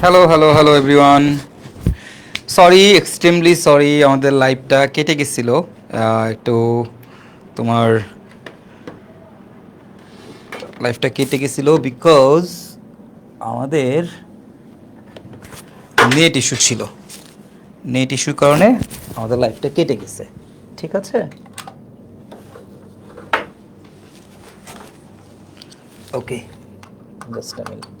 Hello hello hello everyone, sorry, extremely sorry, আমাদের লাইভটা কেটে গেছিলো। একটু তোমার লাইভটা কেটে গেছিলো বিকজ আমাদের নেট ইস্যু ছিল। নেট ইস্যুর কারণে আমাদের লাইভটা কেটে গেছে। ঠিক আছে, ওকে, জাস্ট আ মিনিট।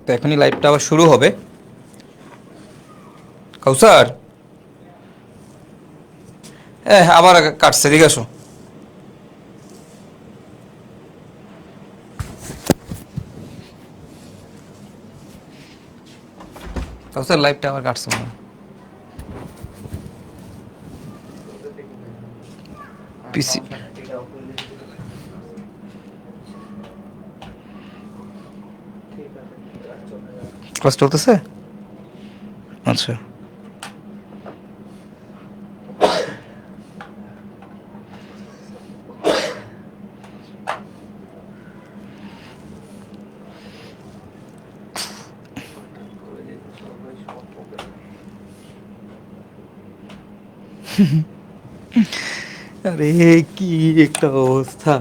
তো এখনই লাইভটা আবার শুরু হবে। কাউসার, আবার কাটছে, ঠিক আছে। কাউসার লাইভটা আবার কাটছে মনে হয়। পিসি ক্লাস চলতেছে, আচ্ছা। আরে কি একটা অবস্থা!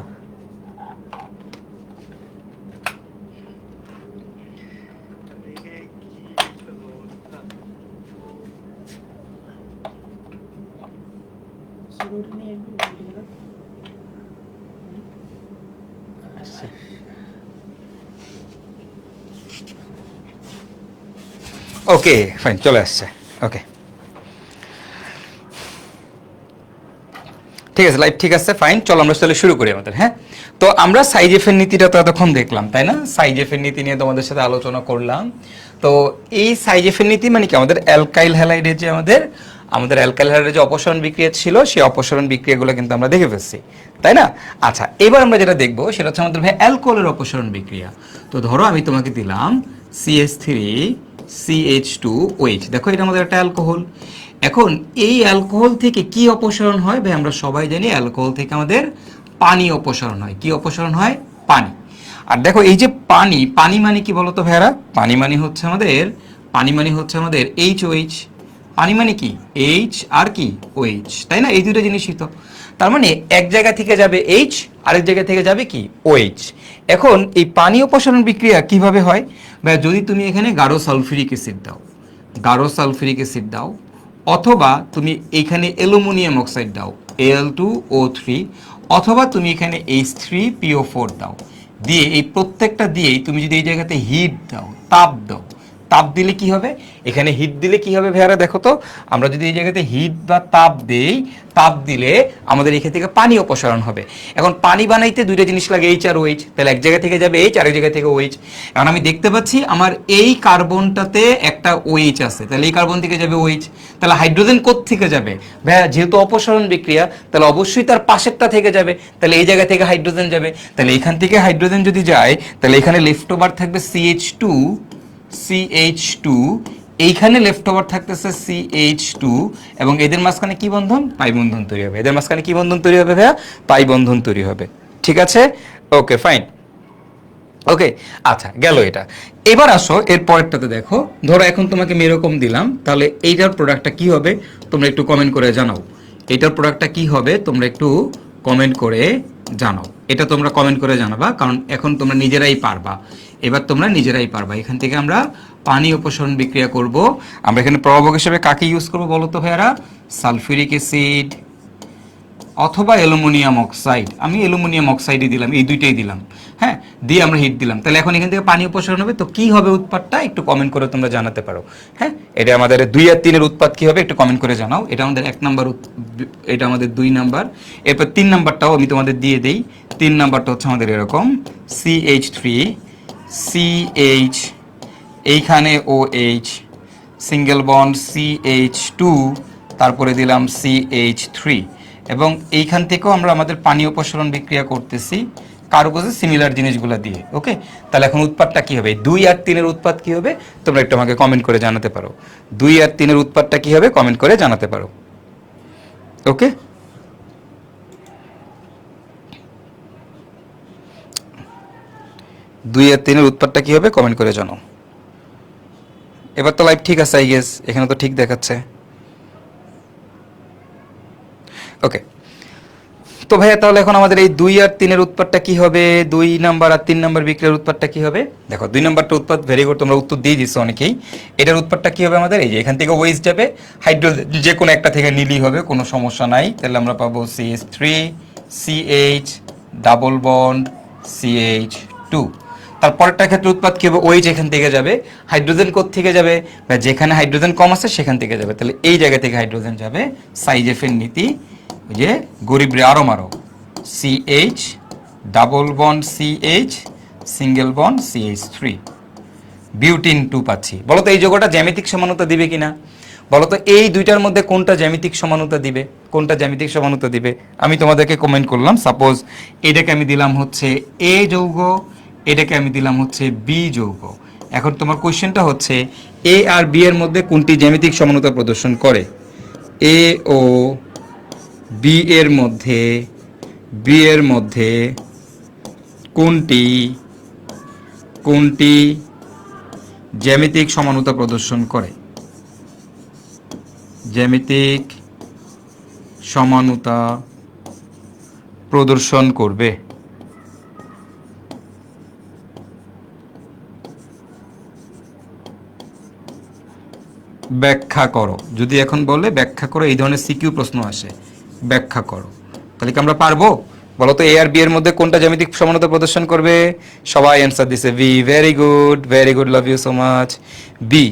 ওকে ফাইন, চলে আসছে। ওকে, ঠিক আছে, লাইভ ঠিক আছে, ফাইন। চলো আমরা তাহলে শুরু করি আমাদের। হ্যাঁ, তো আমরা সাইজ এফের নীতিটা তো এতক্ষণ দেখলাম, তাই না? সাইজ এফের নীতি নিয়ে তোমাদের সাথে আলোচনা করলাম। তো এই সাইজ এফের নীতি মানে কি, আমাদের অ্যালকাইল হ্যালাইডের যে আমাদের অ্যালকাইল হ্যালাইডের যে অপসারণ বিক্রিয়া ছিল, সেই অপসারণ বিক্রিয়াগুলো কিন্তু আমরা দেখে ফেলছি, তাই না? আচ্ছা, এবার আমরা যেটা দেখবো সেটা হচ্ছে আমাদের ভাই অ্যালকোহলের অপসারণ বিক্রিয়া। তো ধরো আমি তোমাকে দিলাম CH3CH2OH, দেখো এটা আমাদের একটা অ্যালকোহল। এখন এই অ্যালকোহল থেকে কি অপসারণ হয় ভাই? আমরা সবাই জানি অ্যালকোহল থেকে আমাদের পানি অপসারণ হয়। কি অপসারণ হয়? পানি। আর দেখো এই যে পানি, পানি মানে কি বলতো ভাইয়ারা? পানি মানে হচ্ছে আমাদের HOH। পানি মানে কি? H আর কি OH, তাই না? এই দুটো জিনিসই তো। তার মানে এক জায়গা থেকে যাবে H, আরেক জায়গা থেকে যাবে কি OH। এখন এই পানি অপসারণ বিক্রিয়া কিভাবে হয় ভাই? যদি তুমি এখানে গাঢ় সালফিউরিক অ্যাসিড দাও, গাঢ় সালফিউরিক অ্যাসিড দাও, অথবা তুমি এখানে অ্যালুমিনিয়াম অক্সাইড দাও Al2O3, অথবা তুমি এখানে H3PO4 দাও, দিয়ে এই প্রত্যেকটা দিয়েই তুমি যদি এই জায়গাতে হিট দাও, তাপ দাও, তাপ দিলে কি হবে? এখানে হিট দিলে কি হবে ভাইয়ারা? দেখো তো, আমরা যদি এই জায়গাতে হিট বা তাপ দেই, তাপ দিলে আমাদের এখান থেকে পানি অপসারণ হবে। এখন পানি বানাইতে দুইটা জিনিস লাগে, H আর OH। তাহলে এক জায়গা থেকে যাবে H, আরেক জায়গা থেকে OH। এখন আমি দেখতে পাচ্ছি আমার এই কার্বনটাতে একটা OH আছে, তাহলে এই কার্বন থেকে যাবে OH। তাহলে হাইড্রোজেন কোত্থেকে যাবে ভাইয়া? যেহেতু অপসারণ বিক্রিয়া, তাহলে অবশ্যই তার পাশেরটা থেকে যাবে, তাহলে এই জায়গা থেকে হাইড্রোজেন যাবে। তাহলে এখান থেকে হাইড্রোজেন যদি যায়, তাহলে এখানে লেফট ওভার থাকবে CH2, এইখানে লেফট ওভার থাকতেছে CH2, এবং এদের মাঝখানে কি বন্ধন? পাই বন্ধন তৈরি হবে। এদের মাঝখানে কি বন্ধন তৈরি হবে ভাইয়া? পাই বন্ধন তৈরি হবে। ঠিক আছে, ওকে ফাইন। ওকে, আচ্ছা, গেল এটা। এবার আসো এর পরেরটাতে দেখো। ধরো এখন তোমাকে আমি এরকম দিলাম, তাহলে এইটার প্রোডাক্টটা কি হবে তোমরা একটু কমেন্ট করে জানাও। এটার প্রোডাক্টটা কি হবে তোমরা একটু কমেন্ট করে জানাও। এটা তোমরা কমেন্ট করে জানাবা, কারণ এখন তোমরা নিজেরাই পারবা। এবার তোমরা নিজেরাই পারবা। এখান থেকে আমরা পানি অপসারণ বিক্রিয়া করব। আমরা এখানে প্রভাবক হিসেবে কাকে ইউজ করবো বলো তো ভাইয়ারা? সালফিউরিক অ্যাসিড অথবা অ্যালুমিনিয়াম অক্সাইড। আমি অ্যালুমিনিয়াম অক্সাইডই দিলাম, এই দুইটাই দিলাম। হ্যাঁ, দিয়ে আমরা হিট দিলাম। তাহলে এখন এখান থেকে পানি অপসারণ হবে। তো কি হবে উৎপাদটা? একটু কমেন্ট করে তোমরা জানাতে পারো। হ্যাঁ, এটা আমাদের 2 আর 3 এর উৎপাদ কি হবে একটু কমেন্ট করে জানাও। এটা আমাদের 1 নাম্বার, এটা আমাদের 2 নাম্বার। এরপর 3 নাম্বারটাও আমি তোমাদের দিয়ে দেই। 3 নাম্বারটা হচ্ছে আমাদের এরকম CH3 CH, এইখানে OH, সিঙ্গেল বন্ড CH2, তারপরে দিলাম CH3, এবং এইখান থেকেও আমরা আমাদের পানি অপসারণ বিক্রিয়া করতেছি কার্বজে সিমিলার জিনিসগুলো দিয়ে। ওকে, তাহলে এখন উৎপাদটা কি হবে? 2 আর 3 এর উৎপাদ কি হবে তোমরা একটু আমাকে কমেন্ট করে জানাতে পারো। 2 আর 3 এর উৎপাদটা কি হবে কমেন্ট করে জানাতে পারো। ওকে, 2 আর 3 এর উৎপাদটা কি হবে কমেন্ট করে জানাও। এবার তো লাইভ ঠিক আছে আই গেস, এখানে তো ঠিক দেখাচ্ছে। ওকে, তো ভাইয়া তাহলে এখন আমাদের এই 2 আর 3 এর উৎপাদটা কি হবে, 2 নাম্বার আর 3 নাম্বার বিক্রিয়ার উৎপাদটা কি হবে? দেখো 2 নাম্বারটা উৎপাদ ভেরি গুড, তোমরা উত্তর দিয়ে দিছো অনেকেই। এটার উৎপাদটা কি হবে আমাদের, এই যে এখান থেকে ওয়েজ যাবে, হাইড্রোজেন যে কোনো একটা থেকে নিলেই হবে, কোনো সমস্যা নাই। তাহলে আমরা পাবো CH3 CH double bond CH2। তারপরেরটার ক্ষেত্রে উৎপাদ কি হবে, ওইচ এখান থেকে যাবে, হাইড্রোজেন কোথ থেকে যাবে, বা যেখানে হাইড্রোজেন কম আছে সেখান থেকে যাবে। তাহলে এই জায়গা থেকে হাইড্রোজেন যাবে, সাইজ এফ এর নীতি, ওই যে গরিব রে আরো মারো, CH double bond CH single bond CH3, butene 2 পাচ্ছি। বলো তো এই যোগটা জ্যামিতিক সমানতা দিবে কিনা, বলো তো এই দুইটার মধ্যে কোনটা জ্যামিতিক সমানতা দিবে, কোনটা জ্যামিতিক সমানতা দিবে? আমি তোমাদেরকে কমেন্ট করলাম, সাপোজ এটাকে আমি দিলাম হচ্ছে A যৌগ, এটাকে আমি দিলাম হচ্ছে B যৌগ। এখন তোমার কোশ্চেনটা হচ্ছে A আর B এর মধ্যে কোনটি জ্যামিতিক সমানতা প্রদর্শন করে? A ও B এর মধ্যে, B এর মধ্যে কোনটি কোনটি জ্যামিতিক সমানতা প্রদর্শন করে? জ্যামিতিক সমানতা প্রদর্শন করবে। ব্যাখ্যা করো, যদি এখন বলে ব্যাখ্যা করো, এই ধরনের সিকিউ প্রশ্ন আসে, ব্যাখ্যা করো, তাহলে কি আমরা পারবো? বলো তো এ আর বি এর মধ্যে কোনটা জ্যামিতিক সমানতা প্রদর্শন করবে? সবাই অ্যান্সার দিছে B, very good, love you so much. B,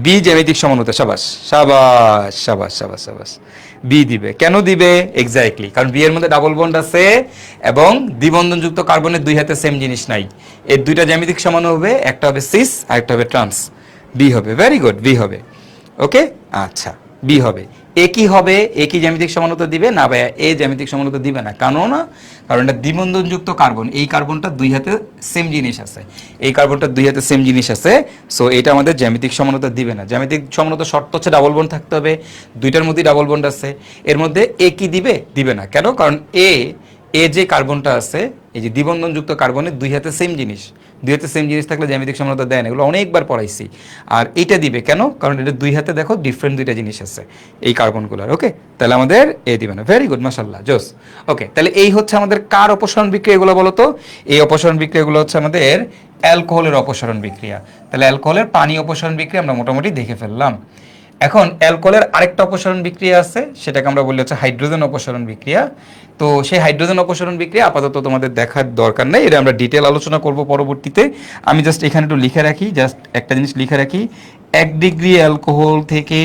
B জ্যামিতিক সমানতা, সাবাস সাবাস সাবাস সাবাস সাবাস, বি দিবে। কেন দিবে? এক্স্যাক্টলি, কারণ বি এর মধ্যে ডাবল বন্ড আছে এবং দ্বিবন্ধনযুক্ত কার্বনের দুই হাতে সেম জিনিস নাই। এর দুইটা জ্যামিতিক সমান হবে, একটা হবে সিস আর একটা হবে ট্রান্স। বি হবে, ভেরি গুড, বি হবে। ওকে, আচ্ছা, বি হবে। এ কি হবে? এ কি জ্যামিতিক সমানতা দিবে? না ভাইয়া, এ জ্যামিতিক সমানতা দিবে না। কেন না? কারণ এটা দ্বিবন্ধনযুক্ত কার্বন, এই কার্বনটা দুই হাতে সেম জিনিস আছে, এই কার্বনটা দুই হাতে সেম জিনিস আছে, সো এটা আমাদের জ্যামিতিক সমানতা দিবে না। জ্যামিতিক সমানতা শর্ত হচ্ছে ডাবল বন্ড থাকতে হবে, দুইটার মধ্যেই ডাবল বন্ড আছে। এর মধ্যে এ কি দিবে? দিবে না। কেন? কারণ এ যে কার্বনটা আছে, এই যে দ্বিবন্ধনযুক্ত কার্বনের দুই হাতে সেম জিনিস, দুই হাতে সেম জিনিস থাকলে জ্যামিতিক সমানতা দেয় না, এগুলো অনেকবার পড়াইছি। আর এইটা দিবে কেন? কারণ এটা দুই হাতে দেখো ডিফারেন্ট দুইটা জিনিস আছে এই কার্বনগুলোর। ওকে, তাহলে আমাদের এ দিবে না। ভেরি গুড, মাশাআল্লাহ, জোস। ওকে, তাহলে এই হচ্ছে আমাদের কার অপসারণ বিক্রিয়া, এগুলো বলো তো? এই অপসারণ বিক্রিয়াগুলো হচ্ছে আমাদের অ্যালকোহলের অপসারণ বিক্রিয়া। তাহলে অ্যালকোহলের পানি অপসারণ বিক্রিয়া আমরা মোটামুটি দেখে ফেললাম। এখন অ্যালকোহলের আরেকটা অপসারণ বিক্রিয়া আছে, সেটাকে আমরা বলি হচ্ছে হাইড্রোজেন অপসারণ বিক্রিয়া। তো সেই হাইড্রোজেন অপসারণ বিক্রিয়া আপাতত তোমাদের দেখার দরকার নেই, এটা আমরা ডিটেল আলোচনা করব পরবর্তীতে। আমি জাস্ট এখানে একটু লিখে রাখি, জাস্ট একটা জিনিস লিখে রাখি, 1 ডিগ্রি অ্যালকোহল থেকে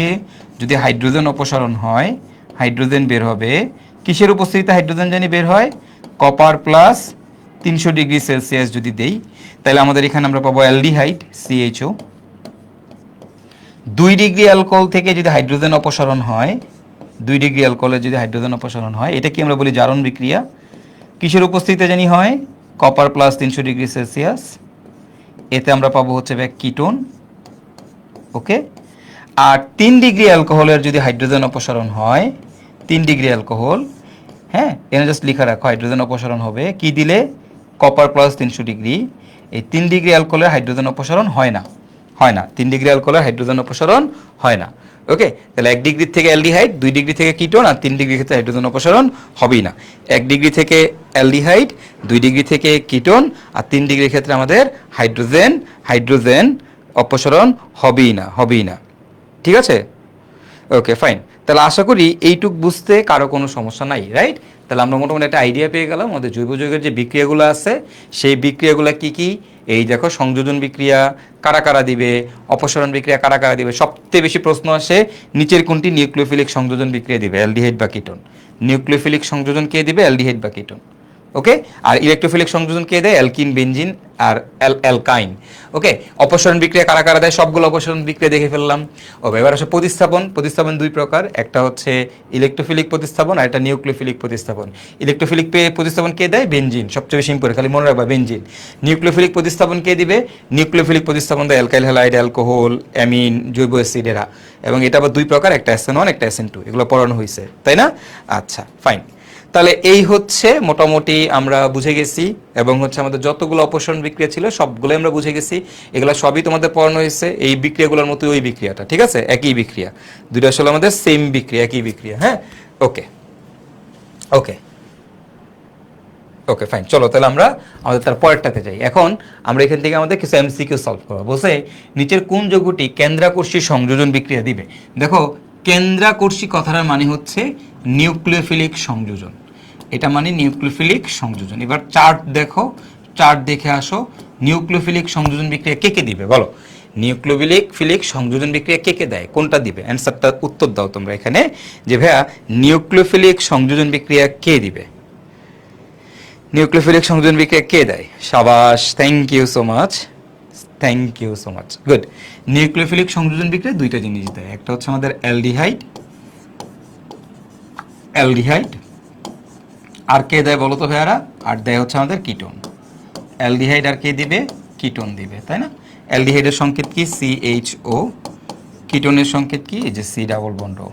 যদি হাইড্রোজেন অপসারণ হয়, হাইড্রোজেন বের হবে কিসের উপস্থিতিতে? হাইড্রোজেন জানি বের হয় কপার প্লাস 300 ডিগ্রি সেলসিয়াস যদি দেই, তাহলে আমাদের এখানে আমরা পাবো অ্যালডিহাইড CHO। 2 ডিগ্রি অ্যালকোহল থেকে যদি হাইড্রোজেন অপসারণ হয়, 2 ডিগ্রি অ্যালকোহলের যদি হাইড্রোজেন অপসারণ হয়, এটা কি আমরা বলি জারণ বিক্রিয়া। কিসের উপস্থিতিতে জানি হয়? Copper plus 300 degree Celsius. এতে আমরা পাবো হচ্ছে কিটোন। ওকে, আর 3 ডিগ্রি অ্যালকোহলের যদি হাইড্রোজেন অপসারণ হয়, 3 ডিগ্রি অ্যালকোহল, হ্যাঁ, এখানে জাস্ট লিখে রাখো হাইড্রোজেন অপসারণ হবে কি দিলে? Copper plus 300 degree. এই 3 ডিগ্রি অ্যালকোহলের হাইড্রোজেন অপসারণ হয় না, হয় না, 3 ডিগ্রি অ্যালকোহলের হাইড্রোজেন অপসারণ হয় না। ওকে, তাহলে 1 ডিগ্রি থেকে অ্যালডিহাইড, 2 ডিগ্রি থেকে কিটোন, আর 3 ডিগ্রি ক্ষেত্রে হাইড্রোজেন অপসারণ হবেই না। 1 ডিগ্রি থেকে অ্যালডিহাইড, 2 ডিগ্রি থেকে কিটোন, আর 3 ডিগ্রির ক্ষেত্রে আমাদের হাইড্রোজেন অপসারণ হবেই না। ঠিক আছে? ওকে, ফাইন। তাহলে আশা করি এইটুক বুঝতে কারো কোনো সমস্যা নাই, রাইট? তাহলে আমরা মোটামুটি একটা আইডিয়া পেয়ে গেলাম আমাদের জৈব যৌগের যে বিক্রিয়াগুলো আছে, সেই বিক্রিয়াগুলো কি কি। এই দেখো, সংযোজন বিক্রিয়া কারা কারা দিবে, অপসারণ বিক্রিয়া কারা কারা দিবে। সবচেয়ে বেশি প্রশ্ন আসে নিচের কোনটি নিউক্লিওফিলিক সংযোজন বিক্রিয়া দিবে, অ্যালডিহাইড বা কিটোন। নিউক্লিওফিলিক সংযোজন কে দিবে? অ্যালডিহাইড বা কিটোন। ওকে, আর ইলেকট্রোফিলিক সংযোজন কে দেয়? অ্যালকিন, বেনজিন আর অ্যালকাইন। ওকে, অপসারণ বিক্রিয়া কারা কারা দেয়? সবগুলো অপসারণ বিক্রিয়া দেখে ফেললাম। ওকে, এবার আসে প্রতিস্থাপন দুই প্রকার, একটা হচ্ছে ইলেকট্রোফিলিক প্রতিস্থাপন আর একটা নিউক্লিওফিলিক প্রতিস্থাপন। ইলেকট্রোফিলিক প্রতিস্থাপন কে দেয়? বেনজিন, সবচেয়ে বেশি ইম্পর্টেন্ট, খালি মনে রাখবা বেনজিন। নিউক্লিওফিলিক প্রতিস্থাপন কে দিবে? নিউক্লিওফিলিক প্রতিস্থাপন দেয় অ্যালকাইল হ্যালাইড, অ্যালকোহল, অ্যামিন, জৈব অ্যাসিড এরা। এবং এটা আবার দুই প্রকার, একটা SN1 একটা SN2, এগুলো পড়ানো হয়েছে, তাই না? আচ্ছা, ফাইন। তাহলে এই হচ্ছে মোটামুটি আমরা বুঝে গেছি, এবং হচ্ছে আমাদের যতগুলো অপসারণ বিক্রিয়া ছিল সবগুলো আমরা বুঝে গেছি। এগুলো সবই তোমাদের পড়ানো হয়েছে, এই বিক্রিয়াগুলোর মতো ওই বিক্রিয়াটা, ঠিক আছে, একই বিক্রিয়া, দুটো আসলে আমাদের সেম বিক্রিয়া, একই বিক্রিয়া। হ্যাঁ, ওকে ওকে ওকে ফাইন। চলো তাহলে আমরা আমাদের তার পরেরটাতে যাই। এখন আমরা এখান থেকে আমাদের কিছু এমসিকিউ সলভ করবো। বলছে নিচের কোন যৌগটি কেন্দ্রাকর্ষী সংযোজন বিক্রিয়া দিবে? দেখো, কেন্দ্রাকর্ষী কথাটার মানে হচ্ছে নিউক্লিওফিলিক সংযোজন, এটা মানে নিউক্লিওফিলিক সংযোজন। এবার চার্ট দেখো, চার্ট দেখে আসো, নিউক্লিওফিলিক সংযোজন বিক্রিয়া কে কে দিবে বলো? নিউক্লিওফিলিক সংযোজন বিক্রিয়া কে কে দেয়, কোনটা দিবে? অ্যান্সারটা উত্তর দাও তোমরা এখানে, যে ভাইয়া নিউক্লিওফিলিক সংযোজন বিক্রিয়া কে দিবে? নিউক্লিওফিলিক সংযোজন বিক্রিয়া কে দেয়? সাবাস, thank you so much, thank you so much, good. Nucleophilic সংযোজন বিক্রিয়া দুইটা জিনিস দেয়, একটা হচ্ছে আমাদের অ্যালডিহাইড, অ্যালডিহাইড, আর কে দেয় বলো তো ভাইয়ারা? আর দেয় হচ্ছে আমাদের কিটোন। অ্যালডিহাইড আর কে দিবে? কিটোন দিবে, তাই না? অ্যালডিহাইডের সংকেত কি? CHO, কিটোনের সংকেত কি? এই যে C ডাবল বন্ড O।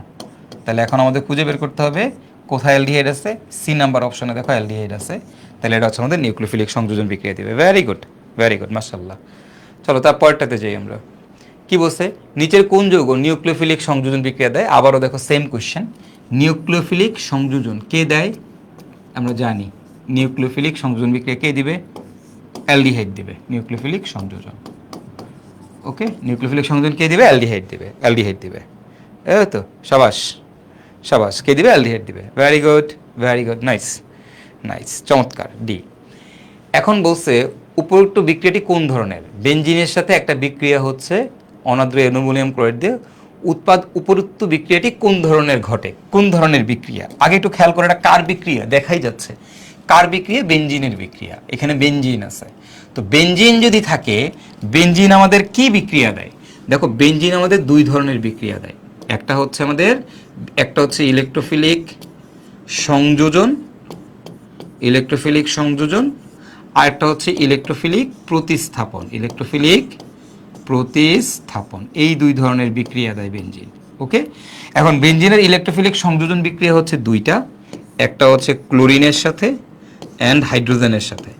তাহলে এখন আমাদের খুঁজে বের করতে হবে কোথায় অ্যালডিহাইড আছে। সি নাম্বার অপশনে দেখো অ্যালডিহাইড আছে, তাহলে এটা হচ্ছে আমাদের নিউক্লিওফিলিক সংযোজন বিক্রিয়া দিবে। ভেরি গুড, ভেরি গুড, মাশাআল্লাহ। চলো তার পরেরটাতে যাই আমরা। কি বলছে? নিচের কোন যৌগ নিউক্লিওফিলিক সংযোজন বিক্রিয়া দেয়? আবারও দেখো সেম কোশ্চেন, নিউক্লিওফিলিক সংযোজন কে দেয়? আমরা জানি নিউক্লিওফিলিক সংযোজন বিক্রিয়া কে দিবে? অ্যালডিহাইড দিবে, নিউক্লিওফিলিক সংযোজন। ওকে, নিউক্লিওফিলিক সংযোজন কে দিবে? অ্যালডিহাইড দিবে, অ্যালডিহাইড দিবে। এই তো, সাবাস সাবাস, কে দিবে? অ্যালডিহাইড দিবে। Very good, very good, nice nice, চমৎকার। ডি। এখন বলছে উপরোক্ত বিক্রিয়াটি কোন ধরনের? বেনজিনের সাথে একটা বিক্রিয়া হচ্ছে অনাদ্র অ্যালুমিনিয়াম ক্লোরাইড দিয়ে, উপরোক্ত বিক্রিয়াটি কোন ধরনের ঘটে? কোন ধরনের বিক্রিয়া? আগে একটু খেয়াল করে, এটা কার বিক্রিয়া দেখাই যাচ্ছে। কার বিক্রিয়া? বেনজিনের বিক্রিয়া। এখানে বেনজিন আছে, তো বেনজিন যদি থাকে, বেনজিন আমাদের কি বিক্রিয়া দেয়? দেখো, বেনজিন আমাদের দুই ধরনের বিক্রিয়া দেয়। একটা হচ্ছে আমাদের, একটা হচ্ছে ইলেকট্রোফিলিক সংযোজন, ইলেকট্রোফিলিক সংযোজন, আর একটা হচ্ছে ইলেকট্রোফিলিক প্রতিস্থাপন, ইলেকট্রোফিলিক প্রতিস্থাপন। এই দুই ধরনের বিক্রিয়া দেয় বেনজিন। ওকে, এখন বেনজিনের ইলেকট্রোফিলিক সংযোজন বিক্রিয়া হচ্ছে দুইটা, একটা হচ্ছে ক্লোরিনের সাথে অ্যান্ড হাইড্রোজেনের সাথে,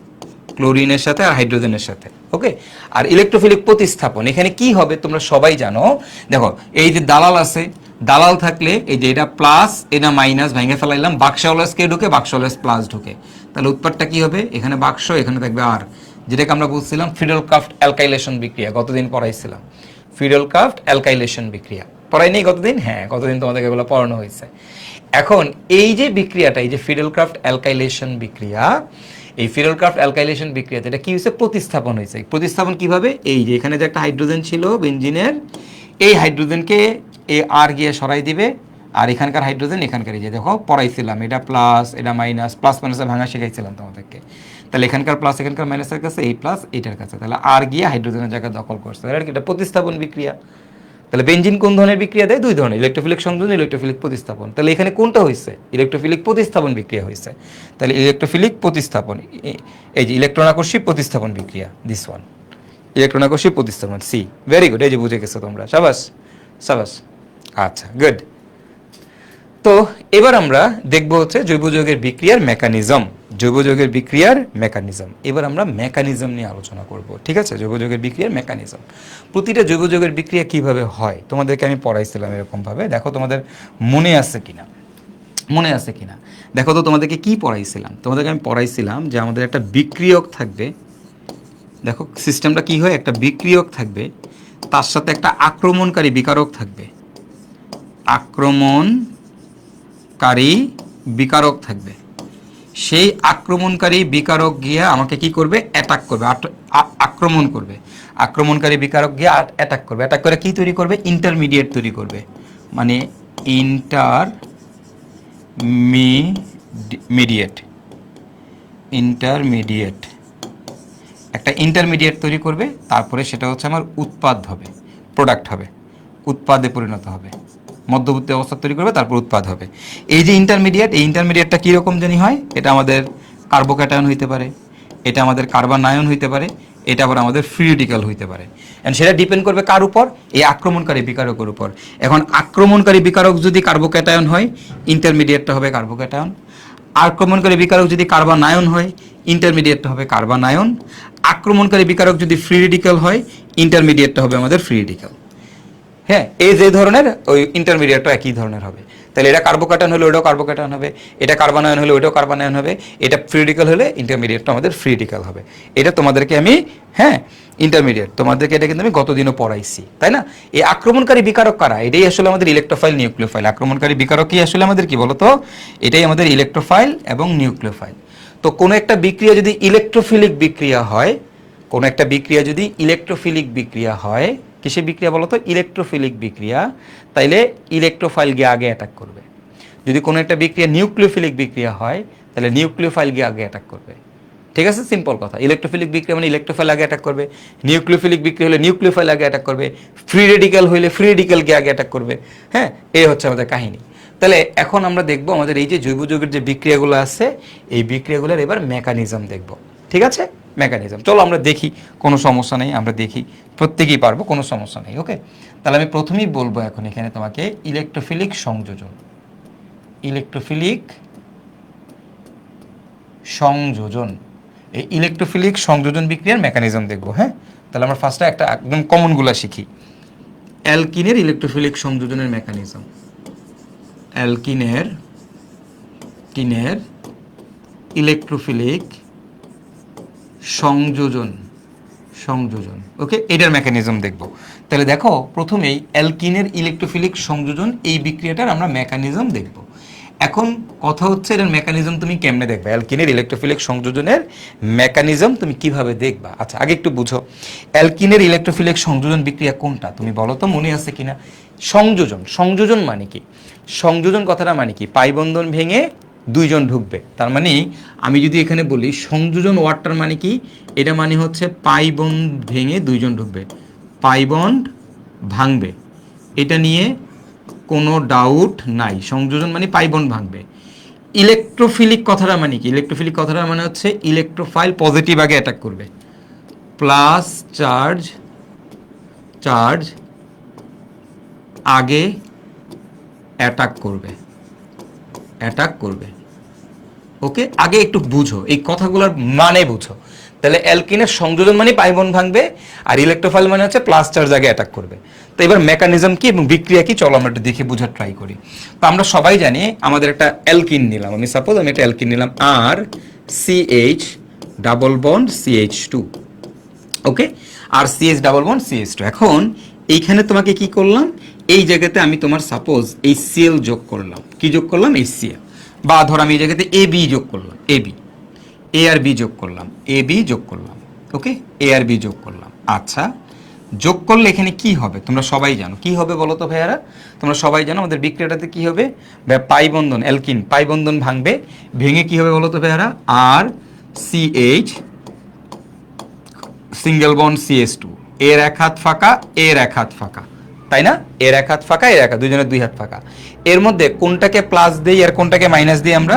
ক্লোরিনের সাথে আর হাইড্রোজেনের সাথে। ওকে, আর ইলেকট্রোফিলিক প্রতিস্থাপন এখানে কি হবে তোমরা সবাই জানো। দেখো, এই যে দালাল আছে, দালাল থাকলে এই যে এটা প্লাস এটা মাইনাস ভেঙে ফেলাইলাম, বাক্স অলওয়েজ কে ঢুকে? বাক্স অলওয়েজ প্লাস ঢুকে। তাহলে উৎপাদটা কি হবে? এখানে বাক্স, এখানে থাকবে আর, যেটাকে আমরা বলছিলাম ফিডেলক্রাফট অ্যালকাইলেশন বিক্রিয়া, গতদিন পড়াইছিলাম ফিডেলক্রাফট অ্যালকাইলেশন বিক্রিয়া। পড়াই নেই গতদিন? হ্যাঁ, গতদিন তোমাদের এগুলো পড়ানো হয়েছে। এখন এই যে বিক্রিয়াটা, এই যে ফিডেলক্রাফট অ্যালকাইলেশন বিক্রিয়া, এই ফিডেলক্রাফট অ্যালকাইলেশন বিক্রিয়াতে এটা কি হয়েছে? প্রতিস্থাপন হয়েছে। প্রতিস্থাপন কিভাবে? এই যে এখানে যে একটা হাইড্রোজেন ছিল বেনজিনের, এই হাইড্রোজেনকে এ আর গিয়ে সরাই দিবে, আর এখানকার হাইড্রোজেন এখানকার, এই যে দেখো পড়াইছিলাম এটা প্লাস এটা মাইনাস, প্লাস মাইনাসে ভাঙা শিখাইছিলাম তোমাদেরকে। তাহলে এখানকার প্লাস এখানকার মাইনাসের কাছে, এই প্লাস এইটার কাছে, তাহলে আর গিয়ে হাইড্রোজেনের জায়গা দখল করছে। এটা প্রতিস্থাপন বিক্রিয়া। তাহলে বেনজিন কোন ধরনের বিক্রিয়া দেয়? দুই ধরনের, ইলেকট্রোফিলিক সংযোজন, ইলেকট্রোফিলিক প্রতিস্থাপন। তাহলে এখানে কোনটা হয়েছে? ইলেকট্রোফিলিক প্রতিস্থাপন বিক্রিয়া হয়েছে। তাহলে ইলেকট্রোফিলিক প্রতিস্থাপন, এই যে ইলেকট্রন আকর্ষী প্রতিস্থাপন বিক্রিয়া, দিস ওয়ান, ইলেকট্রন আকর্ষী প্রতিস্থাপন, সি। ভেরি গুড, এই যে বুঝে গেছো তোমরা, সাবাস সাবাস। আচ্ছা, গুড। তো এবার আমরা দেখব হচ্ছে জৈব যৌগের বিক্রিয়ার মেকানিজম, জৈব যৌগের বিক্রিয়ার মেকানিজম। এবার আমরা মেকানিজম নিয়ে আলোচনা করব, ঠিক আছে? জৈব যৌগের বিক্রিয়ার মেকানিজম, প্রতিটা জৈব যৌগের বিক্রিয়া কিভাবে হয় তোমাদেরকে আমি পড়াইছিলাম এরকম ভাবে। দেখো তোমাদের মনে আছে কিনা, মনে আছে কিনা দেখো তো তোমাদেরকে কি পড়াইছিলাম। তোমাদেরকে আমি পড়াইছিলাম যে আমাদের একটা বিক্রিয়ক থাকবে। দেখো সিস্টেমটা কি হয়, একটা বিক্রিয়ক থাকবে, তার সাথে একটা আক্রমণকারী বিকারক থাকবে, আক্রমণকারী বিকারক থাকবে। সেই আক্রমণকারী বিকারক গিয়ে আমাকে কি করবে? অ্যাটাক করবে, আক্রমণ করবে। আক্রমণকারী বিকারক গিয়ে অ্যাটাক করবে, অ্যাটাক করে কি তৈরি করবে? ইন্টারমিডিয়েট তৈরি করবে, মানে ইন্টারমিডিয়েট একটা ইন্টারমিডিয়েট তৈরি করবে, তারপরে সেটা হচ্ছে আমার উৎপাদ হবে, প্রোডাক্ট হবে, উৎপাদে পরিণত হবে, মধ্যবর্তী অবস্থা তৈরি করবে, তারপর উৎপাদ হবে। এই যে ইন্টারমিডিয়েট, এই ইন্টারমিডিয়েটটা কীরকম জানি হয়? এটা আমাদের কার্বোক্যাটায়ন হইতে পারে, এটা আমাদের কার্বনায়ন হইতে পারে, এটা আবার আমাদের ফ্রি রেডিক্যাল হইতে পারে। এন্ড সেটা ডিপেন্ড করবে কার উপর? এই আক্রমণকারী বিকারকের উপর। এখন আক্রমণকারী বিকারক যদি কার্বোক্যাটায়ন হয়, ইন্টারমিডিয়েটটা হবে কার্বোক্যাটায়ন। আক্রমণকারী বিকারক যদি কার্বনায়ন হয়, ইন্টারমিডিয়েটটা হবে কার্বনায়ন। আক্রমণকারী বিকারক যদি ফ্রি রেডিক্যাল হয়, ইন্টারমিডিয়েটটা হবে আমাদের ফ্রি রেডিক্যাল। হ্যাঁ, এই যে ধরনের ওই ইন্টারমিডিয়েটটা একই ধরনের হবে। তাহলে এটা কার্বোক্যাটায়ন হলে ওটাও কার্বোক্যাটায়ন হবে, এটা কার্বনায়ন হলে ওটাও কার্বনায়ন হবে, এটা ফ্রি রেডিক্যাল হলে ইন্টারমিডিয়েটটা আমাদের ফ্রি রেডিক্যাল হবে। এটা তোমাদেরকে আমি ইন্টারমিডিয়েট তোমাদেরকে এটা কিন্তু আমি গতদিনও পড়াইছি, তাই না? এই আক্রমণকারী বিকারক কারা? এটাই আসলে আমাদের ইলেকট্রোফাইল নিউক্লিওফাইল। আক্রমণকারী বিকারক কি আসলে আমাদের কি বলতো? এটাই আমাদের ইলেকট্রোফাইল এবং নিউক্লিওফাইল। তো কোনো একটা বিক্রিয়া যদি ইলেকট্রোফিলিক বিক্রিয়া হয়, কোনো একটা বিক্রিয়া যদি ইলেকট্রোফিলিক বিক্রিয়া হয়, কিসে বিক্রিয়া বলতো? ইলেকট্রোফিলিক বিক্রিয়া, তাইলে ইলেকট্রোফাইল গিয়ে আগে অ্যাটাক করবে। যদি কোনো একটা বিক্রিয়া নিউক্লিওফিলিক বিক্রিয়া হয়, তাহলে নিউক্লিওফাইল গিয়ে আগে অ্যাটাক করবে। ঠিক আছে, সিম্পল কথা। ইলেকট্রোফিলিক বিক্রিয়া মানে ইলেকট্রোফাইল আগে অ্যাটাক করবে, নিউক্লিওফিলিক বিক্রিয়া হলে নিউক্লিওফাইল আগে অ্যাটাক করবে, ফ্রি রেডিক্যাল হইলে ফ্রি রেডিক্যাল গিয়ে আগে অ্যাটাক করবে। হ্যাঁ, এই হচ্ছে আমাদের কাহিনী। তাহলে এখন আমরা দেখব আমাদের এই যে জৈব যৌগের যে বিক্রিয়াগুলো আছে, এই বিক্রিয়াগুলোর এবার মেকানিজম দেখব। ঠিক আছে, মেকানিজম চলো আমরা দেখি, কোনো সমস্যা নেই, আমরা দেখি, প্রত্যেকেই পারবো, কোনো সমস্যা নেই। ওকে, তাহলে আমি প্রথমেই বলবো এখন এখানে তোমাকে ইলেকট্রোফিলিক সংযোজন। ইলেকট্রোফিলিক সংযোজন, এই ইলেকট্রোফিলিক সংযোজন বিক্রিয়ার মেকানিজম দেখবো। হ্যাঁ, তাহলে আমরা ফার্স্টে একটা একদম কমনগুলো শিখি। অ্যালকিনের ইলেকট্রোফিলিক সংযোজনের মেকানিজম। অ্যালকিনের ইলেকট্রোফিলিক সংযোজন। ওকে, এটার মেকানিজম দেখব। তাহলে দেখো, প্রথমেই অ্যালকিনের ইলেকট্রোফিলিক সংযোজন এই বিক্রিয়াটার আমরা মেকানিজম দেখব। এখন কথা হচ্ছে এটার মেকানিজম তুমি কেমনে দেখবে? অ্যালকিনের ইলেকট্রোফিলিক সংযোজনের মেকানিজম তুমি কিভাবে দেখবা? আচ্ছা, আগে একটু বুঝো অ্যালকিনের ইলেকট্রোফিলিক সংযোজন বিক্রিয়া কোনটা, তুমি বলো তো, মনে আছে কিনা? সংযোজন মানে কি? সংযোজন কথাটা মানে কি? পাই বন্ধন ভেঙে দুইজন ঢুকবে। তার মানে আমি যদি এখানে বলি সংযোজন ওয়ার্ডটার মানে কি, এটা মানে হচ্ছে পাই বন্ড ভেঙে দুইজন ঢুকবে, পাই বন্ড ভাঙবে, এটা নিয়ে কোনো ডাউট নাই। সংযোজন মানে পাই বন্ড ভাঙবে। ইলেকট্রোফিলিক কথাটা মানে কি? ইলেকট্রোফিলিক কথাটা মানে হচ্ছে ইলেকট্রোফাইল পজিটিভ আগে অ্যাটাক করবে, প্লাস চার্জ আগে অ্যাটাক করবে। ওকে, আগে একটু বুঝো, এই কথাগুলোর মানে বুঝো। তাহলে অ্যালকিনের সংযোজন মানে পাই বন্ড ভাঙবে, আর ইলেকট্রোফাইল মানে হচ্ছে প্লাস চার্জ আগে অ্যাটাক করবে। তো এবার মেকানিজম কি এবং বিক্রিয়া কি, চলো আমরা একটু দেখে বোঝার ট্রাই করি। তো আমরা সবাই জানি আমাদের একটা অ্যালকিন নিলাম, আমি সাপোজ আমি একটা অ্যালকিন নিলাম, আর CH ডাবল বন্ড CH2। ওকে, আর CH ডাবল বন্ড CH2। এখন এইখানে তোমাকে কি করলাম, এই জায়গাতে আমি তোমার সাপোজ এই Cl যোগ করলাম। কি যোগ করলাম? এই Cl। বা ধর আমি এই জায়গাতে AB যোগ করলাম, A আর B যোগ করলাম, AB যোগ করলাম। ওকে, A আর B যোগ করলাম। আচ্ছা, যোগ করলে এখানে কি হবে তোমরা সবাই জানো। কি হবে বলো তো ভাইয়ারা? তোমরা সবাই জানো আমাদের বিক্রিয়াটাতে কি হবে? পাই বন্ধন, অ্যালকিন পাই বন্ধন ভাঙবে, ভেঙে কি হবে বলো তো ভাইয়ারা? আর CH সিঙ্গেল বন্ড CH2, এর এক হাত ফাঁকা, এর এক হাত ফাঁকা, তাই না? এর এক হাত ফাঁকা, এর এক হাত, দুজনের দুই হাত ফাঁকা। এর মধ্যে কোনটাকে প্লাস দিই আর কোনটাকে মাইনাস দিই আমরা?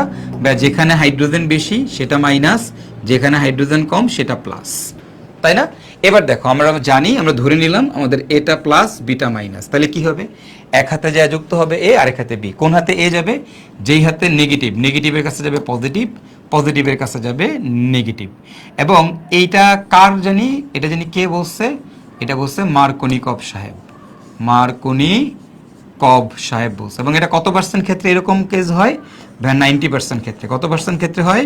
যেখানে হাইড্রোজেন বেশি সেটা মাইনাস, যেখানে হাইড্রোজেন কম সেটা প্লাস, তাই না? এবার দেখো, আমরা জানি, আমরা ধরে নিলাম আমাদের এটা প্লাস বিটা মাইনাস, তাহলে কি হবে? এক হাতে যা যুক্ত হবে A, আরেক হাতে B। কোন হাতে A যাবে? যেই হাতে নেগেটিভ, নেগেটিভের কাছে যাবে পজিটিভ, পজিটিভের কাছে যাবে নেগেটিভ। এবং এইটা কার জানি? এটা জানি কে বলছে? এটা বলছে মার্কোনিকভ সাহেব। মার্কোনিকভ সাহেব বলছে। এবং এটা কত পার্সেন্ট ক্ষেত্রে এরকম কেস হয়? 90% ক্ষেত্রে। কত পার্সেন্ট ক্ষেত্রে হয়?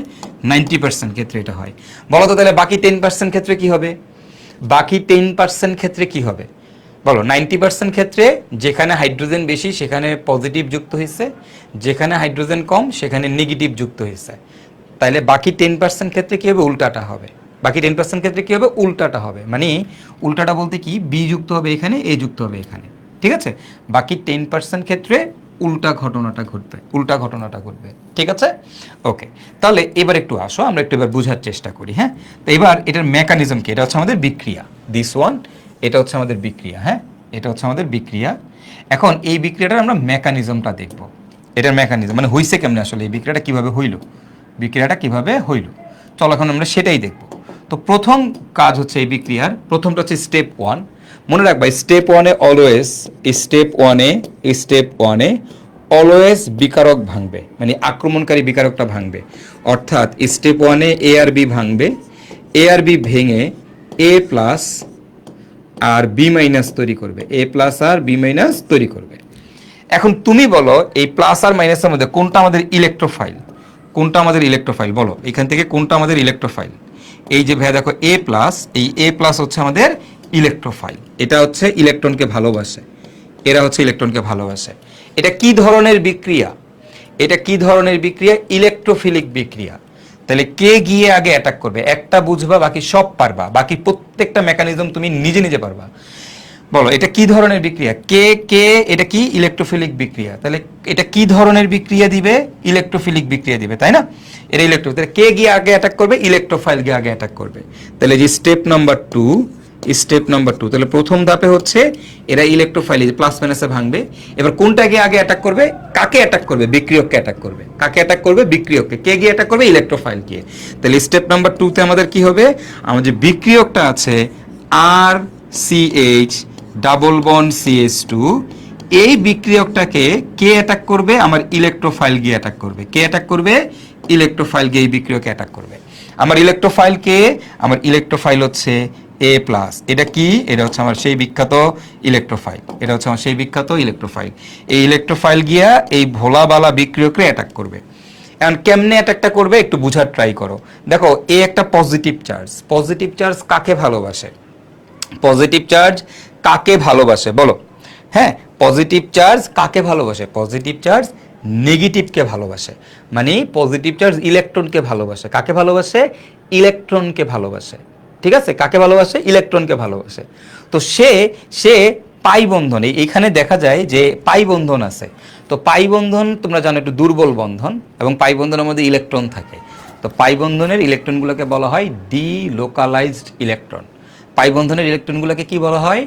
90% ক্ষেত্রে এটা হয়। বলো তো তাহলে বাকি 10% ক্ষেত্রে কি হবে? বাকি 10% ক্ষেত্রে কি হবে বলো? 90% ক্ষেত্রে যেখানে হাইড্রোজেন বেশি সেখানে পজিটিভ যুক্ত হয়েছে, যেখানে হাইড্রোজেন কম সেখানে নেগেটিভ যুক্ত হয়েছে। তাহলে বাকি 10% ক্ষেত্রে কি হবে? উল্টাটা হবে। বাকি 10% ক্ষেত্রে কি হবে? উল্টাটা হবে। মানে উল্টাটা বলতে কি, বি যুক্ত হবে এখানে, এ যুক্ত হবে এখানে। ঠিক আছে, বাকি 10% ক্ষেত্রে উল্টা ঘটনাটা ঘটবে। ঠিক আছে, ওকে। তাহলে এবার একটু আসো, আমরা একটু এবার বোঝার চেষ্টা করি। হ্যাঁ, তো এবার এটার মেকানিজম কি? এটা হচ্ছে আমাদের বিক্রিয়া, দিস ওয়ান, এটা হচ্ছে আমাদের বিক্রিয়া। হ্যাঁ, এটা হচ্ছে আমাদের বিক্রিয়া। এখন এই বিক্রিয়াটার আমরা মেকানিজমটা দেখব। এটার মেকানিজম মানে হইছে কেমনে, আসলে এই বিক্রিয়াটা কিভাবে হইল, চলো এখন আমরা সেটাই দেখব। তো প্রথম কাজ হচ্ছে এই বিক্রিয়ার, প্রথমটা হচ্ছে স্টেপ 1। মনে রাখবা স্টেপ 1-এ অলওয়েজ, স্টেপ 1-এ অলওয়েজ বিকারক ভাঙবে, মানে আক্রমণকারী বিকারকটা ভাঙবে। অর্থাৎ স্টেপ 1-এ এ আর বি ভাঙবে, এ আর বি ভেঙে এ প্লাস আর বি মাইনাস তৈরি করবে, এ প্লাস আর বি মাইনাস তৈরি করবে। এখন তুমি বলো এই প্লাস আর মাইনাসের মধ্যে কোনটা আমাদের ইলেকট্রোফাইল, কোনটা আমাদের ইলেকট্রোফাইল বলো, এখান থেকে কোনটা আমাদের ইলেকট্রোফাইল? এই যে ভাইয়া দেখো এ প্লাস, এই এ প্লাস হচ্ছে আমাদের ইলেকট্রোফাইল, এটা হচ্ছে ইলেকট্রনকে ভালোবাসে, এরা হচ্ছে ইলেকট্রনকে ভালোবাসে। এটা কি ধরনের বিক্রিয়া? এটা কি ধরনের বিক্রিয়া? ইলেকট্রোফিলিক বিক্রিয়া। তাহলে কে গিয়ে আগে অ্যাটাক করবে একটা বুঝবা, বাকি সব পারবা, বাকি প্রত্যেকটা মেকানিজম তুমি নিজে নিজে পারবা। বলো এটা কি ধরনের বিক্রিয়া? কে কে এটা কি ইলেকট্রোফিলিক বিক্রিয়া। তাহলে এটা কি ধরনের বিক্রিয়া দিবে? ইলেকট্রোফিলিক বিক্রিয়া দিবে, তাই না? এটা ইলেকট্রো, তাহলে কে গিয়ে আগে অ্যাটাক করবে? ইলেকট্রোফাইল গিয়ে আগে অ্যাটাক করবে। তাহলে যে স্টেপ নাম্বার 2, স্টেপ নাম্বার 2, তাহলে প্রথম ধাপে হচ্ছে এরা ইলেকট্রোফাইল প্লাস মাইনাসে ভাঙবে। এবার কোনটা গিয়ে আগে অ্যাটাক করবে? কাকে অ্যাটাক করবে? বিক্রিয়ককে অ্যাটাক করবে। কাকে অ্যাটাক করবে? বিক্রিয়ককে। কে গিয়ে অ্যাটাক করবে? ইলেকট্রোফাইল গিয়ে। তাহলে স্টেপ নাম্বার 2 তে আমাদের কি হবে? আমাদের যে বিক্রিয়কটা আছে R C H double bond CH2, এই বিক্রিয়কটাকে কে অ্যাটাক করবে? আমার ইলেকট্রোফাইল গিয়ে অ্যাটাক করবে। কে অ্যাটাক করবে? ইলেকট্রোফাইল গিয়ে এই বিক্রিয়ককে অ্যাটাক করবে। আমার ইলেকট্রোফাইল কে? আমার ইলেকট্রোফাইল হচ্ছে এ প্লাস। এটা কি? এটা হচ্ছে আমার সেই বিখ্যাত ইলেকট্রোফাইল, এটা হচ্ছে আমার সেই বিখ্যাত ইলেকট্রোফাইল। এই ইলেকট্রোফাইল গিয়া এই ভোলাবালা বিক্রিয়ককে অ্যাটাক করবে। এখন কেমনে অ্যাটাকটা করবে একটু বুঝার ট্রাই করো। দেখো এ একটা পজিটিভ চার্জ, পজিটিভ চার্জ কাকে ভালোবাসে? পজিটিভ চার্জ কাকে ভালোবাসে বলো? হ্যাঁ, পজিটিভ চার্জ কাকে ভালোবাসে? পজিটিভ চার্জ নেগেটিভকে ভালোবাসে। মানে পজিটিভ চার্জ ইলেকট্রনকে ভালোবাসে। কাকে ভালোবাসে? ইলেকট্রনকে ভালোবাসে। ঠিক আছে, কাকে ভালোবাসে? ইলেকট্রনকে ভালোবাসে। তো সে সে পাই বন্ধন, এইখানে দেখা যায় যে পাই বন্ধন আছে। তো পাই বন্ধন তোমরা জানো একটু দুর্বল বন্ধন, এবং পাই বন্ধনের মধ্যে ইলেকট্রন থাকে। তো পাই বন্ধনের ইলেকট্রনগুলোকে বলা হয় ডি লোকালাইজড ইলেকট্রন। পাই বন্ধনের ইলেকট্রনগুলোকে কি বলা হয়?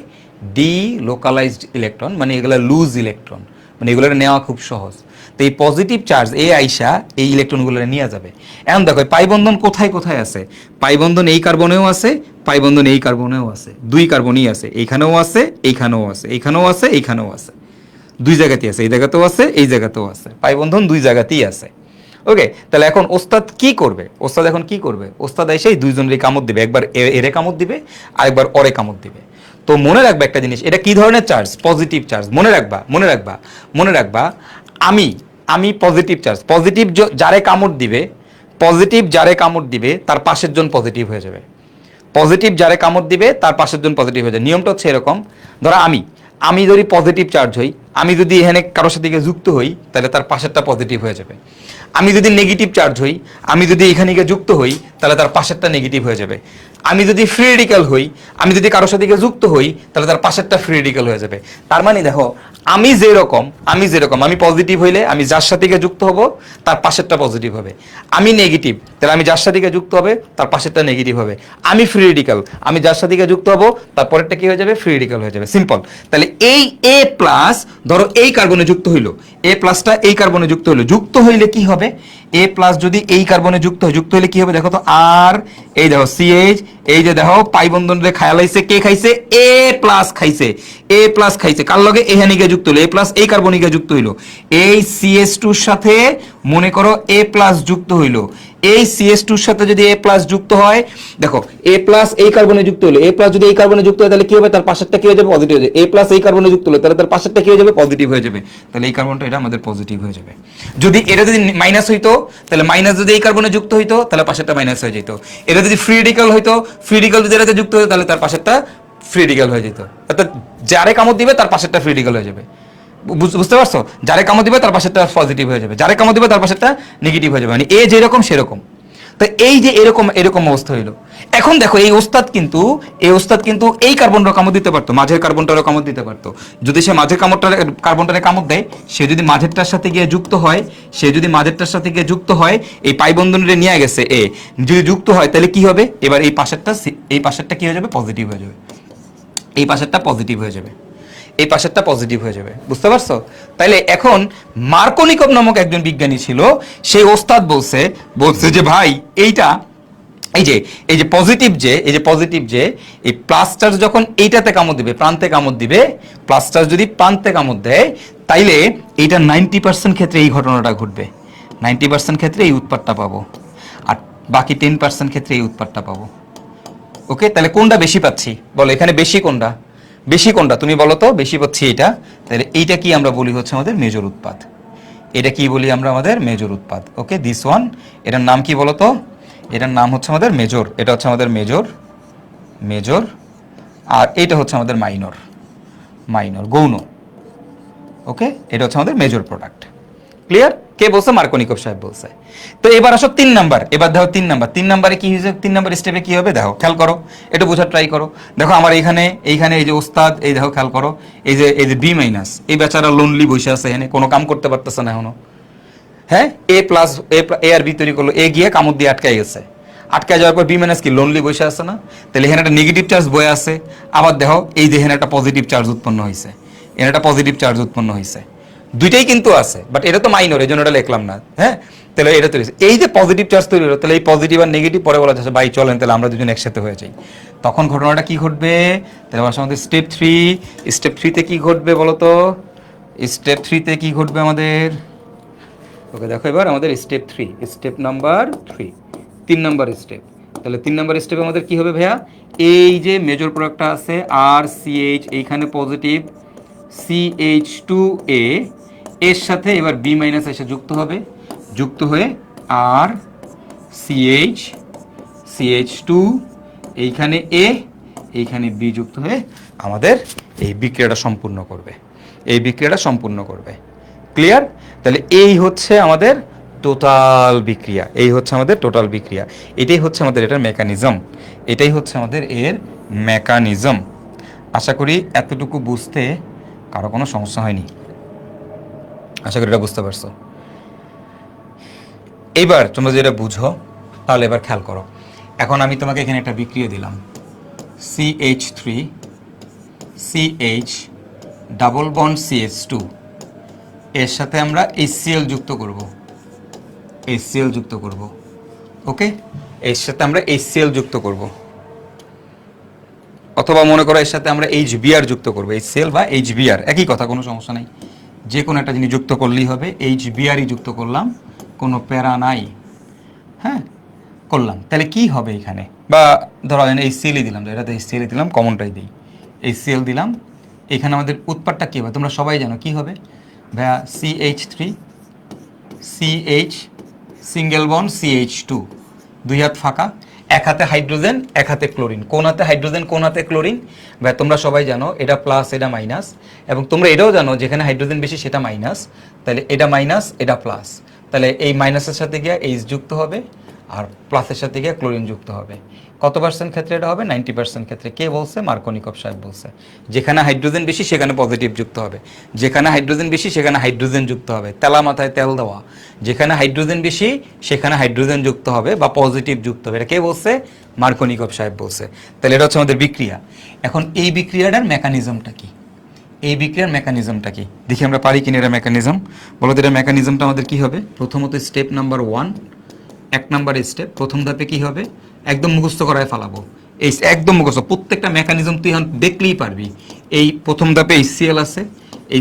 ডি লোকালাইজড ইলেকট্রন, মানে এগুলো লুজ ইলেকট্রন, মানে এগুলো নেওয়া খুব সহজ। তো এই পজিটিভ চার্জ এ আইসা এই ইলেকট্রনগুলো নিয়ে যাবে। এখন দেখো পাই বন্ধন কোথায় কোথায় আছে? পাই বন্ধন এই কার্বনেও আছে, পাই বন্ধন এই কার্বনেও আছে, দুই কার্বনই আছে, এইখানেও আছে, এইখানেও আছে, এইখানেও আছে, এইখানেও আছে, দুই জায়গাতেই আছে, এই জায়গাতেও আছে, এই জায়গাতেও আছে, পাই বন্ধন দুই জায়গাতেই আছে। ওকে, তাহলে এখন ওস্তাদ কি করবে? ওস্তাদ এখন কি করবে? ওস্তাদ এসে দুইজনের কামড় দিবে, একবার এরে কামড় দিবে আর একবার অরে কামড় দিবে। তো মনে রাখবা একটা জিনিস, এটা কি ধরনের চার্জ? Positive charge. মনে রাখবা, মনে রাখবা, মনে রাখবা, আমি আমি পজিটিভ চার্জ, পজিটিভ যারে কামড় দিবে, পজিটিভ যারে কামড় দিবে তার পাশের জন পজিটিভ হয়ে যাবে। পজিটিভ যারে কামড় দিবে তার পাশের জন পজিটিভ হয়ে যায়। নিয়মটা হচ্ছে এরকম, ধরো আমি যদি পজিটিভ চার্জ হই, আমি যদি এখানে কারোর সাথে যুক্ত হই, তাহলে তার পাশেরটা পজিটিভ হয়ে যাবে। আমি যদি নেগেটিভ চার্জ হই, আমি যদি এখানে যুক্ত হই, তাহলে তার পাশেরটা নেগেটিভ হয়ে যাবে। আমি যদি ফ্রি রেডিক্যাল হই, আমি যদি কারোর সাথে যুক্ত হই, তাহলে তার পাশেরটা ফ্রি রেডিক্যাল হয়ে যাবে। তার মানে দেখো আমি যেরকম আমি পজিটিভ হইলে আমি যার সাথে যুক্ত হব তার পাশেরটা পজিটিভ হবে। আমি নেগেটিভ, তাহলে আমি যার সাথে যুক্ত হবে তার পাশেরটা নেগেটিভ হবে। আমি ফ্রি রেডিক্যাল, আমি যার সাথে যুক্ত হব তার পরেরটা কি হয়ে যাবে? ফ্রি রেডিক্যাল হয়ে যাবে। সিম্পল। তাহলে এই এ প্লাস ধরো এই কার্বনে যুক্ত হইলো, এ প্লাসটা এই কার্বনে যুক্ত হইলো, যুক্ত হইলে কি হবে? এ প্লাস যদি এই কার্বনে যুক্ত হয়, যুক্ত হইলে কি হবে দেখো তো? আর এই দেখো CH, এই যে দেখো পাই বন্ধন রে খায়ালাইছে, কে খাইছে? এ প্লাস খাইছে, এ প্লাস খাইছে। কার লগে? এখানে গিয়ে যুক্ত হলো, এ প্লাস এই কার্বনে গিয়ে যুক্ত হইলো। এই CH2 এর সাথে মনে করো এ প্লাস যুক্ত হইলো। এই CH2 এর সাথে যদি এ প্লাস যুক্ত হয়, দেখো এ প্লাস এই কার্বনে যুক্ত হলো, এ প্লাস যদি এই কার্বনে যুক্ত হয় তাহলে কি হবে? তার পাশেরটা কি হয়ে যাবে? পজিটিভ হয়ে যাবে। এ প্লাস এই কার্বনে যুক্ত হলো, তাহলে তার পাশেরটা কি হয়ে যাবে? পজিটিভ হয়ে যাবে। তাহলে এই কার্বনটা এটা আমাদের পজিটিভ হয়ে যাবে। যদি এটা যদি মাইনাস হইতো, তাহলে মাইনাস যদি এই কার্বনে যুক্ত হইতো তাহলে পাশেরটা মাইনাস হয়ে যেত। এটা যদি ফ্রি রেডিক্যাল হইতো, ফ্রি রেডিক্যাল যদি এটাতে যুক্ত হতো তাহলে তার পাশেরটা ফ্রি রেডিক্যাল হয়ে যেত। অর্থাৎ যারে কামড় দিবে তার পাশেরটা ফ্রি রেডিক্যাল হয়ে যাবে। বুঝতে পারছো? যারে কামড় দিবে তার পাশেরটা পজিটিভ হয়ে যাবে, যারে কামড় দিবে তার পাশেরটা নেগেটিভ হয়ে যাবে। মানে এ যেরকম সেরকম। তো এই যে এরকম এরকম অবস্থা হইলো। এখন দেখো এই ওস্তাদ কিন্তু এই কার্বনটার কামড় দিতে পারতো, মাঝের কার্বনটারও কামড় দিতে পারতো। যদি সে মাঝের কার্বনটারে কামড় দেয়, সে যদি মাঝেরটার সাথে গিয়ে যুক্ত হয়, এই পাই বন্ধনে নিয়ে গেছে এ, যদি যুক্ত হয় তাহলে কি হবে? এবার এই পাশেরটা কি হয়ে যাবে? পজিটিভ হয়ে যাবে। এই পাশেরটা পজিটিভ হয়ে যাবে, এই পাশেরটা পজিটিভ হয়ে যাবে। বুঝতে পারছো? তাইলে এখন মার্কোনিকভ নামক একজন বিজ্ঞানী ছিল, সেই ওস্তাদ বলছে যে ভাই এইটা এই যে পজিটিভ যে এই প্লাস চার্জ যখন এইটাতে কামড় দিবে, প্রান্তে কামড় দিবে, প্লাস চার্জ যদি প্রান্তে কামড় দেয়, তাইলে এইটা 90% ক্ষেত্রে এই ঘটনাটা ঘটবে। 90% ক্ষেত্রে এই উৎপাদটা পাবো, আর বাকি 10% ক্ষেত্রে এই উৎপাদটা পাবো। ওকে, তাহলে কোনটা বেশি পাচ্ছি বলো, এখানে বেশি কোনটা? বেশি কোনটা তুমি বলো তো? বেশি পাচ্ছি এটা। তাহলে এইটা কি আমরা বলি হচ্ছে আমাদের মেজর উৎপাদ। এটা কি বলি আমরা? আমাদের মেজর উৎপাদ। ওকে, দিস ওয়ান, এটার নাম কি বলো তো? এটার নাম হচ্ছে আমাদের মেজর। এটা হচ্ছে আমাদের মেজর, আর এটা হচ্ছে আমাদের মাইনর গৌণ। ওকে, এটা হচ্ছে আমাদের মেজর প্রোডাক্ট। ক্লিয়ার? কে বলছে? মার্কোনিকভ সাহেব বলছে। তো এবার আসো 3 নাম্বার। এবার দেখো 3 নাম্বার, 3 নাম্বারে কি হয়েছে? 3 নাম্বার স্টেপে কি হবে দেখো, খেয়াল করো, একটু বোঝার ট্রাই করো। দেখো আমার এইখানে এই যে ওস্তাদ, এই দেখো খেয়াল করো, এই যে বি মাইনাস, এই বেচারা লোনলি বসে আছে এখানে, কোনো কাম করতে পারতেছে না এখনো। হ্যাঁ, এ প্লাস এ আর বি তৈরি করলো, এ গিয়ে কামড় দিয়ে আটকাই গেছে। আটকায় যাওয়ার পর বি মাইনাস কি লোনলি বসে আছে না? তাহলে এখানে একটা নেগেটিভ চার্জ বয়ে আছে। আবার দেখো এই যে এখানে একটা পজিটিভ চার্জ উৎপন্ন হয়েছে, এখানে একটা পজিটিভ চার্জ উৎপন্ন হয়েছে। দুইটাই কিন্তু আছে, বাট এটা তো মাইনর, এই জন্য এটা লিখলাম না। হ্যাঁ, তাহলে এটা তৈরি, এই যে পজিটিভ চার্জ তৈরি হলো, তাহলে এই পজিটিভ আর নেগেটিভ পরে বলা যাচ্ছে ভাই চলেন তাহলে আমরা দুজন একসাথে হয়ে যাই। তখন ঘটনাটা কি ঘটবে? তাহলে আমাদের স্টেপ 3তে কি ঘটবে বলো তো? স্টেপ 3তে কি ঘটবে আমাদের? ওকে, দেখো এবার আমাদের স্টেপ নাম্বার 3 নাম্বার স্টেপ। তাহলে 3 নাম্বার স্টেপে আমাদের কি হবে ভাইয়া? এই যে মেজর প্রোডাক্টটা আছে আর সিএইচ, এইখানে পজিটিভ CH2A, এর সাথে এবার বি মাইনাস এসে যুক্ত হবে, যুক্ত হয়ে আর CH2, এইখানে A, এইখানে B যুক্ত হয়ে আমাদের এই বিক্রিয়াটা সম্পূর্ণ করবে। ক্লিয়ার? তাহলে এই হচ্ছে আমাদের টোটাল বিক্রিয়া, এটাই হচ্ছে আমাদের এটার মেকানিজম। আশা করি এতটুকু বুঝতে কারো কোনো সমস্যা হয়নি, আশা করি এটা বুঝতে পারছো। এইবার তোমরা যেটা বুঝো, তাহলে এবার খেয়াল করো। এখন আমি তোমাকে এখানে একটা বিক্রিয়া দিলাম, CH3CH ডাবল বন্ড CH2, এর সাথে আমরা HCl যুক্ত করব। ওকে, এর সাথে আমরা HCl যুক্ত করব, অথবা মনে করো এর সাথে আমরা HBr যুক্ত করব। HCl বা HBr একই কথা, কোনো সমস্যা নাই, যে কোনো একটা জিনিস যুক্ত করলেই হবে। HBrই যুক্ত করলাম, কোনো প্যারা নাই। হ্যাঁ, করলাম, তাহলে কি হবে এখানে? বা ধরো HClই দিলাম, এটাতে HClই দিলাম, কমনটাই দিই, HCl দিলাম। এখানে আমাদের উৎপাদটা কী হবে তোমরা সবাই জানো, কি হবে ভাইয়া? CH3CH সিঙ্গেল বন্ড CH2, দুই হাত ফাঁকা, এক হাতে হাইড্রোজেন, এক হাতে ক্লোরিন। কোন হাতে হাইড্রোজেন, কোন হাতে ক্লোরিন? ভাই তোমরা সবাই জানো এটা প্লাস, এটা মাইনাস, এবং তোমরা এটাও জানো যেখানে হাইড্রোজেন বেশি সেটা মাইনাস। তাহলে এটা মাইনাস, এটা প্লাস, তাহলে এই মাইনাসের সাথে গিয়ে H যুক্ত হবে, আর প্লাসের সাথে গিয়ে ক্লোরিন যুক্ত হবে। কত পার্সেন্ট ক্ষেত্রে এটা হবে? 90% ক্ষেত্রে। কে বলছে? মার্কোনিকভ সাহেব বলছে। যেখানে হাইড্রোজেন বেশি সেখানে পজিটিভ যুক্ত হবে, যেখানে হাইড্রোজেন বেশি সেখানে হাইড্রোজেন যুক্ত হবে। তেলা মাথায় তেল দেওয়া, যেখানে হাইড্রোজেন বেশি সেখানে হাইড্রোজেন যুক্ত হবে বা পজিটিভ যুক্ত হবে। এটা কে বলছে? মার্কোনিকভ সাহেব বলছে। তাহলে এটা হচ্ছে আমাদের বিক্রিয়া। এখন এই বিক্রিয়াটার মেকানিজমটা কি? দেখি আমরা পারি কিনা এটা মেকানিজম। বলো তো, এটা মেকানিজমটা আমাদের কি হবে? প্রথমত স্টেপ নাম্বার 1, 1 নাম্বার স্টেপ, প্রথম ধাপে কি হবে? একদম মুখস্থ করায় ফেলাবো, এই একদম মুখস্থ, প্রত্যেকটা মেকানিজম তুই এখন দেখলেই পারবি। এই প্রথম ধাপে HCl আছে,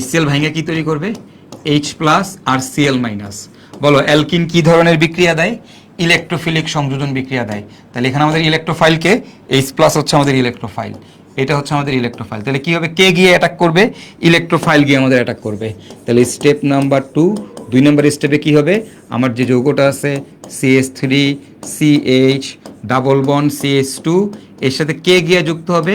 HCl ভাঙে কি তৈরি করবে? H প্লাস আর Cl মাইনাস। বলো অ্যালকিন কি ধরনের বিক্রিয়া দেয়? ইলেকট্রোফিলিক সংযোজন বিক্রিয়া দেয়। তাহলে এখানে আমাদের ইলেকট্রোফাইলকে, H প্লাস হচ্ছে আমাদের ইলেকট্রোফাইল, এটা হচ্ছে আমাদের ইলেকট্রোফাইল। তাহলে কি হবে? কে গিয়ে অ্যাটাক করবে? ইলেকট্রোফাইল গিয়ে আমাদের অ্যাটাক করবে। তাহলে স্টেপ নাম্বার 2, 2 নম্বর স্টেপে কি হবে? আমার যে যৌগটা আছে CH3CH ডাবল বন্ড CH2, এর সাথে কে গিয়ে যুক্ত হবে?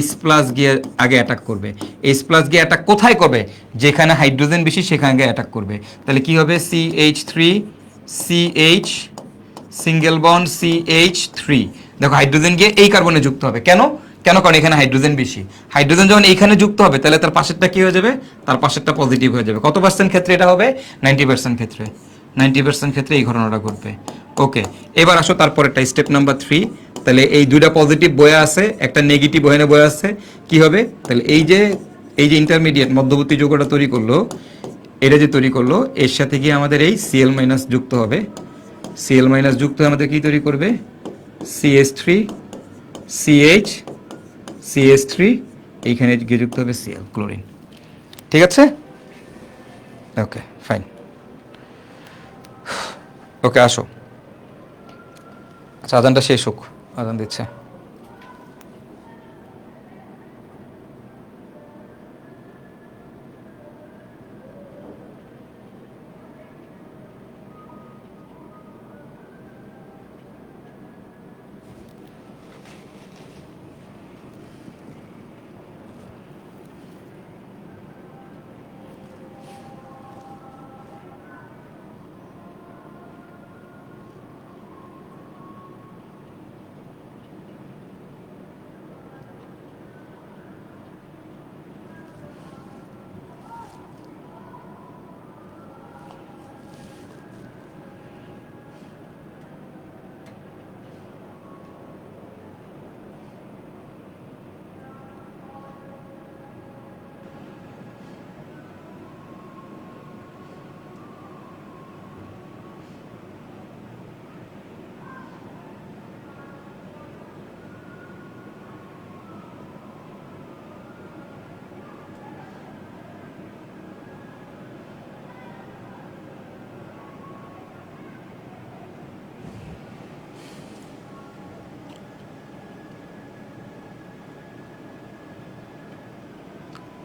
H প্লাস গিয়ে আগে অ্যাটাক করবে। H প্লাস গিয়ে অ্যাটাক কোথায় করবে? যেখানে হাইড্রোজেন বেশি সেখানে গিয়ে অ্যাটাক করবে। তাহলে কি হবে? CH3CH সিঙ্গেল বন্ড CH3, দেখো হাইড্রোজেন গিয়ে এই কার্বনে যুক্ত হবে। কেন? কারণ এখানে হাইড্রোজেন বেশি। হাইড্রোজেন যখন এইখানে যুক্ত হবে তাহলে তার পাশেরটা কি হয়ে যাবে? তার পাশেরটা পজিটিভ হয়ে যাবে। কত পার্সেন্ট ক্ষেত্রে এটা হবে? 90% ক্ষেত্রে। 90% ক্ষেত্রে এই ঘটনাটা ঘটবে। ওকে, এবার আসো তারপরেরটা, স্টেপ নাম্বার 3। তাহলে এই দুইটা পজিটিভ বয়ে আছে, একটা নেগেটিভ ওখানে বয়ে আছে, কি হবে? তাহলে এই যে ইন্টারমিডিয়েট মধ্যবর্তী যৌগটা তৈরি করলো, এটা যে তৈরি করলো, এর সাথে গিয়ে আমাদের এই Cl মাইনাস যুক্ত হবে। Cl মাইনাস যুক্ত হয়ে আমাদের কি তৈরি করবে? CH3 CH CH3, এইখানে গিয়ে যুক্ত হবে Cl, ক্লোরিন। ঠিক আছে, ওকে ফাইন। ওকে আসো, আচ্ছা আজানটা শেষ হোক, আজান দিচ্ছে।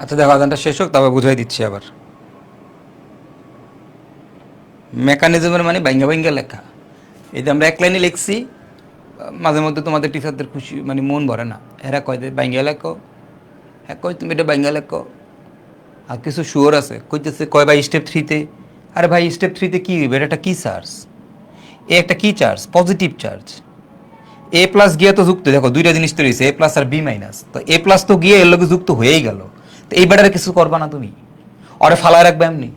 আচ্ছা দেখো আজানটা শেষ হোক, তারপর বুঝাই দিচ্ছি আবার। মেকানিজমের মানে বাইঙ্গা বাইঙ্গা লেখা, এই যে আমরা এক লাইনে লিখছি, মাঝে মধ্যে তোমাদের টিচারদের খুশি মানে মন ভরে না, এরা কয় যে বাইঙ্গা লেখো, হ্যাঁ কই তুমি এটা বাইঙ্গা লেখো। আর কিছু শুয়োর আছে কইতেছে, কয় ভাই স্টেপ 3-তে, আরে ভাই স্টেপ 3-তে কী হইবে, এটা একটা কী চার্জ, এ একটা কী চার্জ, পজিটিভ চার্জ। এ প্লাস গিয়ে তো যুক্ত, দেখো দুইটা জিনিস তো রয়েছে, এ প্লাস আর বি মাইনাস, তো এ প্লাস তো গিয়ে এর লগে যুক্ত হয়েই গেল, তো এই ব্যাটারে কিছু করবা না তুমি, অরে ফালায় রাখবে এমনি।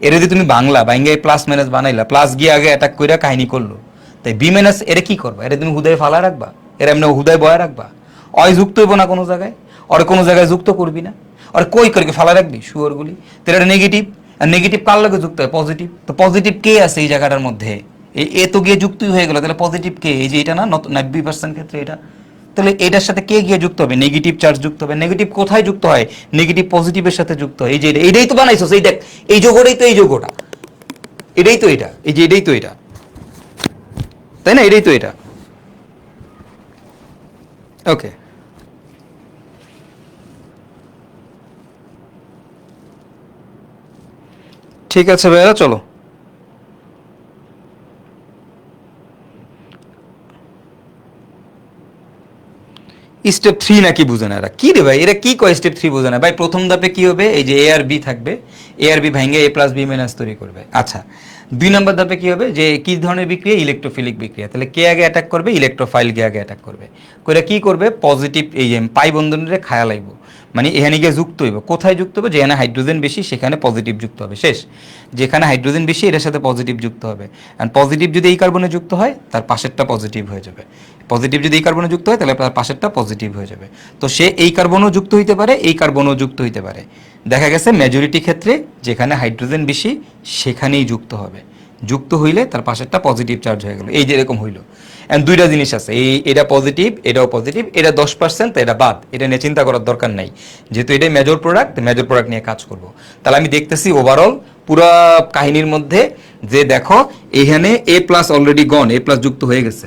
এর যদি তুমি বাংলা বাইঙ্গাই প্লাস মাইনাস বানাইলা, প্লাস গিয়ে আগে অ্যাটাক কইরা কাহিনী করলো, তাই বি মাইনাস এরে কি করবা, এরে তুমি হুদায় ফালায় রাখবা, এর এমনি হুদায় বয়া রাখবা, অয় যুক্ত হইব না কোনো জায়গায়, অরে কোনো জায়গায় যুক্ত করবি না, আর কই করে ফালা রাখবি শুয়োরগুলি, তো এটা নেগেটিভ, আর নেগেটিভ কার লগে যুক্ত হয়, পজিটিভ, তো পজিটিভ কে আছে এই জায়গাটার মধ্যে, এই এ তো গিয়ে যুক্তই হয়ে গেল, তাহলে পজিটিভ কে, এই যে এটা না 90% ক্ষেত্রে এটা, তাহলে এটার সাথে কে গিয়ে যুক্ত হবে, নেগেটিভ চার্জ যুক্ত হবে। নেগেটিভ কোথায় যুক্ত হয়, নেগেটিভ পজিটিভের সাথে যুক্ত হয়, এই যে এটাই তো বানাইছো, এই দেখ এই যোগটাই তো এই যোগটা, এটাই তো এটা, এই যে এটাই তো এটা, তাই না, এটাই তো এটা। ওকে ঠিক আছে ভাইয়া, চলো। স্টেপ 3 নাকি বুঝে না এরা, কি রে ভাই এরা কি কয় স্টেপ 3 বুঝে না ভাই। প্রথম ধাপে কি হবে, এই যে এ আর বি থাকবে, এ আর বি ভাঙে এ প্লাস বি মাইনাস তৈরি করবে। আচ্ছা 2 নম্বর ধাপে কি হবে, যে কি ধরনের বিক্রিয়া, ইলেকট্রোফিলিক বিক্রিয়া, তাহলে কে আগে অ্যাটাক করবে, ইলেকট্রোফাইল কে আগে অ্যাটাক করবে, করে কি করবে, পজিটিভ এই যে পাই বন্ধনের খায়া লাইব, মানে এখানে গিয়ে যুক্ত হইব, কোথায় যুক্ত হবে, যেখানে হাইড্রোজেন বেশি সেখানে পজিটিভ যুক্ত হবে, শেষ। যেখানে হাইড্রোজেন বেশি এটার সাথে পজিটিভ যুক্ত হবে, অ্যান্ড পজিটিভ যদি এই কার্বনে যুক্ত হয় তার পাশেরটা পজিটিভ হয়ে যাবে, পজিটিভ যদি এই কার্বনে যুক্ত হয় তাহলে তার পাশেরটা পজিটিভ হয়ে যাবে। তো সে এই কার্বনও যুক্ত হইতে পারে, এই কার্বনও যুক্ত হইতে পারে, দেখা গেছে মেজরিটি ক্ষেত্রে যেখানে হাইড্রোজেন বেশি সেখানেই যুক্ত হবে, যুক্ত হইলে তার পাশেরটা পজিটিভ চার্জ হয়ে গেল, এই যে এরকম হইলো। অ্যান্ড দুইটা জিনিস আছে, এটা পজিটিভ এটাও পজিটিভ, এটা 10% এটা বাদ, এটা নিয়ে চিন্তা করার দরকার নাই, যেহেতু এটাই মেজর প্রোডাক্ট, মেজর প্রোডাক্ট নিয়ে কাজ করব। তাহলে আমি দেখতেছি ওভারঅল পুরো কাহিনীর মধ্যে, যে দেখো এখানে এ প্লাস অলরেডি গন, এ প্লাস যুক্ত হয়ে গেছে,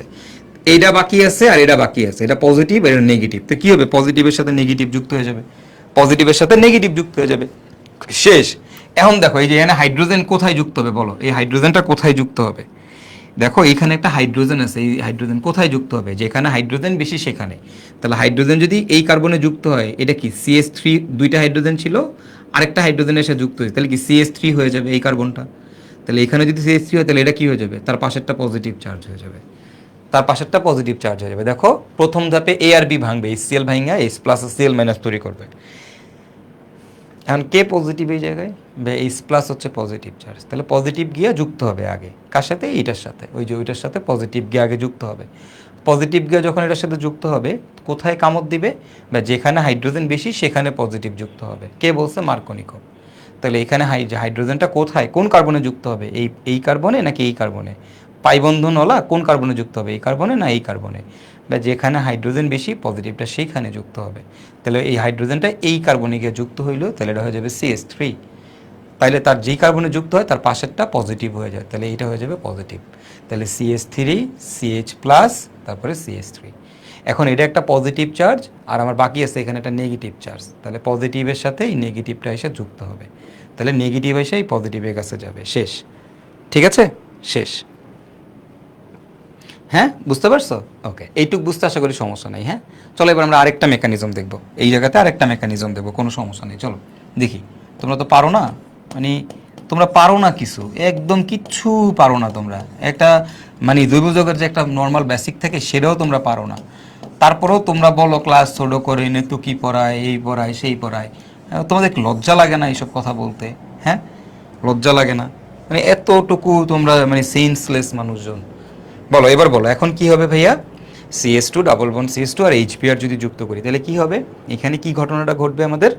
এইটা বাকি আছে আর এটা বাকি আছে, এটা পজিটিভ আর এটা নেগেটিভ, তো কি হবে, পজিটিভের সাথে নেগেটিভ যুক্ত হয়ে যাবে, পজিটিভের সাথে নেগেটিভ যুক্ত হয়ে যাবে, শেষ। এখন দেখো এই যে এখানে হাইড্রোজেন কোথায় যুক্ত হবে বলো, এই হাইড্রোজেনটা কোথায় যুক্ত হবে, দেখো এখানে একটা হাইড্রোজেন আছে, এই হাইড্রোজেন কোথায় যুক্ত হবে, যেখানে হাইড্রোজেন বেশি সেখানে। তাহলে হাইড্রোজেন যদি এই কার্বনে যুক্ত হয়, এটা কি CH3, দুইটা হাইড্রোজেন ছিল, আরেকটা হাইড্রোজেনের সাথে যুক্ত হয়েছে, তাহলে কি CH3 হয়ে যাবে এই কার্বনটা, তাহলে এখানে যদি CH3 হয় তাহলে এটা কি হয়ে যাবে, তার পাশেরটা পজিটিভ চার্জ হয়ে যাবে, তার পাশেরটা পজিটিভ চার্জ হয়ে যাবে। দেখো প্রথম ধাপে এ আর বি ভাঙবে, HCl ভাঙা H প্লাস Cl মাইনাস তৈরি করবে। এখন কে পজিটিভ এই জায়গায়, H প্লাস হচ্ছে পজিটিভ চার্জ, তাহলে পজিটিভ গিয়ে যুক্ত হবে আগে, কার সাথে, এইটার সাথে, ওই যে ওইটার সাথে পজিটিভ গিয়ে আগে যুক্ত হবে। পজিটিভ গিয়ে যখন এটার সাথে যুক্ত হবে, কোথায় কামড় দিবে, বা যেখানে হাইড্রোজেন বেশি সেখানে পজিটিভ যুক্ত হবে, কে বলছে, মার্কোনিকো। তাহলে এখানে হাইড্রোজেনটা কোথায়, কোন কার্বনে যুক্ত হবে, এই কার্বনে নাকি এই কার্বনে, পাই বন্ধনওয়ালা কোন কার্বনে যুক্ত হবে, এই কার্বনে না এই কার্বনে, বা যেখানে হাইড্রোজেন বেশি পজিটিভটা সেইখানে যুক্ত হবে। তাহলে এই হাইড্রোজেনটা এই কার্বনে গিয়ে যুক্ত হইলো, তাহলে এটা হয়ে যাবে CH3। তাহলে তার যেই কার্বনে যুক্ত হয় তার পাশেরটা পজিটিভ হয়ে যায়, তাহলে এইটা হয়ে যাবে পজিটিভ। তাহলে CH3 CH প্লাস তারপরে CH3। এখন এটা একটা পজিটিভ চার্জ আর আমার বাকি আছে এখানে একটা নেগেটিভ চার্জ, তাহলে পজিটিভের সাথে এই নেগেটিভটা এসে যুক্ত হবে, তাহলে নেগেটিভ এসে এই পজিটিভের কাছে যাবে, শেষ। ঠিক আছে, শেষ। হ্যাঁ, বুঝতে পারছো? ওকে, এইটুক বুঝতে আশা করি সমস্যা নেই। হ্যাঁ, চলো এবার আমরা আরেকটা মেকানিজম দেখবো, এই জায়গাতে আরেকটা মেকানিজম দেখবো, কোনো সমস্যা নেই। চলো দেখি, তোমরা তো পারো না, মানে তোমরা পারো না কিছু, একদম কিচ্ছু পারো না তোমরা। একটা মানে জৈবযোগের যে একটা নর্মাল বেসিক থাকে সেটাও তোমরা পারো না, তারপরেও তোমরা বলো ক্লাস ছোট করে নে তো কি পড়ায়, এই পড়ায় সেই পড়ায়। তোমাদের লজ্জা লাগে না এইসব কথা বলতে? হ্যাঁ, লজ্জা লাগে না? মানে এতটুকু তোমরা মানে সেন্সলেস মানুষজন। বলো এবার বলো, এখন কি হবে ভাইয়া? CH2 ডাবল বন্ড CH2 আর HBr যদি যুক্ত করি তাহলে কি হবে? এখানে কি ঘটনাটা ঘটবে আমাদের?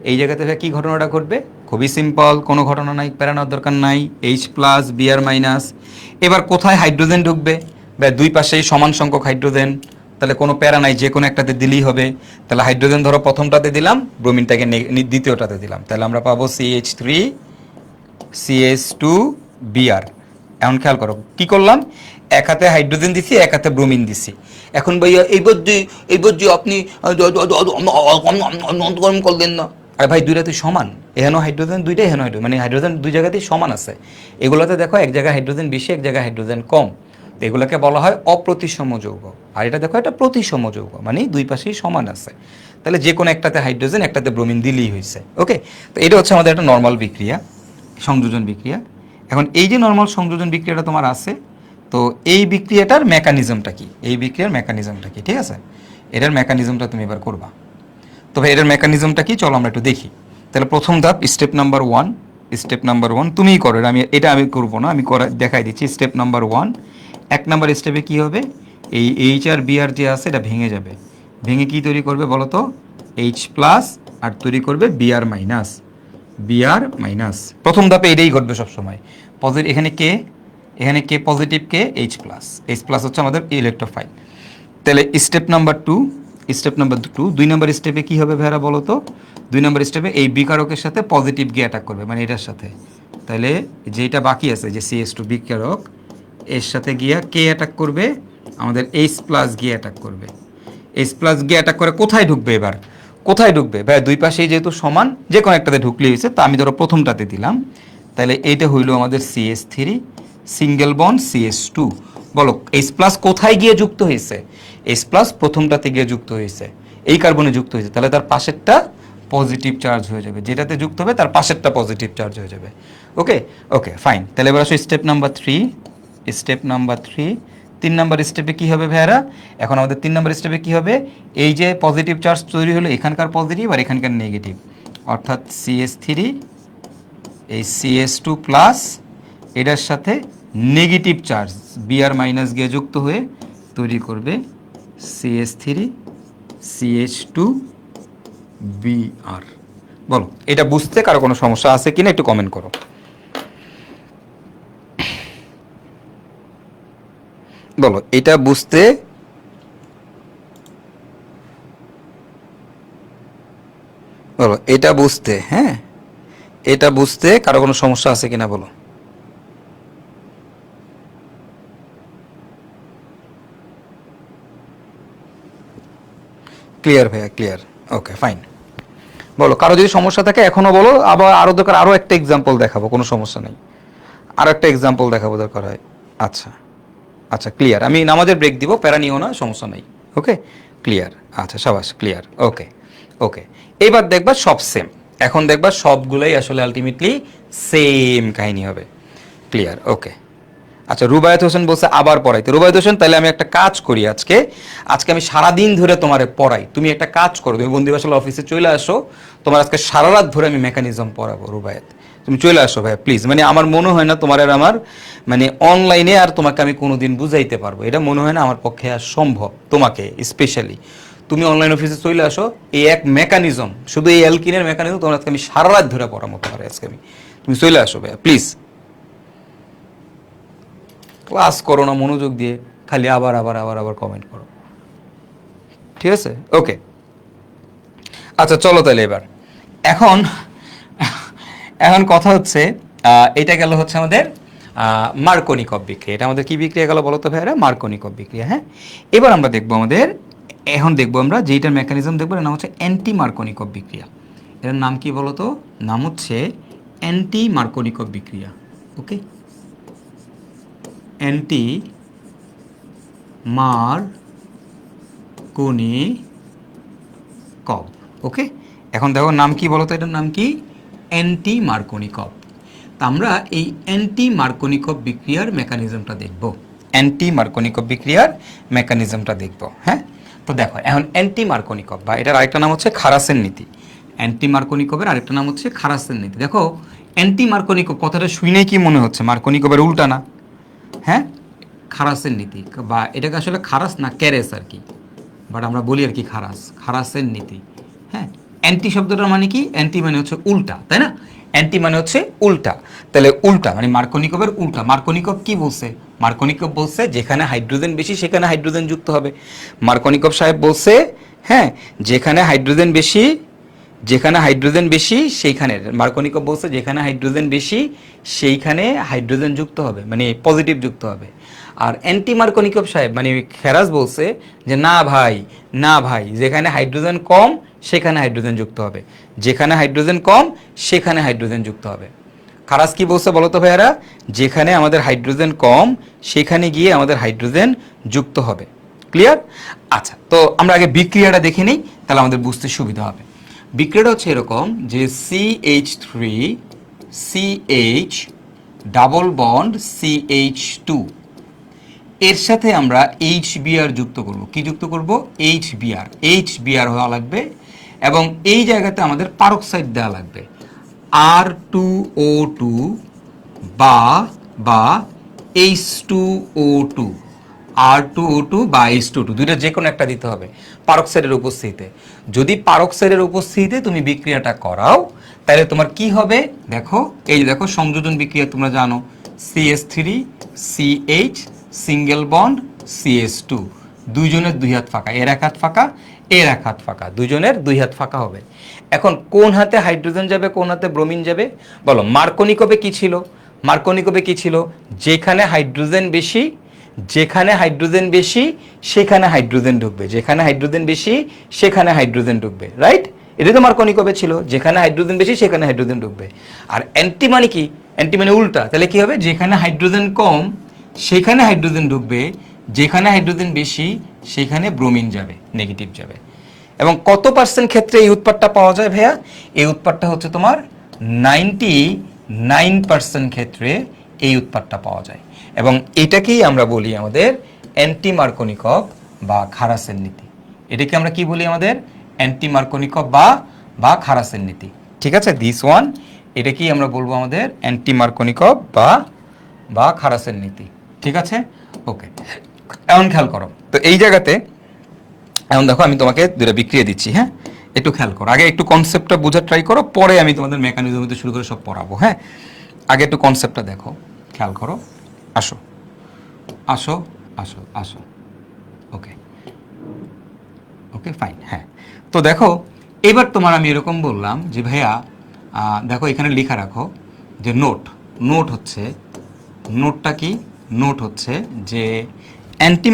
এই জায়গাতে ভাইয়া কি ঘটনাটা ঘটবে? খুবই সিম্পল, কোনো ঘটনা নাই, প্যারা নেওয়ার দরকার নাই। H plus Br minus. এবার কোথায় হাইড্রোজেন ঢুকবে? বা দুই পাশেই সমান সংখ্যক হাইড্রোজেন, তাহলে কোনো প্যারা নাই, যে কোনো একটাতে দিলেই হবে। তাহলে হাইড্রোজেন ধরো প্রথমটাতে দিলাম, ব্রোমিনটাকে দ্বিতীয়টাতে দিলাম, তাহলে আমরা পাবো CH3 CH2 Br। এখন খেয়াল করো কি করলাম, এক হাতে হাইড্রোজেন দিছি, এক হাতে ব্রোমিন দিছি। এখন ভাইয়া এইবার যে আপনি গরম করলেন না, আরে ভাই দুইটাতে সমান, এখানেও হাইড্রোজেন দুইটাই, এখানে হাইড্রোজেন, মানে হাইড্রোজেন দুই জায়গাতেই সমান আছে। এগুলোতে দেখো এক জায়গায় হাইড্রোজেন বেশি, এক জায়গায় হাইড্রোজেন কম, তো এগুলোকে বলা হয় অপ্রতিসম যৌগ। আর এটা দেখো এটা প্রতিসম যৌগ, মানে দুই পাশেই সমান আছে। তাহলে যে কোনো একটাতে হাইড্রোজেন একটাতে ব্রোমিন দিলেই হয়েছে। ওকে, তো এটা হচ্ছে আমাদের একটা নর্মাল বিক্রিয়া, সংযোজন বিক্রিয়া। এখন এই যে নর্মাল সংযোজন বিক্রিয়াটা তোমার আছে, তো এই বিক্রিয়াটার মেকানিজমটা কি, এই বিক্রিয়ার মেকানিজমটা কি, ঠিক আছে? এটার মেকানিজমটা তুমি এবার করবা। তবে এটার মেকানিজমটা কি চলো আমরা একটু দেখি। তাহলে প্রথম ধাপ স্টেপ নাম্বার 1, স্টেপ নাম্বার 1 তুমিই করো, আমি করবো না, আমি দেখাই দিচ্ছি। স্টেপ নাম্বার 1, 1 নাম্বার স্টেপে কি হবে? এই H আর Br যে আছে এটা ভেঙে যাবে, ভেঙে কি তৈরি করবে বলো তো? H প্লাস আর তৈরি করবে Br মাইনাস, Br মাইনাস। প্রথম ধাপে এটাই ঘটবে সবসময়। পজিটিভ এখানে কে পজিটিভ, কে H প্লাস, H প্লাস হচ্ছে আমাদের ইলেকট্রোফাইল। তাহলে স্টেপ নাম্বার 2, স্টেপ নাম্বার 2, 2 নম্বর স্টেপে কি হবে ভাইরা বলো তো? 2 নম্বর স্টেপে এই বিকারকের সাথে পজিটিভ গিয়ে অ্যাটাক করবে, মানে এটার সাথে। তাহলে যেটা বাকি আছে যে CH2 বিকারক, এর সাথে গিয়া কে অ্যাটাক করবে? আমাদের H প্লাস গিয়ে অ্যাটাক করবে। H প্লাস গিয়ে অ্যাটাক করে কোথায় ঢুকবে এবার? কোথায় ঢুকবে ভাই? দুই পাশেই যেহেতু সমান, যে কোনো একটাতে ঢুকলে হয়েছে, তা আমি ধরো প্রথমটাতে দিলাম। তাহলে এইটা হইলো আমাদের CH3 সিঙ্গেল বন্ড CH2। বলো H প্লাস কোথায় গিয়ে যুক্ত হয়েছে? H প্লাস প্রথমটাতে গিয়ে যুক্ত হয়েছে, এই কার্বনে যুক্ত হয়েছে, তাহলে তার পাশেরটা পজিটিভ চার্জ হয়ে যাবে, যেটাতে যুক্ত হবে তার পাশেরটা পজিটিভ চার্জ হয়ে যাবে। ওকে ওকে ফাইন। তাহলে এবার আসো step number 3, step number 3, 3 number স্টেপে কি হবে ভাইয়ারা? এখন আমাদের 3 নাম্বার স্টেপে কি হবে? এই যে পজিটিভ চার্জ তৈরি হলো, এখানকার পজিটিভ আর এখানকার নেগেটিভ, অর্থাৎ CH3 এই CH2 প্লাস এটার সাথে নেগেটিভ চার্জ Br মাইনাস গিয়ে যুক্ত হয়ে তৈরি করবে CH3 CH2 Br। বলো এটা বুঝতে কারো কোনো সমস্যা আছে কিনা একটু কমেন্ট করো। বলো এটা বুঝতে, বলো এটা বুঝতে, হ্যাঁ এটা বুঝতে কারো কোনো সমস্যা আছে কিনা বলো। ক্লিয়ার ভাইয়া, ক্লিয়ার। Okay fine. বলো কারো যদি সমস্যা থাকে এখনো বলো, আবার আরো দরকার আরো একটা এক্সাম্পল দেখাবো, কোনো সমস্যা নেই, আরো একটা এক্সাম্পল দেখাবো দরকার হয়। আচ্ছা আচ্ছা ক্লিয়ার, আমি নামাজের ব্রেক দিব, প্যারা নিও না, সমস্যা নেই। ওকে ক্লিয়ার, আচ্ছা সাবাস ক্লিয়ার। ওকে ওকে, এবার দেখবা সব সেম, এখন দেখবা সবগুলোই আসলে আলটিমেটলি সেম কাহিনী হবে। ক্লিয়ার, ওকে। আচ্ছা রুবায়েত হোসেন বলছে আবার পড়াইতে। রুবায়েত হোসেন তাহলে আমি একটা কাজ করি, আজকে আমি সারাদিন ধরে তোমারে পড়াই, তুমি একটা কাজ করো, তুমি বন্দিবাসাল অফিসে চলে আসো, তোমার আজকে সারা রাত ধরে আমি মেকানিজম পড়াবো। রুবায়েত তুমি চলে আসো ভাই প্লিজ, মানে আমার মনে হয় না তোমার আর আমার মানে অনলাইনে আর তোমাকে আমি কোনোদিন বুঝাইতে পারবো, এটা মনে হয় না আমার পক্ষে আর সম্ভব তোমাকে স্পেশালি। তুমি অনলাইন অফিসে চলে আসো, এই এক মেকানিজম, শুধু এই অ্যালকিনের মেকানিজম তোমার আজকে আমি সারা রাত ধরে পড়াবো তোমার আজকে আমি, তুমি চলে আসো ভাইয়া প্লিজ। ক্লাস করো না মনোযোগ দিয়ে, খালি আবার আবার আবার আবার কমেন্ট করো। ঠিক আছে, ওকে। আচ্ছা চলো তাহলে এবার এখন এখন কথা হচ্ছে এটা গেল হচ্ছে আমাদের মার্কোনিকভ বিক্রিয়া। এটা আমাদের কি বিক্রিয়া গেল বলো তো ভাইয়ারা? মার্কোনিকভ বিক্রিয়া। হ্যাঁ, এবার আমরা দেখবো এখন দেখবো আমরা যেটার মেকানিজম দেখবো, এর নাম হচ্ছে অ্যান্টি মার্কোনিকভ বিক্রিয়া। এর নাম কি বলো তো? নাম হচ্ছে অ্যান্টি মার্কোনিকভ বিক্রিয়া। ওকে, অ্যান্টি মার্কোনিকভ। ওকে, এখন দেখো নাম কি বলো তো? এটার নাম কি? অ্যান্টি মার্কোনিকভ। তা আমরা এই অ্যান্টি মার্কোনিকভ বিক্রিয়ার মেকানিজমটা দেখব। অ্যান্টি মার্কোনিকভ বিক্রিয়ার মেকানিজমটা দেখব। হ্যাঁ, তো দেখো এখন অ্যান্টি মার্কোনিকভ বা এটার আরেকটা নাম হচ্ছে খারাসের নীতি। অ্যান্টি মার্কোনিকভের আরেকটা নাম হচ্ছে খারাসের নীতি। দেখো অ্যান্টি মার্কোনিকভ কথাটা শুনেই কি মনে হচ্ছে? মার্কোনিকভের উল্টা না? হ্যাঁ, খারাসের নীতি, বা এটাকে আসলে খারাস না ক্যারেস আর কি, বাট আমরা বলি আর কি খারাসের নীতি। হ্যাঁ, অ্যান্টি শব্দটার মানে কি? অ্যান্টি মানে হচ্ছে উল্টা, তাই না? অ্যান্টি মানে হচ্ছে উল্টা, তাহলে উল্টা মানে মার্কোনিকভের উল্টা। মার্কোনিকভ কি বলছে? মার্কোনিকভ বলছে যেখানে হাইড্রোজেন বেশি সেখানে হাইড্রোজেন যুক্ত হবে। মার্কোনিকভ সাহেব বলছে হ্যাঁ, যেখানে হাইড্রোজেন বেশি সেইখানে, মার্কোনিকভ বলছে যেখানে হাইড্রোজেন বেশি সেইখানে হাইড্রোজেন যুক্ত হবে, মানে পজিটিভ যুক্ত হবে। আর অ্যান্টি মার্কোনিকভ সাহেব মানে খেরাস বলছে যে না ভাই, যেখানে হাইড্রোজেন কম সেখানে হাইড্রোজেন যুক্ত হবে, যেখানে হাইড্রোজেন কম সেখানে হাইড্রোজেন যুক্ত হবে। খারাস কি বলছে বলো তো ভাইয়ারা? যেখানে আমাদের হাইড্রোজেন কম সেখানে গিয়ে আমাদের হাইড্রোজেন যুক্ত হবে। ক্লিয়ার? আচ্ছা, তো আমরা আগে বিক্রিয়াটা দেখে নিই, তাহলে আমাদের বুঝতে সুবিধা হবে। বিক্রিয়াটা হচ্ছে এরকম যে CH3 CH double bond CH2, এর সাথে আমরা HBr যুক্ত করব। কি যুক্ত করব? HBr হওয়া লাগবে, এবং এই জায়গাতে আমাদের পারক্সাইড দেওয়া লাগবে R2O2 বা H2O2, R2O2 বা H2O2, দুইটা যে কোনো একটা দিতে হবে পারক্সাইডের উপস্থিতিতে। যদি পারক্সাইডের উপস্থিতিতে তুমি বিক্রিয়াটা করাও তাহলে তোমার কি হবে? দেখো এই যে দেখো সংযোজন বিক্রিয়া তোমরা জানো, CH3 CH single bond CH2, দুইজনের দুই হাত ফাঁকা, এর এক হাত ফাঁকা এর এক হাত ফাঁকা, দুইজনের দুই হাত ফাঁকা হবে। এখন কোন হাতে হাইড্রোজেন যাবে কোন হাতে ব্রোমিন যাবে বলো? মার্কোনিকভে কি ছিল? যেখানে হাইড্রোজেন বেশি সেখানে হাইড্রোজেন ঢুকবে, রাইট? এটা তো মার্কোনিকভে ছিল, যেখানে হাইড্রোজেন বেশি সেখানে হাইড্রোজেন ঢুকবে। আর অ্যান্টি মানে কি? অ্যান্টি মানে উল্টা, তাহলে কি হবে? যেখানে হাইড্রোজেন কম সেখানে হাইড্রোজেন ঢুকবে, যেখানে হাইড্রোজেন বেশি সেখানে ব্রোমিন যাবে, নেগেটিভ যাবে। এবং কত পার্সেন্ট ক্ষেত্রে এই উৎপাদটা পাওয়া যায় ভাইয়া? এই উৎপাদটা হচ্ছে তোমার 99% ক্ষেত্রে এই উৎপাদটা পাওয়া যায়, এবং এটাকেই আমরা বলি আমাদের অ্যান্টি মার্কোনিকভ বা খারাসের নীতি। এটাকে আমরা কি বলি? আমাদের অ্যান্টি মার্কোনিকভ বা খারাসের নীতি। ঠিক আছে, দিস ওয়ান, এটা কি আমরা বলবো? আমাদের অ্যান্টি মার্কোনিকভ বা খারাসের নীতি। ঠিক আছে, ওকে। এখন খেয়াল করো তো এই জায়গাতে, এখন দেখো আমি তোমাকে দুটো বিক্রিয়া দিচ্ছি। হ্যাঁ, একটু খেয়াল করো, আগে একটু কনসেপ্টটা বোঝার ট্রাই করো, পরে আমি তোমাদের মেকানিজম হতে শুরু করে সব পড়াবো। হ্যাঁ, আগে একটু কনসেপ্টটা দেখো, খেয়াল করো। আসো আসো আসো আসো, ওকে ওকে ফাইন। হ্যাঁ, তো দেখো এবার তোমার আমি এরকম বললাম যে ভাইয়া দেখো এখানে লেখা রাখো যে নোটটা কি? নোট হচ্ছে যে অ্যান্টি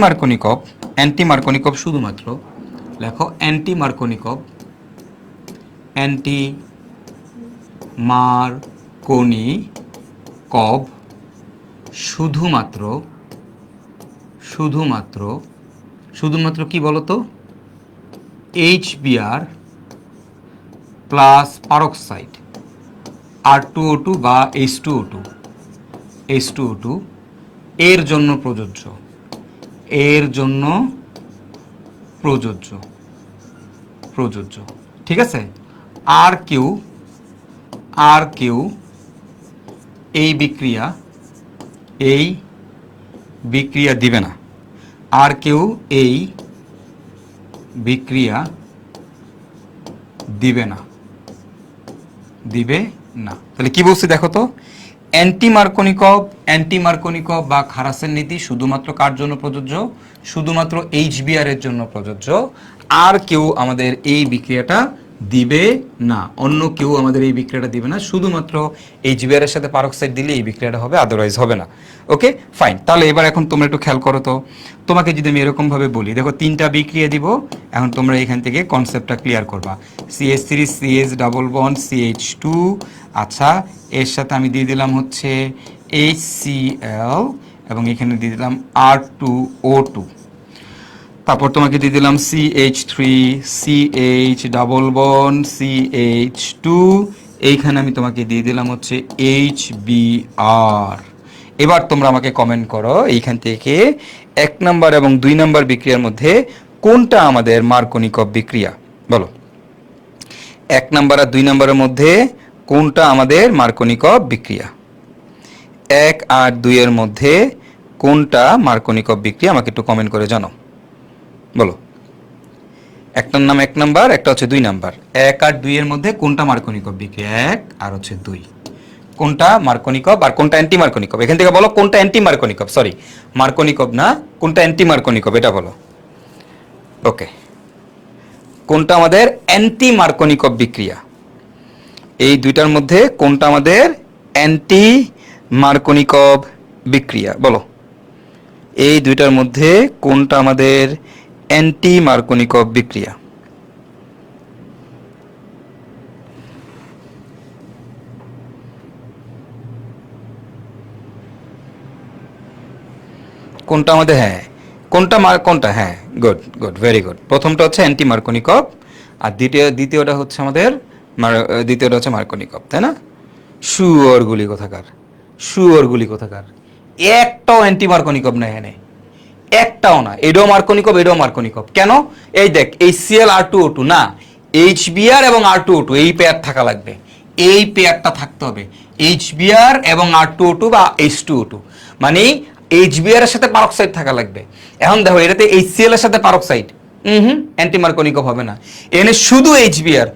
মার্কোনিকভ শুধুমাত্র লেখো অ্যান্টি মার্কোনিকভ শুধুমাত্র কি বলতো? HBr প্লাস পারক্সাইড R2O2 বা H2O2 এর জন্য প্রযোজ্য। ঠিক আছে, আর কেউ এই বিক্রিয়া দিবে না, আর কেউ এই বিক্রিয়া দিবে না। তাহলে কি বলছি দেখো তো? অ্যান্টি মার্কোনিকভ বা খারাসের নীতি শুধুমাত্র কার জন্য প্রযোজ্য? শুধুমাত্র এইচবিআর এর জন্য প্রযোজ্য। আর কেউ আমাদের এই বিক্রিয়াটা দিবে না, অন্য কেউ আমাদের এই বিক্রিয়াটা দিবে না, শুধুমাত্র এইচবিআর এর সাথে পারক্সাইড দিলে এই বিক্রিয়াটা হবে, আদারওয়াইজ হবে না। ওকে ফাইন, তাহলে এবার এখন তোমরা একটু খেয়াল করো তো, তোমাকে যদি আমি এরকম ভাবে বলি, দেখো 3টা বিক্রিয়া দিব, এখন তোমরা এখান থেকে কনসেপ্টটা ক্লিয়ার করবা। CH3 CH double bond CH2, আচ্ছা এর সাথে আমি দিয়ে দিলাম হচ্ছে HCl এবং এখানে দিয়ে দিলাম R2O2, তারপর তোমাকে দিয়ে দিলাম CH3 CH double bond CH2, এইখানে আমি তোমাকে দিয়ে দিলাম হচ্ছে HBr। এবার তোমরা আমাকে কমেন্ট করো এইখান থেকে 1 নাম্বার এবং 2 নাম্বার বিক্রিয়ার মধ্যে কোনটা আমাদের মার্কোনিকভ বিক্রিয়া, বলো। 1 নাম্বার আর 2 নাম্বারের মধ্যে কোনটা আমাদের মার্কোনিকভ বিক্রিয়া? 1 আর 2 এর মধ্যে কোনটা মার্কোনিকভ বিক্রিয়া, আমাকে একটু কমেন্ট করে জানাও, বলো। একটার নাম 1 নাম্বার, একটা হচ্ছে 2 নাম্বার। 1 আর 2 এর মধ্যে কোনটা মার্কোনিকভ বিক্রিয়া? 1 আর হচ্ছে 2, কোনটা মার্কোনিকভ আর কোনটা অ্যান্টি মার্কোনিকভ? এখান থেকে বলো কোনটা অ্যান্টি মার্কোনিকভ, সরি মার্কোনিকভ না, কোনটা অ্যান্টি মার্কোনিকভ এটা বলো। ওকে, কোনটা আমাদের অ্যান্টি মার্কোনিকভ বিক্রিয়া? এই দুইটার মধ্যে কোনটা আমাদের অ্যান্টি মার্কোনিকভ বিক্রিয়া, বলো। এই দুইটার মধ্যে কোনটা আমাদের অ্যান্টি মার্কোনিকভ বিক্রিয়া? কোনটা আমাদের, হ্যাঁ কোনটা, হ্যাঁ গুড গুড ভেরি গুড। প্রথমটা হচ্ছে অ্যান্টি মার্কোনিকভ আর দ্বিতীয়টা হচ্ছে আমাদের দ্বিতীয়টা হচ্ছে মার্কোনিকভ, তাই না? শুয়োরগুলি কোথাকার, একটাও অ্যান্টি মার্কোনিকভ না এখানে, একটাও না। এডো মার্কোনিকভ কেন? এই দেখ এই Cl R2O2 না, HBr এবং R2O2 এই পেয়ার থাকা লাগবে, এই পেয়ারটা থাকতে হবে, HBr এবং R2O2 বা H2O2, মানে HBr এর সাথে পারক্সাইড থাকা লাগবে। এখন দেখো এটাতে HCl এর সাথে পারক্সাইড, অ্যান্টি মার্কোনিকভ হবে না। এনে শুধু HBr,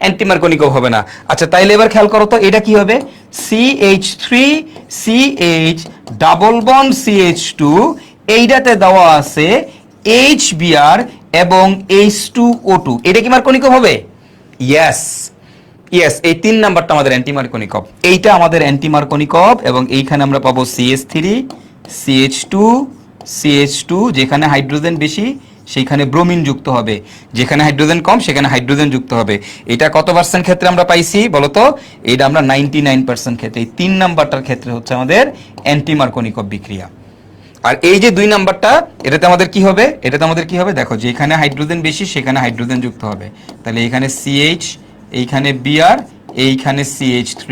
অ্যান্টি মার্কোনিকভ হবে না। আচ্ছা তাইলে এবার খেয়াল করো তো এটা কি হবে? CH3 CH double bond CH2, এইটাতে দেওয়া আছে HBr এবং H2O2, এটা কি মার্কোনিকভ হবে? ইয়েস ইয়েস, এই 3 নাম্বারটা আমাদের অ্যান্টি মার্কোনিকভ, এইটা আমাদের অ্যান্টি মার্কোনিকভ। এবং এইখানে আমরা পাবো CH3 CH2, যেখানে হাইড্রোজেন বেশি সেখানে ব্রোমিন যুক্ত হবে, যেখানে হাইড্রোজেন কম সেখানে হাইড্রোজেন যুক্ত হবে। এটা কত পার্সেন্ট ক্ষেত্রে আমরা পাইছি বলতো? এটা আমরা 99% ক্ষেত্রে, এই 3 নাম্বারটার ক্ষেত্রে হচ্ছে আমাদের অ্যান্টি মার্কোনিকভ বিক্রিয়া। আর এই যে 2 নাম্বারটা, এটাতে আমাদের কি হবে? দেখো যেখানে হাইড্রোজেন বেশি সেখানে হাইড্রোজেন যুক্ত হবে, তাহলে এখানে CH, এইখানে Br, এইখানে CH3,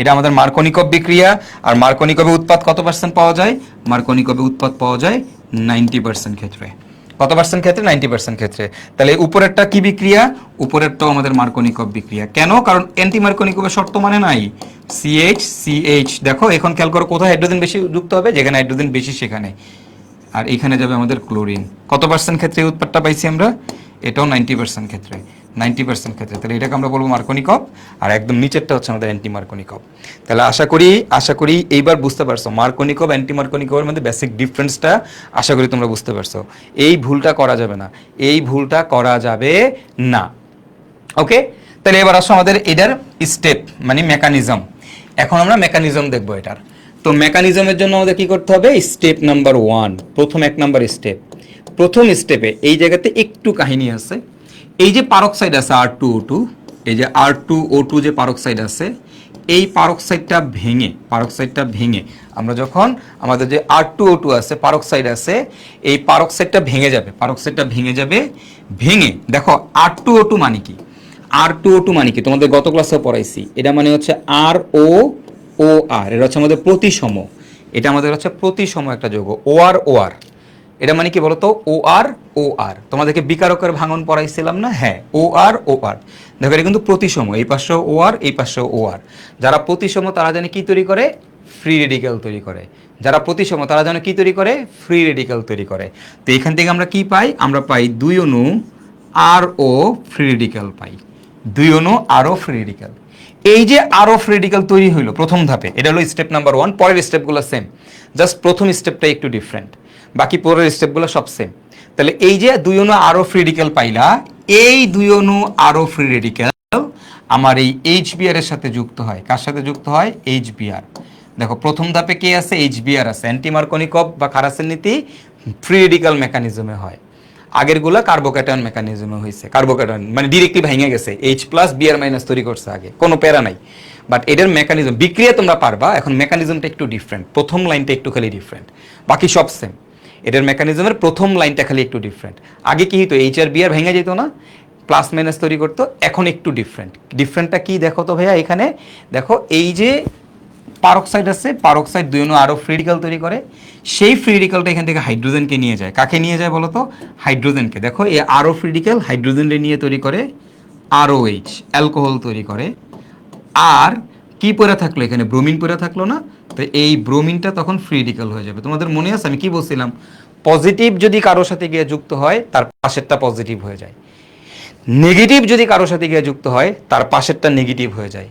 এটা আমাদের মার্কোনিকভ বিক্রিয়া। আর মার্কোনিকভে উৎপাদ কত পার্সেন্ট পাওয়া যায়? মার্কোনিকভে উৎপাদ পাওয়া যায় 90% ক্ষেত্রে। কত পার্সেন্ট ক্ষেত্রে? 90% ক্ষেত্রে। তাহলে উপরেরটা কি বিক্রিয়া? উপরেরটাও আমাদের মার্কোনিকভ বিক্রিয়া। কেন? কারণ অ্যান্টি মার্কোনিকভের শর্ত মানে নাই CH দেখো এখন খেয়াল করো কোথায় হাইড্রোজেন বেশি যুক্ত হবে, যেখানে হাইড্রোজেন বেশি সেখানে। আর এখানে যাবে আমাদের ক্লোরিন। কত পার্সেন্ট ক্ষেত্রে এই উৎপাদটা পাইছি আমরা? এটাও 90% ক্ষেত্রে, 90% ক্ষেত্রে। তাহলে এটাকে আমরা বলবো মার্কোনিকভ, আর একদম নিচেরটা হচ্ছে আমাদের অ্যান্টি মার্কোনিকভ। তাহলে আশা করি এইবার বুঝতে পারছো মার্কোনিকভ অ্যান্টি মার্কোনিকভের মধ্যে বেসিক ডিফারেন্সটা আশা করি তোমরা বুঝতে পারছো। এই ভুলটা করা যাবে না, ওকে। তাহলে এবার আসো আমাদের এটার স্টেপ মানে মেকানিজম। এখন আমরা মেকানিজম দেখবো এটার। তো মেকানিজমের জন্য আমাদের কি করতে হবে? স্টেপ নাম্বার 1, প্রথম 1 নাম্বার স্টেপ। প্রথম স্টেপে এই জায়গাতে একটু কাহিনী আছে। এই যে পারক্সাইড আছে R2O2, এই যে R2O2 যে পারক্সাইড আছে, এই পারক্সাইডটা ভেঙে আমরা যখন আমাদের যে R2O2 আছে পারক্সাইড আছে, এই পারক্সাইডটা ভেঙে যাবে। ভেঙে দেখো R2O2 মানে কি? R2O2 মানে কি তোমাদের গত ক্লাসে পড়াইছি। এটা মানে হচ্ছে ROOR, এটা হচ্ছে আমাদের প্রতিসম, এটা আমাদের হচ্ছে প্রতিসম একটা যৌগ। OR এটা মানে কি বলতো? OR তোমাদেরকে বিকারকের ভাঙন পড়াইছিলাম না? হ্যাঁ, OR দেখো এটা কিন্তু প্রতিসম, এই পাশেও OR এই পাশেও OR। যারা প্রতিসম তারা জানে কি তৈরি করে? ফ্রি রেডিক্যাল তৈরি করে। যারা প্রতিসম তারা জানে কি তৈরি করে? ফ্রি রেডিক্যাল তৈরি করে। তো এখান থেকে আমরা কি পাই? আমরা পাই 2 অণু RO ফ্রি রেডিক্যাল পাই, 2 অণু RO ফ্রি রেডিক্যাল। এই যে আরো ফ্রি রেডিক্যাল তৈরি হইলো প্রথম ধাপে, এটা হলো স্টেপ নাম্বার 1। পরের স্টেপগুলো সেম, জাস্ট প্রথম স্টেপটা একটু ডিফারেন্ট, বাকি পরের স্টেপগুলো সব সেম। তাহলে এই যে দুই অণু আরো ফ্রি রেডিক্যাল পাইলা, এই দুই অণু আরো ফ্রি রেডিক্যাল আমার এই HBr এর সাথে যুক্ত হয়। কার সাথে যুক্ত হয়? HBr। দেখো প্রথম ধাপে কে আছে? HBr আছে। অ্যান্টি মার্কনিকভ বা খারাসের নীতি ফ্রি রেডিক্যাল মেকানিজমে হয়। আগেরগুলা কার্বোক্যাটায়ন মেকানিজমে হয়েছে। কার্বোক্যাটায়ন মানে ডিরেক্টলি ভেঙে গেছে, H+Br- তৈরি করছে আগে, কোনো প্যারা নাই। বাট এটার মেকানিজম, বিক্রিয়া তোমরা পারবা, এখন মেকানিজমটা একটু ডিফারেন্ট, প্রথম লাইনটা একটু খালি ডিফারেন্ট, বাকি সব সেম। এটার মেকানিজমের প্রথম লাইনটা খালি একটু ডিফারেন্ট। আগে কি হতো? HRBr ভেঙে যেত না, প্লাস মাইনাস তৈরি করতো, এখন একটু ডিফারেন্ট। ডিফারেন্টটা কি দেখো তো ভাইয়া, এখানে দেখো এই যে পারক্সাইড আছে, পারক্সাইড দুই অণু আরো ফ্রি রেডিক্যাল তৈরি করে, সেই ফ্রি রেডিক্যালটা এখান থেকে হাইড্রোজেনকে নিয়ে যায়। কাকে নিয়ে যায় বলো তো? হাইড্রোজেনকে। দেখো এই আরো ফ্রি রেডিক্যাল হাইড্রোজেনকে নিয়ে তৈরি করে ROH, অ্যালকোহল তৈরি করে। আর কি পড়ে থাকলো এখানে? ব্রোমিন পড়ে থাকলো না? তো এই ব্রোমিনটা তখন ফ্রি রেডিক্যাল হয়ে যাবে। তোমাদের মনে আছে আমি কি বলছিলাম? পজিটিভ যদি কারোর সাথে গিয়ে যুক্ত হয় তার পাশেরটা পজিটিভ হয়ে যায়, নেগেটিভ যদি কারোর সাথে গিয়ে যুক্ত হয় তার পাশেরটা নেগেটিভ হয়ে যায়,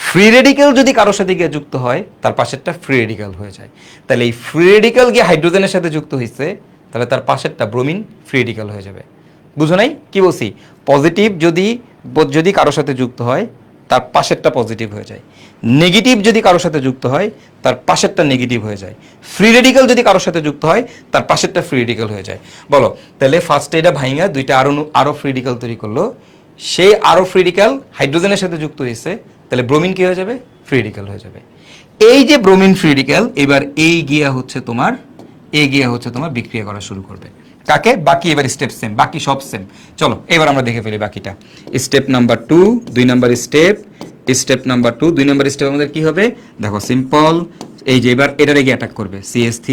ফ্রি রেডিক্যাল যদি কারোর সাথে গিয়ে যুক্ত হয় তার পাশেরটা ফ্রি রেডিক্যাল হয়ে যায়। তাহলে এই ফ্রি রেডিক্যাল গিয়ে হাইড্রোজেনের সাথে যুক্ত হয়েছে, তাহলে তার পাশেরটা ব্রোমিন ফ্রি রেডিক্যাল হয়ে যাবে। বুঝো নাই কি বলছি? পজিটিভ যদি যদি কারোর সাথে যুক্ত হয় তার পাশেরটা পজিটিভ হয়ে যায়, নেগেটিভ যদি কারোর সাথে যুক্ত হয় তার পাশেরটা নেগেটিভ হয়ে যায়, ফ্রি রেডিক্যাল যদি কারোর সাথে যুক্ত হয় তার পাশেরটা ফ্রি রেডিক্যাল হয়ে যায়। বলো তাহলে ফার্স্টে এটা ভাইঙা দুইটা আরো ফ্রি রেডিক্যাল তৈরি করলো, সেই আরো ফ্রি রেডিক্যাল হাইড্রোজেনের সাথে যুক্ত হয়েছে, তাহলে ব্রোমিন কি হয়ে যাবে? ফ্রি রেডিক্যাল হয়ে যাবে। এই যে ব্রোমিন ফ্রি রেডিক্যাল এবার এই গিয়া হচ্ছে তোমার বিক্রিয়া করা শুরু করবে। কাকে? বাকি এবার স্টেপ সেম, বাকি সব সেম। চলো এবার আমরা দেখে ফেলি বাকিটা। Step number 2, 2 number step, step number 2, 2 number step আমাদের কি হবে? দেখো সিম্পল, এই যে এবার এটারে গিয়ে অ্যাটাক করবে CH3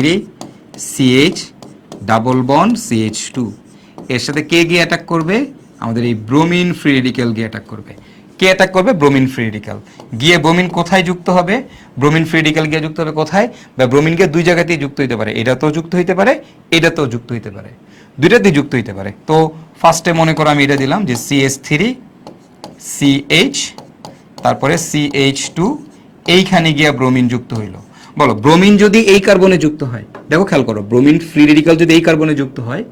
CH double bond CH2, এর সাথে কে গিয়ে অ্যাটাক করবে? আমাদের এই ব্রোমিন ফ্রি রেডিক্যাল গিয়ে অ্যাটাক করবে। কে অ্যাটাক করবে? Bromine free radical. গিয়ে ব্রোমিন কোথায় যুক্ত হবে? ব্রোমিন ফ্রি রেডিক্যাল গিয়ে যুক্ত হবে কোথায়? বা ব্রোমিনকে দুই জায়গাতেই যুক্ত হইতে পারে, এটাতেও যুক্ত হইতে পারে, এটাতেও যুক্ত হইতে পারে, দুইটাতেই যুক্ত হইতে পারে। তো ফার্স্টে মনে করো আমি এটা দিলাম যে CH3 CH তারপরে CH2, এইখানে গিয়া ব্রোমিন যুক্ত হইল। বলো ব্রোমিন যদি এই কার্বনে যুক্ত হয়, দেখো খেয়াল করো, ব্রোমিন ফ্রি রেডিক্যাল যদি এই কার্বনে যুক্ত হয়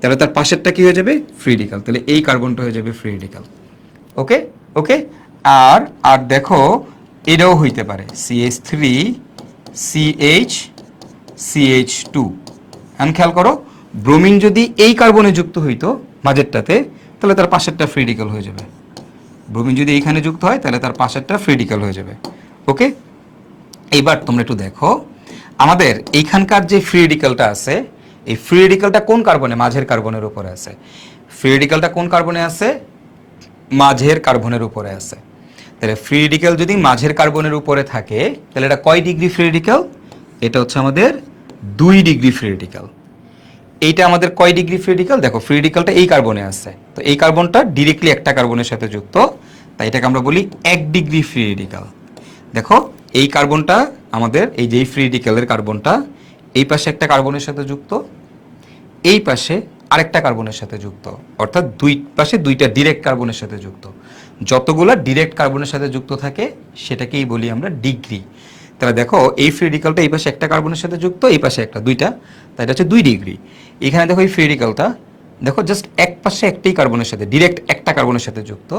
তাহলে তার পাশেরটা কি হয়ে যাবে? Free radical. তাহলে এই কার্বনটা হয়ে যাবে ফ্রি রেডিক্যাল। ওকে ওকে। আর আর দেখো এটাও হইতে পারে CH3 CH CH2। এখন খেয়াল করো, ব্রোমিন যদি এই কার্বনে যুক্ত হইতো মাঝেরটাতে, তাহলে তার পাশেরটা ফ্রি রেডিক্যাল হয়ে যাবে। ব্রোমিন যদি এইখানে যুক্ত হয় তাহলে তার পাশেরটা ফ্রি রেডিক্যাল হয়ে যাবে। ওকে। এইবার তোমরা একটু দেখো আমাদের এইখানকার যে ফ্রি রেডিক্যালটা আছে, এই ফ্রি রেডিক্যালটা কোন কার্বনে? মাঝের কার্বনের উপরে আছে। ফ্রি রেডিক্যালটা কোন কার্বনে আছে? মাঝের কার্বনের উপরে আছে। তাহলে ফ্রি রেডিক্যাল যদি মাঝের কার্বনের উপরে থাকে তাহলে এটা কয় ডিগ্রি ফ্রি রেডিক্যাল? এটা হচ্ছে আমাদের 2 ডিগ্রি ফ্রি রেডিক্যাল। এইটা আমাদের কয় ডিগ্রি ফ্রি রেডিক্যাল? দেখো ফ্রি রেডিক্যালটা এই কার্বনে আছে, তো এই কার্বনটা ডিরেক্টলি একটা কার্বনের সাথে যুক্ত, তাই এটাকে আমরা বলি 1 ডিগ্রি ফ্রি রেডিক্যাল। দেখো এই কার্বনটা আমাদের এই যে ফ্রি রেডিক্যালের কার্বনটা এই পাশে একটা কার্বনের সাথে যুক্ত, এই পাশে আরেকটা কার্বনের সাথে যুক্ত, অর্থাৎ দুই পাশে দুইটা ডিরেক্ট কার্বনের সাথে যুক্ত। যতগুলা ডিরেক্ট কার্বনের সাথে যুক্ত থাকে সেটাকেই বলি আমরা ডিগ্রি। তাহলে দেখো এই ফ্রি রেডিক্যালটা এই পাশে একটা কার্বনের সাথে যুক্ত, এই পাশে একটা, দুইটা, তাই এটা হচ্ছে 2 ডিগ্রি। এখানে দেখো এই ফ্রি রেডিক্যালটা দেখো জাস্ট এক পাশে একটাই কার্বনের সাথে, ডিরেক্ট একটা কার্বনের সাথে যুক্ত,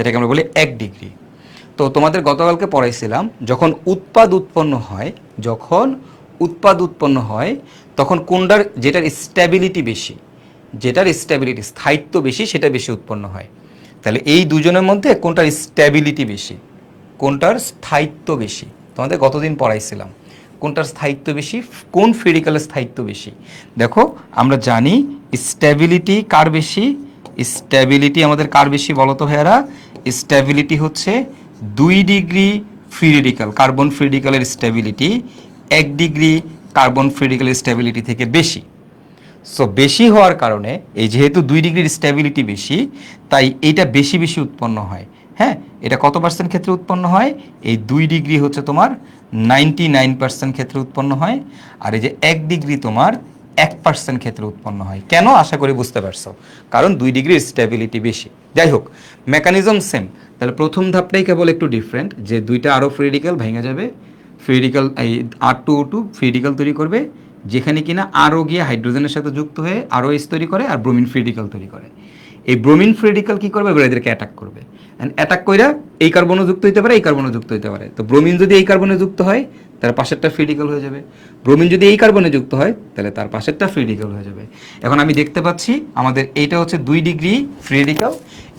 এটাকে আমরা বলি 1 ডিগ্রি। তো তোমাদের গতকালকে পড়াইছিলাম যখন উৎপাদ উৎপন্ন হয় তখন কোনটার, যেটার স্থায়িত্ব বেশি সেটা বেশি উৎপন্ন হয়। তাহলে এই দুজনের মধ্যে কোনটার স্ট্যাবিলিটি বেশি, কোনটার স্থায়িত্ব বেশি, তোমাদের গতদিন পড়াইছিলাম কোনটার স্থায়িত্ব বেশি, কোন ফ্রি রেডিক্যালের স্থায়িত্ব বেশি। দেখো আমরা জানি স্ট্যাবিলিটি কার বেশি, স্ট্যাবিলিটি আমাদের কার বেশি বলো তো ভাইয়ারা? স্ট্যাবিলিটি হচ্ছে 2 degree free radical, carbon free রেডিক্যালের স্ট্যাবিলিটি 1 ডিগ্রি কার্বন ফ্রি রেডিক্যালের স্ট্যাবিলিটি থেকে বেশি। সো বেশি হওয়ার কারণে এই যেহেতু 2 ডিগ্রির স্ট্যাবিলিটি বেশি, তাই এইটা বেশি বেশি উৎপন্ন হয়। হ্যাঁ, এটা কত পার্সেন্ট ক্ষেত্রে উৎপন্ন হয়? এই 2 ডিগ্রি হচ্ছে তোমার 99% ক্ষেত্রে উৎপন্ন হয়, আর এই যে 1 ডিগ্রি তোমার 1% ক্ষেত্রে উৎপন্ন হয়। কেন? আশা করি বুঝতে পারছো, কারণ 2 ডিগ্রির স্ট্যাবিলিটি বেশি। যাই হোক, মেকানিজম সেম। তাহলে প্রথম ধাপটাই কেবল একটু ডিফারেন্ট, যে দুইটা আরও ফ্রি রেডিক্যাল ভেঙে যাবে, ফ্রি রেডিক্যাল এই R2O2 ফ্রি রেডিক্যাল তৈরি করবে, যেখানে কিনা আরও গিয়ে হাইড্রোজেনের সাথে যুক্ত হয়ে আরও এইচ তৈরি করে আর ব্রোমিন ফ্রি রেডিক্যাল তৈরি করে। এই ব্রোমিন ফ্রি রেডিক্যাল কী করবে, এবার এদেরকে অ্যাটাক করবে, অ্যাটাক কইরা এই কার্বনও যুক্ত হতে পারে, এই কার্বনও যুক্ত হতে পারে। তো ব্রোমিন যদি এই কার্বনে যুক্ত হয় তার পাশেরটা ফ্রি রেডিক্যাল হয়ে যাবে, ব্রোমিন যদি এই কার্বনে যুক্ত হয় তাহলে তার পাশেরটা ফ্রি রেডিক্যাল হয়ে যাবে। এখন আমি দেখতে পাচ্ছি আমাদের এইটা হচ্ছে 2 ডিগ্রি ফ্রি রেডিক্যাল,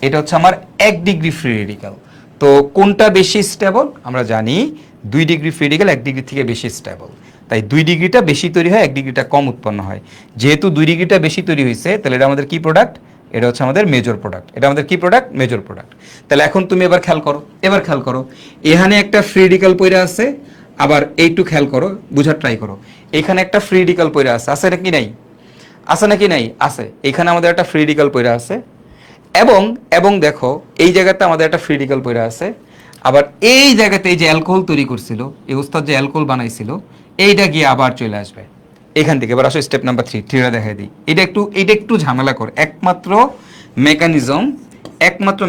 এটা হচ্ছে আমার 1 ডিগ্রি ফ্রি রেডিক্যাল। তো কোনটা বেশি স্টেবল? আমরা জানি 2 ডিগ্রি ফ্রি রেডিক্যাল 1 ডিগ্রি থেকে বেশি স্টেবল, তাই 2 ডিগ্রিটা বেশি তৈরি হয়, 1 ডিগ্রিটা কম উৎপন্ন হয়। যেহেতু 2 ডিগ্রিটা বেশি তৈরি হয়েছে তাহলে এটা আমাদের কি প্রোডাক্ট? এটা হচ্ছে আমাদের মেজর প্রোডাক্ট। এটা আমাদের কি প্রোডাক্ট? Major product. তাহলে এখন তুমি এবার খেয়াল করো, এখানে একটা ফ্রি রেডিক্যাল পইরা আছে, আবার এইটু খেয়াল করো, বুঝার ট্রাই করো। এখানে একটা ফ্রি রেডিক্যাল পইরা আছে, আছে নাকি নাই? আছে নাকি নাই? আছে। এখানে আমাদের একটা ফ্রি রেডিক্যাল পইরা আছে, এবং দেখো এই জায়গাতে আমাদের একটা ফ্রি রেডিক্যাল পইরা আছে, আবার এই জায়গাতে এই যে অ্যালকোহল তৈরি করছিল, এই ওস্তাদ যে অ্যালকোহল বানাইছিল, এইটা গিয়ে আবার চলে আসবে এখান থেকে। এবার আসো স্টেপ নাম্বার 3 দেখাই দিই। এটা একটু ঝামেলা কর, একমাত্র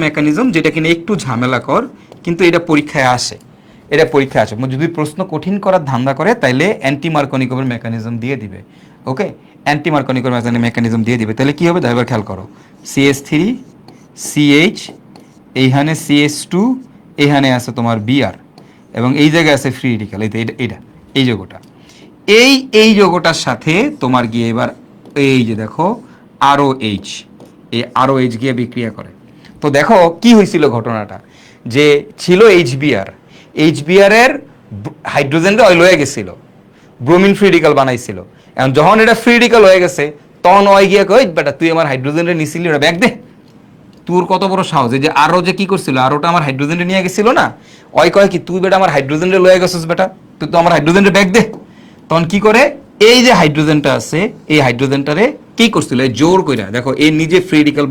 মেকানিজম যেটা কিনা একটু ঝামেলা কর, কিন্তু এটা পরীক্ষায় আসে। যদি প্রশ্ন কঠিন করার ধান্দা করে তাইলে অ্যান্টি মার্কনিকোভের মেকানিজম দিয়ে দিবে। ওকে, অ্যান্টি মার্কনিকোভের মেকানিজম দিয়ে দিবে। তাহলে কি হবে? এবার খেয়াল করো, CH3 CH, এইখানে CH2, এইখানে আছে তোমার Br, এবং এই জায়গায় আছে ফ্রি রেডিক্যাল, এই যোগটা, এই যোগটার সাথে তোমার গিয়ে এবার এই যে দেখো ROH, এই ROH গিয়ে বিক্রিয়া করে। তো দেখো কি হয়েছিল ঘটনাটা, যে ছিল HBr এর হাইড্রোজেনটা অয়েল হয়ে গেছিল, ব্রোমিন ফ্রি রেডিক্যাল বানাইছিল। এখন যখন এটা ফ্রি রেডিক্যাল হয়ে গেছে তখন ওই গিয়ে কই বেটা তুই আমার হাইড্রোজেনটা নিছিলি, ওটা ব্যাগ দে। তোর কত বড় সাহস, এই যে আরো যে কি করছিল, আরোটা আমার হাইড্রোজেনটা নিয়ে গেছিল না, ওই কয় কি তুই বেটা আমার হাইড্রোজেনটা লয়ে গেছিস, বেটা তুই তো আমার হাইড্রোজেনটা ব্যাগ দে। তখন কি করে, এই যে হাইড্রোজেনটা আছে এই হাইড্রোজেনটারে কি করছিল, জোর কইরা দেখো এ নিজে ফ্রি রেডিক্যাল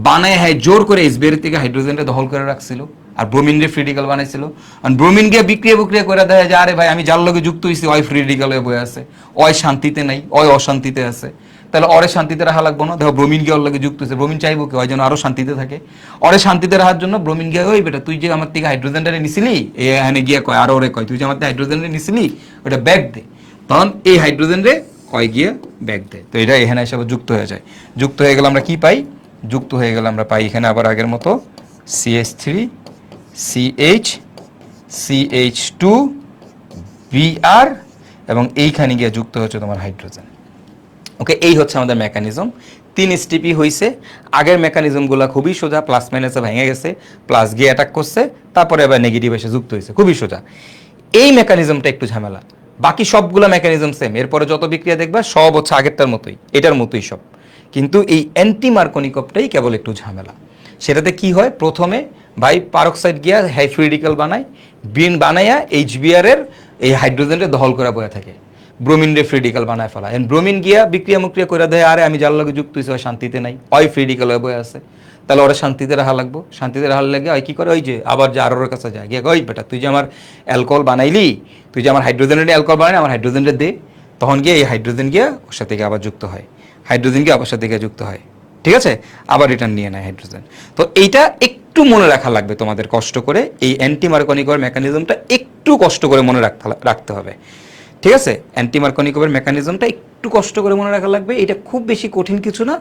বানায় হ্যাঁ জোর করে HBr থেকে হাইড্রোজেনটা দখল করে রাখছিল, আর ব্রোমিন রে ফ্রি রেডিক্যাল বানাইছিল। আর ব্রোমিন গিয়ে বিক্রিয়া করে দেয় যে আরে ভাই আমি যার লগে যুক্ত হইছি ওই ফ্রি রেডিক্যাল হয়ে বয়ে আছে, ওই শান্তিতে নাই, ওই অশান্তিতে আছে। তাহলে অরে শান্তিতে রাখা লাগবো না? দেখো ব্রোমিন গিয়ে ওর লগে যুক্ত হয়েছে, ব্রোমিন চাইবো কি ওই যেন আরো শান্তিতে থাকে। অরে শান্তিতে রাখার জন্য ব্রোমিন গিয়ে ওই বেটা তুই যে আমার থেকে হাইড্রোজেনটা নিছিলি, এখানে গিয়ে কয় আর ওরে কয় তুই যে আমার থেকে হাইড্রোজেনটা নিছিলি ওটা ব্যাগ দে। তখন এই হাইড্রোজেন রে কয় গিয়ে ব্যাগ দেয়। তো এটা এখানে হিসাবে যুক্ত হয়ে যায়। যুক্ত হয়ে গেলে আমরা কি পাই? আমরা পাই এখানে আবার আগের মতো CH3 CH CH2 Br, এবং এইখানে গিয়ে যুক্ত হচ্ছে তোমার হাইড্রোজেন। ওকে, এই হচ্ছে আমাদের মেকানিজম। 3 স্টেপই হয়েছে। আগের মেকানিজমগুলো খুবই সোজা, প্লাস মাইনাসে ভেঙে গেছে, প্লাস গিয়ে অ্যাটাক করছে, তারপরে আবার নেগেটিভ এসে যুক্ত হয়েছে, খুবই সোজা। এই মেকানিজমটা একটু ঝামেলা, বাকি সবগুলো মেকানিজম সেম। এরপরে যত বিক্রিয়া দেখবা সব হচ্ছে আগেরটার মতোই, এটার মতোই সব, কিন্তু এই অ্যান্টি মার্কনিকভটাই কেবল একটু ঝামেলা। সেটাতে কি হয়, প্রথমে ভাই পারক্সাইড গিয়া হাই ফ্রি রেডিক্যাল বানাইয়া HBr এর এই হাইড্রোজেনটা দখল করে বয়ে থাকে, ব্রোমিন রে ফ্রি রেডিক্যাল বানায় ফেলা। ব্রোমিন গিয়া বিক্রিয়া করে দেয় আরে আমি যার লগে যুক্ত হয়েছে শান্তিতে নাই, ওই ফ্রি রেডিক্যাল হয়ে বয়ে আছে। তাহলে ওরা শান্তিতে রাখা লাগবো, শান্তিতে রাখার লাগে ওই কি করে, ওই যে আবার যে আরোর কাছে যায় গিয়ে ওই বেটা তুই যে আমার অ্যালকোহল বানাইলি, তুই যে আমার হাইড্রোজেনের অ্যালকোহল বানাই, আমার হাইড্রোজেনটা দে। তখন গিয়ে এই হাইড্রোজেন গিয়া ওর সাথে গিয়ে আবার যুক্ত হয়, হাইড্রোজেন গিয়ে আবার সাথে গিয়ে যুক্ত হয়, ঠিক আছে, আবার রিটার্ন নিয়ে নেয় হাইড্রোজেন। তো এইটা একটু মনে রাখা লাগবে তোমাদের কষ্ট করে, এই অ্যান্টি মার্কনিকভের মেকানিজমটা একটু কষ্ট করে মনে রাখতে হবে, ঠিক আছে। অ্যান্টি মার্কনিকভের মেকানিজমটা একটু কষ্ট করে মনে রাখা লাগবে। এটা খুব বেশি কঠিন কিছু না,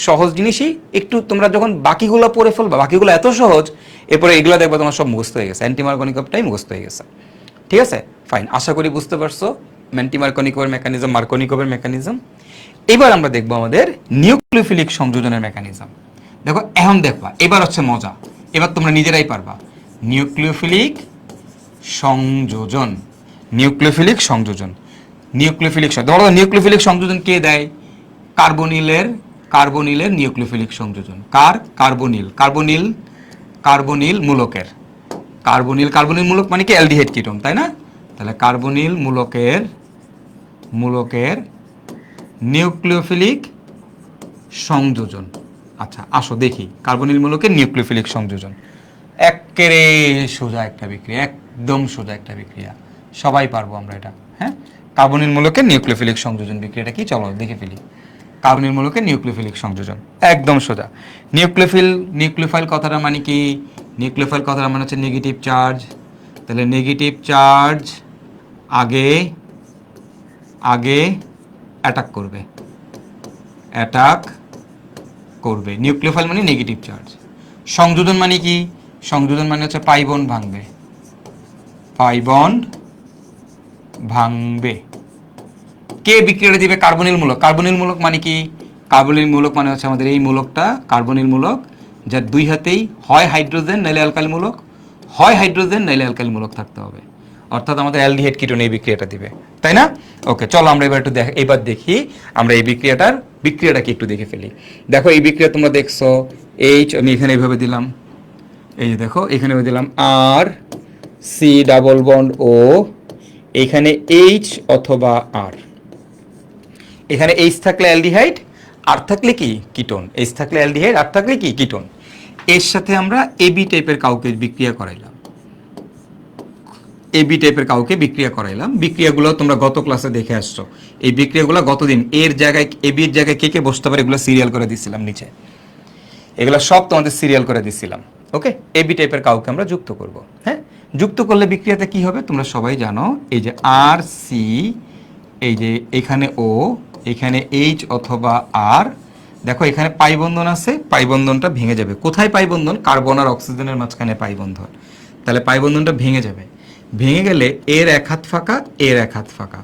সহজ জিনিসই। একটু তোমরা যখন বাকিগুলো পড়ে ফেলবা, বাকিগুলো এত সহজ, এরপরে এগুলো দেখবা তোমার সব মুখস্থ হয়ে গেছে, অ্যান্টি মার্কনিকভটাই মুখস্থ হয়ে গেছে, ঠিক আছে, ফাইন। আশা করি বুঝতে পারছো অ্যান্টি মার্কনিকভের মেকানিজম, মার্কনিকভের মেকানিজম। এবার আমরা দেখবো আমাদের নিউক্লিওফিলিক সংযোজনের মেকানিজম। দেখো এখন দেখবা, এবার হচ্ছে মজা, এবার তোমরা নিজেরাই পারবা। নিউক্লিওফিলিক সংযোজন, নিউক্লিওফিলিক সংযোজন, ধরো নিউক্লিওফিলিক সংযোজন কে দেয়? কার্বনিলের নিউক্লিওফিলিক সংযোজন। কার্বনিল মূলকের, কার্বনিল মূলক মানে কি অ্যালডিহাইড কিটোন, তাই না? তাহলে কার্বনিল মূলকের নিউক্লিওফিলিক সংযোজন। আচ্ছা আসো দেখি কার্বনিল মূলকের নিউক্লিওফিলিক সংযোজন। একেবারে সোজা একটা বিক্রিয়া, একদম সোজা একটা বিক্রিয়া, সবাই পারবো আমরা এটা। হ্যাঁ, কার্বনিল মূলকের নিউক্লিওফিলিক সংযোজন বিক্রিয়াটা কি, চলো দেখে ফেলি। কার্বনিল মূলকের নিউক্লিওফিলিক সংযোজন, একদম সোজা। নিউক্লিওফাইল কথাটা মানে কি? নিউক্লিওফাইল কথাটা মানে হচ্ছে নেগেটিভ চার্জ। তাহলে নেগেটিভ চার্জ আগে আগে অ্যাটাক করবে, নিউক্লিওফাইল মানে নেগেটিভ চার্জ। সংযোজন মানে কি? সংযোজন মানে হচ্ছে পাই বন্ড ভাঙবে। কে বিক্রিয়াটা দিবে? কার্বনিল মূলক। কার্বনিল মূলক মানে কি? কার্বনিল মূলক মানে হচ্ছে আমাদের এই মূলকটা কার্বনিল মূলক, যার দুই হাতেই হয় হাইড্রোজেন নাইলে অ্যালকাইল মূলক, হয় হাইড্রোজেন নাইলে অ্যালকাইল মূলক থাকতে হবে। অর্থাৎ আমাদের অ্যালডিহাইড কিটোন এই বিক্রিয়াটা দিবে, তাই না? ওকে, চলো আমরা এবার দেখি আমরা এই বিক্রিয়াটা কি একটু দেখে ফেলি। দেখো এই বিক্রিয়া তোমরা দেখছো, এইচ আমি এখানে এইভাবে দিলাম, এই যে দেখো এখানে দিলাম আর সি ডাবল বন্ড ও, এইখানে এইচ অথবা আর। এখানে এইচ থাকলে অ্যালডিহাইড, আর থাকলে কি কীটোন। এইচ থাকলে অ্যালডিহাইড, আর থাকলে কি কীটোন। এর সাথে আমরা এবি টাইপের কাউকে বিক্রিয়া করাইলাম, বিক্রিয়াগুলো তোমরা গত ক্লাসে দেখে আসছো। এই বিক্রিয়াগুলো গতদিন এর জায়গায় এবির জায়গায় কে কে বসতে পারে এগুলো সিরিয়াল করে দিছিলাম নিচে, এগুলো সব তোমাদের সিরিয়াল করে দিছিলাম। ওকে, এবি টাইপের কাউকে আমরা যুক্ত করব। হ্যাঁ, যুক্ত করলে বিক্রিয়াতে কি হবে তোমরা সবাই জানো। এই যে আর সি, এই যে এখানে ও, এখানে এইচ অথবা আর। দেখো এখানে পাই বন্ধন আছে, পাই বন্ধনটা ভেঙে যাবে। কোথায় পাই বন্ধন? কার্বন আর অক্সিজেনের মাঝখানে পাই বন্ধন। তাহলে পাই বন্ধনটা ভেঙে যাবে। ভেঙে গেলে এর এক হাত ফাঁকা, এর এক হাত ফাঁকা।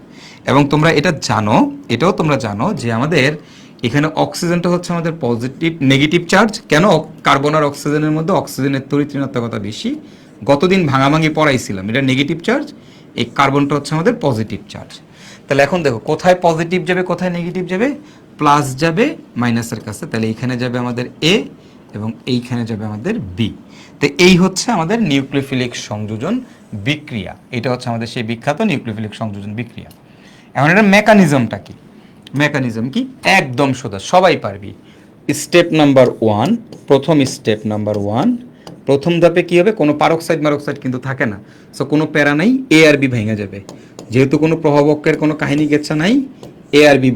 এবং তোমরা এটাও তোমরা জানো যে আমাদের এখানে অক্সিজেনটা হচ্ছে আমাদের নেগেটিভ চার্জ। কেন? কার্বন আর অক্সিজেনের মধ্যে অক্সিজেনের তড়িৎ ঋণাত্মকতা বেশি। গতদিন ভাঙাভাঙি পড়াইছিলাম, এটা নেগেটিভ চার্জ, এই কার্বনটা হচ্ছে আমাদের পজিটিভ চার্জ। তাহলে এখন দেখো কোথায় পজিটিভ যাবে, কোথায় নেগেটিভ যাবে? প্লাস যাবে মাইনাসের কাছে, তাহলে এইখানে যাবে আমাদের এ এবং এইখানে যাবে আমাদের বি। তো এই হচ্ছে আমাদের নিউক্লিওফিলিক সংযোজন বিক্রিয়া। এটা হচ্ছে আমাদের সেই বিখ্যাত নিউক্লিওফিলিক সংযোজন বিক্রিয়া। এখন এটা মেকানিজমটা কি? মেকানিজম কি? একদম সোজা, সবাই পারবি। স্টেপ নাম্বার 1, প্রথম ধাপে কি হবে? কোনো পারক্সাইড কিন্তু থাকে না, সো কোনো প্যারা নাই, এ আর বি ভেঙে যাবে। যেহেতু কোনো প্রভাবকের কোনো কাহিনী গেছে নাই, এ আর বি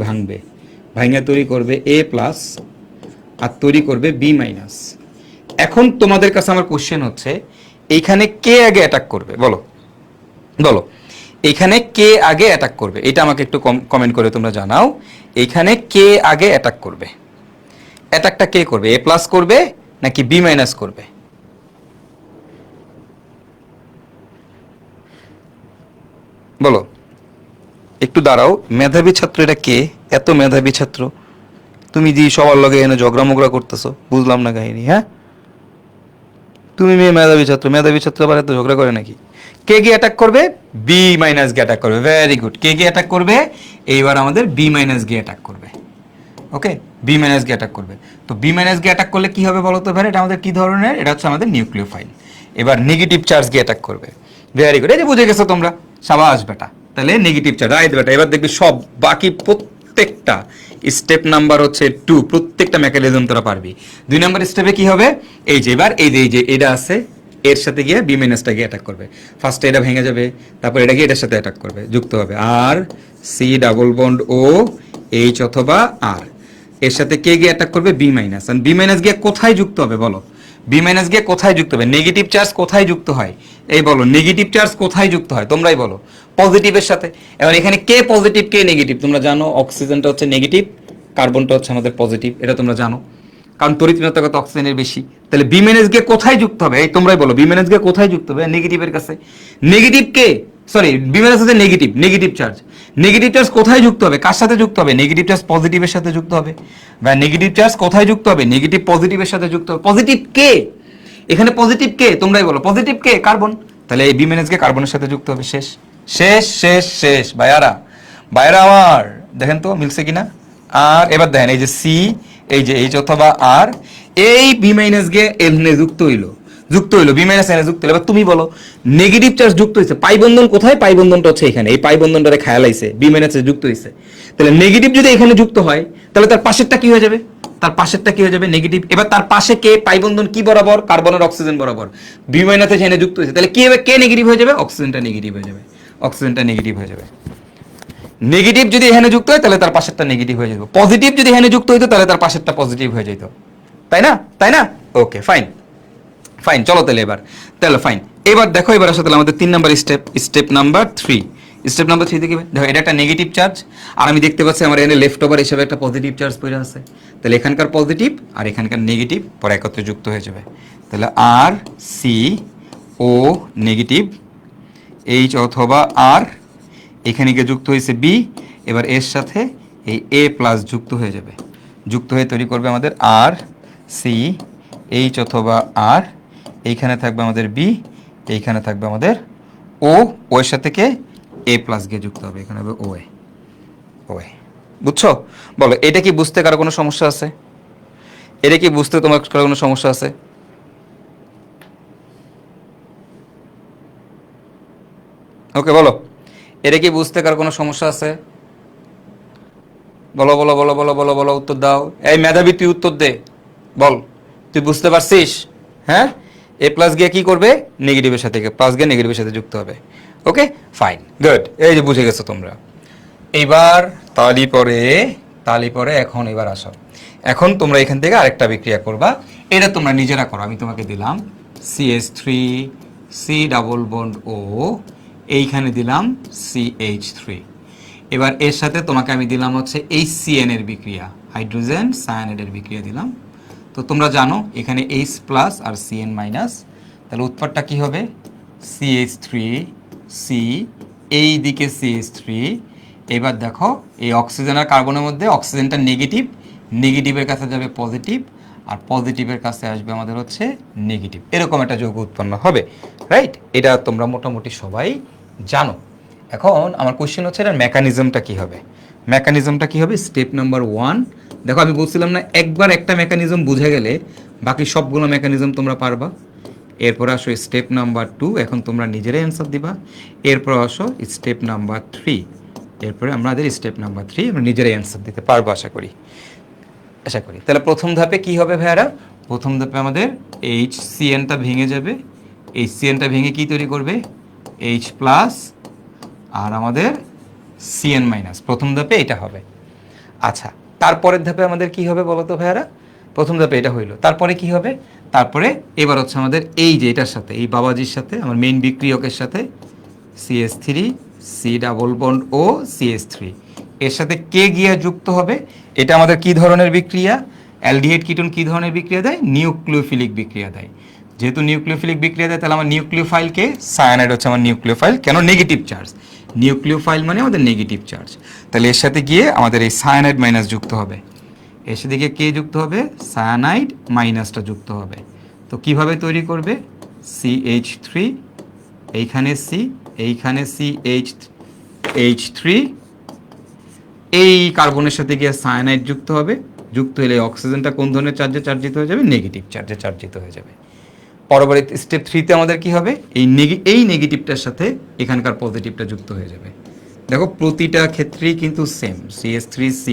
ভাঙে তৈরি করবে এ প্লাস আর তৈরি করবে বি মাইনাস। এখন তোমাদের কাছে আমার কোশ্চেন হচ্ছে, এইখানে কে আগে অ্যাটাক করবে? বলো এইখানে কে আগে অ্যাটাক করবে? এটা আমাকে একটু কমেন্ট করে তোমরা জানাও। এইখানে কে আগে অ্যাটাক করবে? অ্যাটাকটা কে করবে? এ প্লাস করবে নাকি বি মাইনাস করবে? বলো, একটু দাঁড়াও। মেধাবী ছাত্র এটা কে? এত মেধাবী ছাত্র তুমি যে সবার লগে এনে ঝগড়া মগড়া করতেছো, বুঝলাম না কাহিনী। হ্যাঁ, তুমি মেধাবী ছাত্র আবার এত ঝগড়া করে নাকি? কে গিয়ে অ্যাটাক করবে? বি মাইনাস গিয়ে অ্যাটাক করবে। Very good. কে গিয়ে অ্যাটাক করবে? এইবার আমাদের বি মাইনাস গিয়ে অ্যাটাক করবে। ওকে, বি মাইনাস গিয়ে অ্যাটাক করবে। তো বি মাইনাস গিয়ে অ্যাটাক করলে কি হবে বলো তো? এটা আমাদের কি ধরনের? এটা হচ্ছে আমাদের নিউক্লিওফাইল। এবার নেগেটিভ চার্জ গিয়ে অ্যাটাক করবে। ভেরি গুড, এই যে বুঝে গেছো তোমরা, সাবাস বেটা। তাহলে নেগেটিভ চার্জ রাইট বেটা। এবার দেখবি সব বাকি প্রত্যেকটা স্টেপ নাম্বার হচ্ছে 2, প্রত্যেকটা মেকানিজম তোরা পারবি। 2 নম্বর স্টেপে কি হবে? এই যে এবার এই যে এটা আছে, এর সাথে গিয়ে বি মাইনাসটা গিয়ে অ্যাটাক করবে। ফার্স্টে এটা ভেঙে যাবে, তারপর এটা গিয়ে এটার সাথে অ্যাটাক করবে, যুক্ত হবে। R C double bond O, H অথবা আর। এর সাথে কে গিয়ে অ্যাটাক করবে? B minus. আর বি মাইনাস গিয়ে কোথায় যুক্ত হবে বলো? বি মাইনাস গিয়ে কোথায় যুক্ত হবে? নেগেটিভ চার্জ কোথায় যুক্ত হয়? এই বলো, নেগেটিভ চার্জ কোথায় যুক্ত হয়? তোমরাই বলো। পজিটিভের সাথে। এবার এখানে কে পজিটিভ কে নেগেটিভ তোমরা জানো। অক্সিজেনটা হচ্ছে নেগেটিভ, কার্বনটা হচ্ছে আমাদের পজিটিভ, এটা তোমরা জানো, কারণ তড়িৎ ঋণাত্মকতা অক্সিজেনের বেশি। তাহলে বি মাইনাস গিয়ে কোথায় যুক্ত হবে? এই তোমরাই বলো, বি মাইনাস গিয়ে কোথায় যুক্ত হবে? নেগেটিভের কাছে। নেগেটিভ কে? সরি, বি মাইনাস হচ্ছে নেগেটিভ চার্জ। নেগেটিভ চার্জ কোথায় যুক্ত হবে? কার সাথে যুক্ত হবে? নেগেটিভ চার্জ পজিটিভের সাথে যুক্ত হবে। বা নেগেটিভ চার্জ কোথায় যুক্ত হবে? নেগেটিভ পজিটিভের সাথে যুক্ত হবে। পজিটিভ কে? এখানে পজিটিভ কে? তোমরাই বলো। পজিটিভ কে? কার্বন। তাহলে এই বি মাইনাস গিয়ে কার্বনের সাথে যুক্ত হবে। শেষ শেষ শেষ শেষ। ভাইয়ারা আমার দেখেন তো মিলছে কিনা। আর এবার দেখেন এই যে সি, এই যে এইচ অথবা আর, এই বি মাইনাস গিয়ে এনে যুক্ত হইলো, বি মাইনাস এনে যুক্ত হইলো। এবার তুমি বলো, নেগেটিভ চার্জ যুক্ত হয়েছে, পাই বন্ধন কোথায়? পাই বন্ধনটা হচ্ছে এখানে, এই পাই বন্ধনটারে খেয়াল আইছে, বি মাইনাসে যুক্ত হয়েছে। তাহলে নেগেটিভ যদি এখানে যুক্ত হয়, তাহলে তার পাশেরটা কি হয়ে যাবে? নেগেটিভ। এবার তার পাশে কে? পাই বন্ধন কি বরাবর? কার্বন আর অক্সিজেন বরাবর। বি মাইনাসে এখানে যুক্ত হয়েছে, তাহলে কি হবে? কে নেগেটিভ হয়ে যাবে? অক্সিজেনটা নেগেটিভ হয়ে যাবে। নেগেটিভ যদি এখানে যুক্ত হয় তাহলে তার পাশেরটা নেগেটিভ হয়ে যেত, পজিটিভ যদি এখানে যুক্ত হইতো তাহলে তার পাশেরটা পজিটিভ হয়ে যেত, তাই না? তাই না? ওকে ফাইন ফাইন, চলো তাহলে তাহলে ফাইন। এবার দেখো, এবার আসলে তাহলে আমাদের 3 number step number 3। Step number 3 দেখবে, দেখো এটা একটা নেগেটিভ চার্জ, আর আমি দেখতে পাচ্ছি আমার এখানে লেফট ওভার হিসেবে একটা পজিটিভ চার্জ পড়ে আছে। তাহলে এখানকার পজিটিভ আর এখানকার নেগেটিভ পরে একত্রে যুক্ত হয়ে যাবে। তাহলে আর সি ও নেগেটিভ, এইচ অথবা আর, এখানে গিয়ে যুক্ত হয়েছে বি, এবার এর সাথে এই এ প্লাস যুক্ত হয়ে যাবে, যুক্ত হয়ে তৈরি করবে আমাদের আর সি এইচ অথবা আর, এইখানে থাকবে আমাদের বি, এইখানে থাকবে আমাদের ও, ও এর সাথে কে এ প্লাস গিয়ে যুক্ত হবে, এখানে হবে ও এ। ও এ, বুঝছো? বলো এটা কি বুঝতে কারো কোনো সমস্যা আছে? এটা কি বুঝতে তোমার কারো কোনো সমস্যা আছে? ওকে বলো, এটা কি বুঝতে কারো কোনো সমস্যা আছে? বলো বলো বলো বলো বলো বলো, উত্তর দাও। এই মেধাবী তুই উত্তর দে, বল তুই বুঝতে পারছিস? হ্যাঁ, এ প্লাস গিয়ে কি করবে, নেগেটিভের সাথে প্লাস গিয়ে নেগেটিভের সাথে যুক্ত হবে। ওকে ফাইন গুড, এই যে বুঝে গেছো তোমরা। এইবার তালি পরে এখন এবার আসো, এখন তোমরা এখান থেকে আরেকটা বিক্রিয়া করবা, এটা তোমরা নিজেরা করো। আমি তোমাকে দিলাম CH3 C ডাবল বন্ড ও, এইখানে দিলাম CH3। এবার এর সাথে তোমাকে আমি দিলাম হচ্ছে HCN এর বিক্রিয়া, হাইড্রোজেন সায়ানাইডের বিক্রিয়া দিলাম। তো তোমরা জানো এখানে H প্লাস আর CN মাইনাস, তাহলে উৎপাদটা কি হবে, CH3 C, এই দিকে CH3। এবার দেখো এই অক্সিজেন আর কার্বনের মধ্যে অক্সিজেনটা নেগেটিভ, নেগেটিভের কাছে যাবে পজিটিভ, আর পজিটিভের কাছে আসবে আমাদের হচ্ছে নেগেটিভ, এরকম একটা যৌগ উৎপন্ন হবে, রাইট? এটা তোমরা মোটামুটি সবাই জানো। এখন আমার কোশ্চেন হচ্ছে এটার মেকানিজমটা কি হবে। মেকানিজমটা কি হবে, স্টেপ নাম্বার 1। দেখো আমি বলছিলাম না, একবার একটা মেকানিজম বুঝে গেলে বাকি সবগুলো মেকানিজম তোমরা পারবা। এরপর আসো স্টেপ নাম্বার 2, এখন তোমরা নিজেরাই অ্যান্সার দিবা। এরপর আসো স্টেপ নাম্বার 3, এরপরে আমাদের স্টেপ নাম্বার 3 আমরা নিজেরাই অ্যান্সার দিতে পারবো আশা করি। তাহলে প্রথম ধাপে কি হবে ভাইয়ারা, প্রথম ধাপে আমাদের HCN-টা ভেঙে যাবে, HCN-টা ভেঙে কি তৈরি করবে, H প্লাস আর আমাদের CN মাইনাস, প্রথম ধাপে এটা হবে। আচ্ছা, তারপরের ধাপে আমাদের কি হবে বলো তো ভাইয়ারা, প্রথম ধাপে এটা হইলো, তারপরে কি হবে, তারপরে এবার হচ্ছে আমাদের এই যে এটার সাথে, এই বাবাজির সাথে আমার মেইন বিক্রিয়কের সাথে CH3 C ডাবল বন্ড ও CH3, এর সাথে কে গিয়ে যুক্ত হবে। এটা আমাদের কি ধরনের বিক্রিয়া, অ্যালডিহাইড কিটোন কি ধরনের বিক্রিয়া দেয়, নিউক্লিওফিলিক বিক্রিয়া দেয়। যেহেতু নিউক্লিওফিলিক বিক্রিয়া দেয় তাহলে আমার নিউক্লিওফাইলকে, সায়ানাইড হচ্ছে আমার নিউক্লিওফাইল, কেন নেগেটিভ চার্জ, নিউক্লিওফাইল মানে আমাদের নেগেটিভ চার্জ, তাহলে এর সাথে গিয়ে আমাদের এই সায়ানাইড মাইনাস যুক্ত হবে, এর সাথে গিয়ে কে যুক্ত হবে, সায়ানাইড মাইনাসটা যুক্ত হবে। তো কিভাবে তৈরি করবে, CH3, এইখানে C, এইখানে CH3, এই কার্বনের সাথে গিয়ে সায়ানাইড যুক্ত হবে, যুক্ত হলে অক্সিজেনটা কোন ধরনের চার্জে চার্জিত হয়ে যাবে, নেগেটিভ চার্জে চার্জিত হয়ে যাবে। পরবর্তী স্টেপ 3-তে আমাদের কি হবে, এই নেগেটিভটার সাথে এখানকার পজিটিভটা যুক্ত হয়ে যাবে। দেখো প্রতিটা ক্ষেত্রেই কিন্তু সেম, CH3C,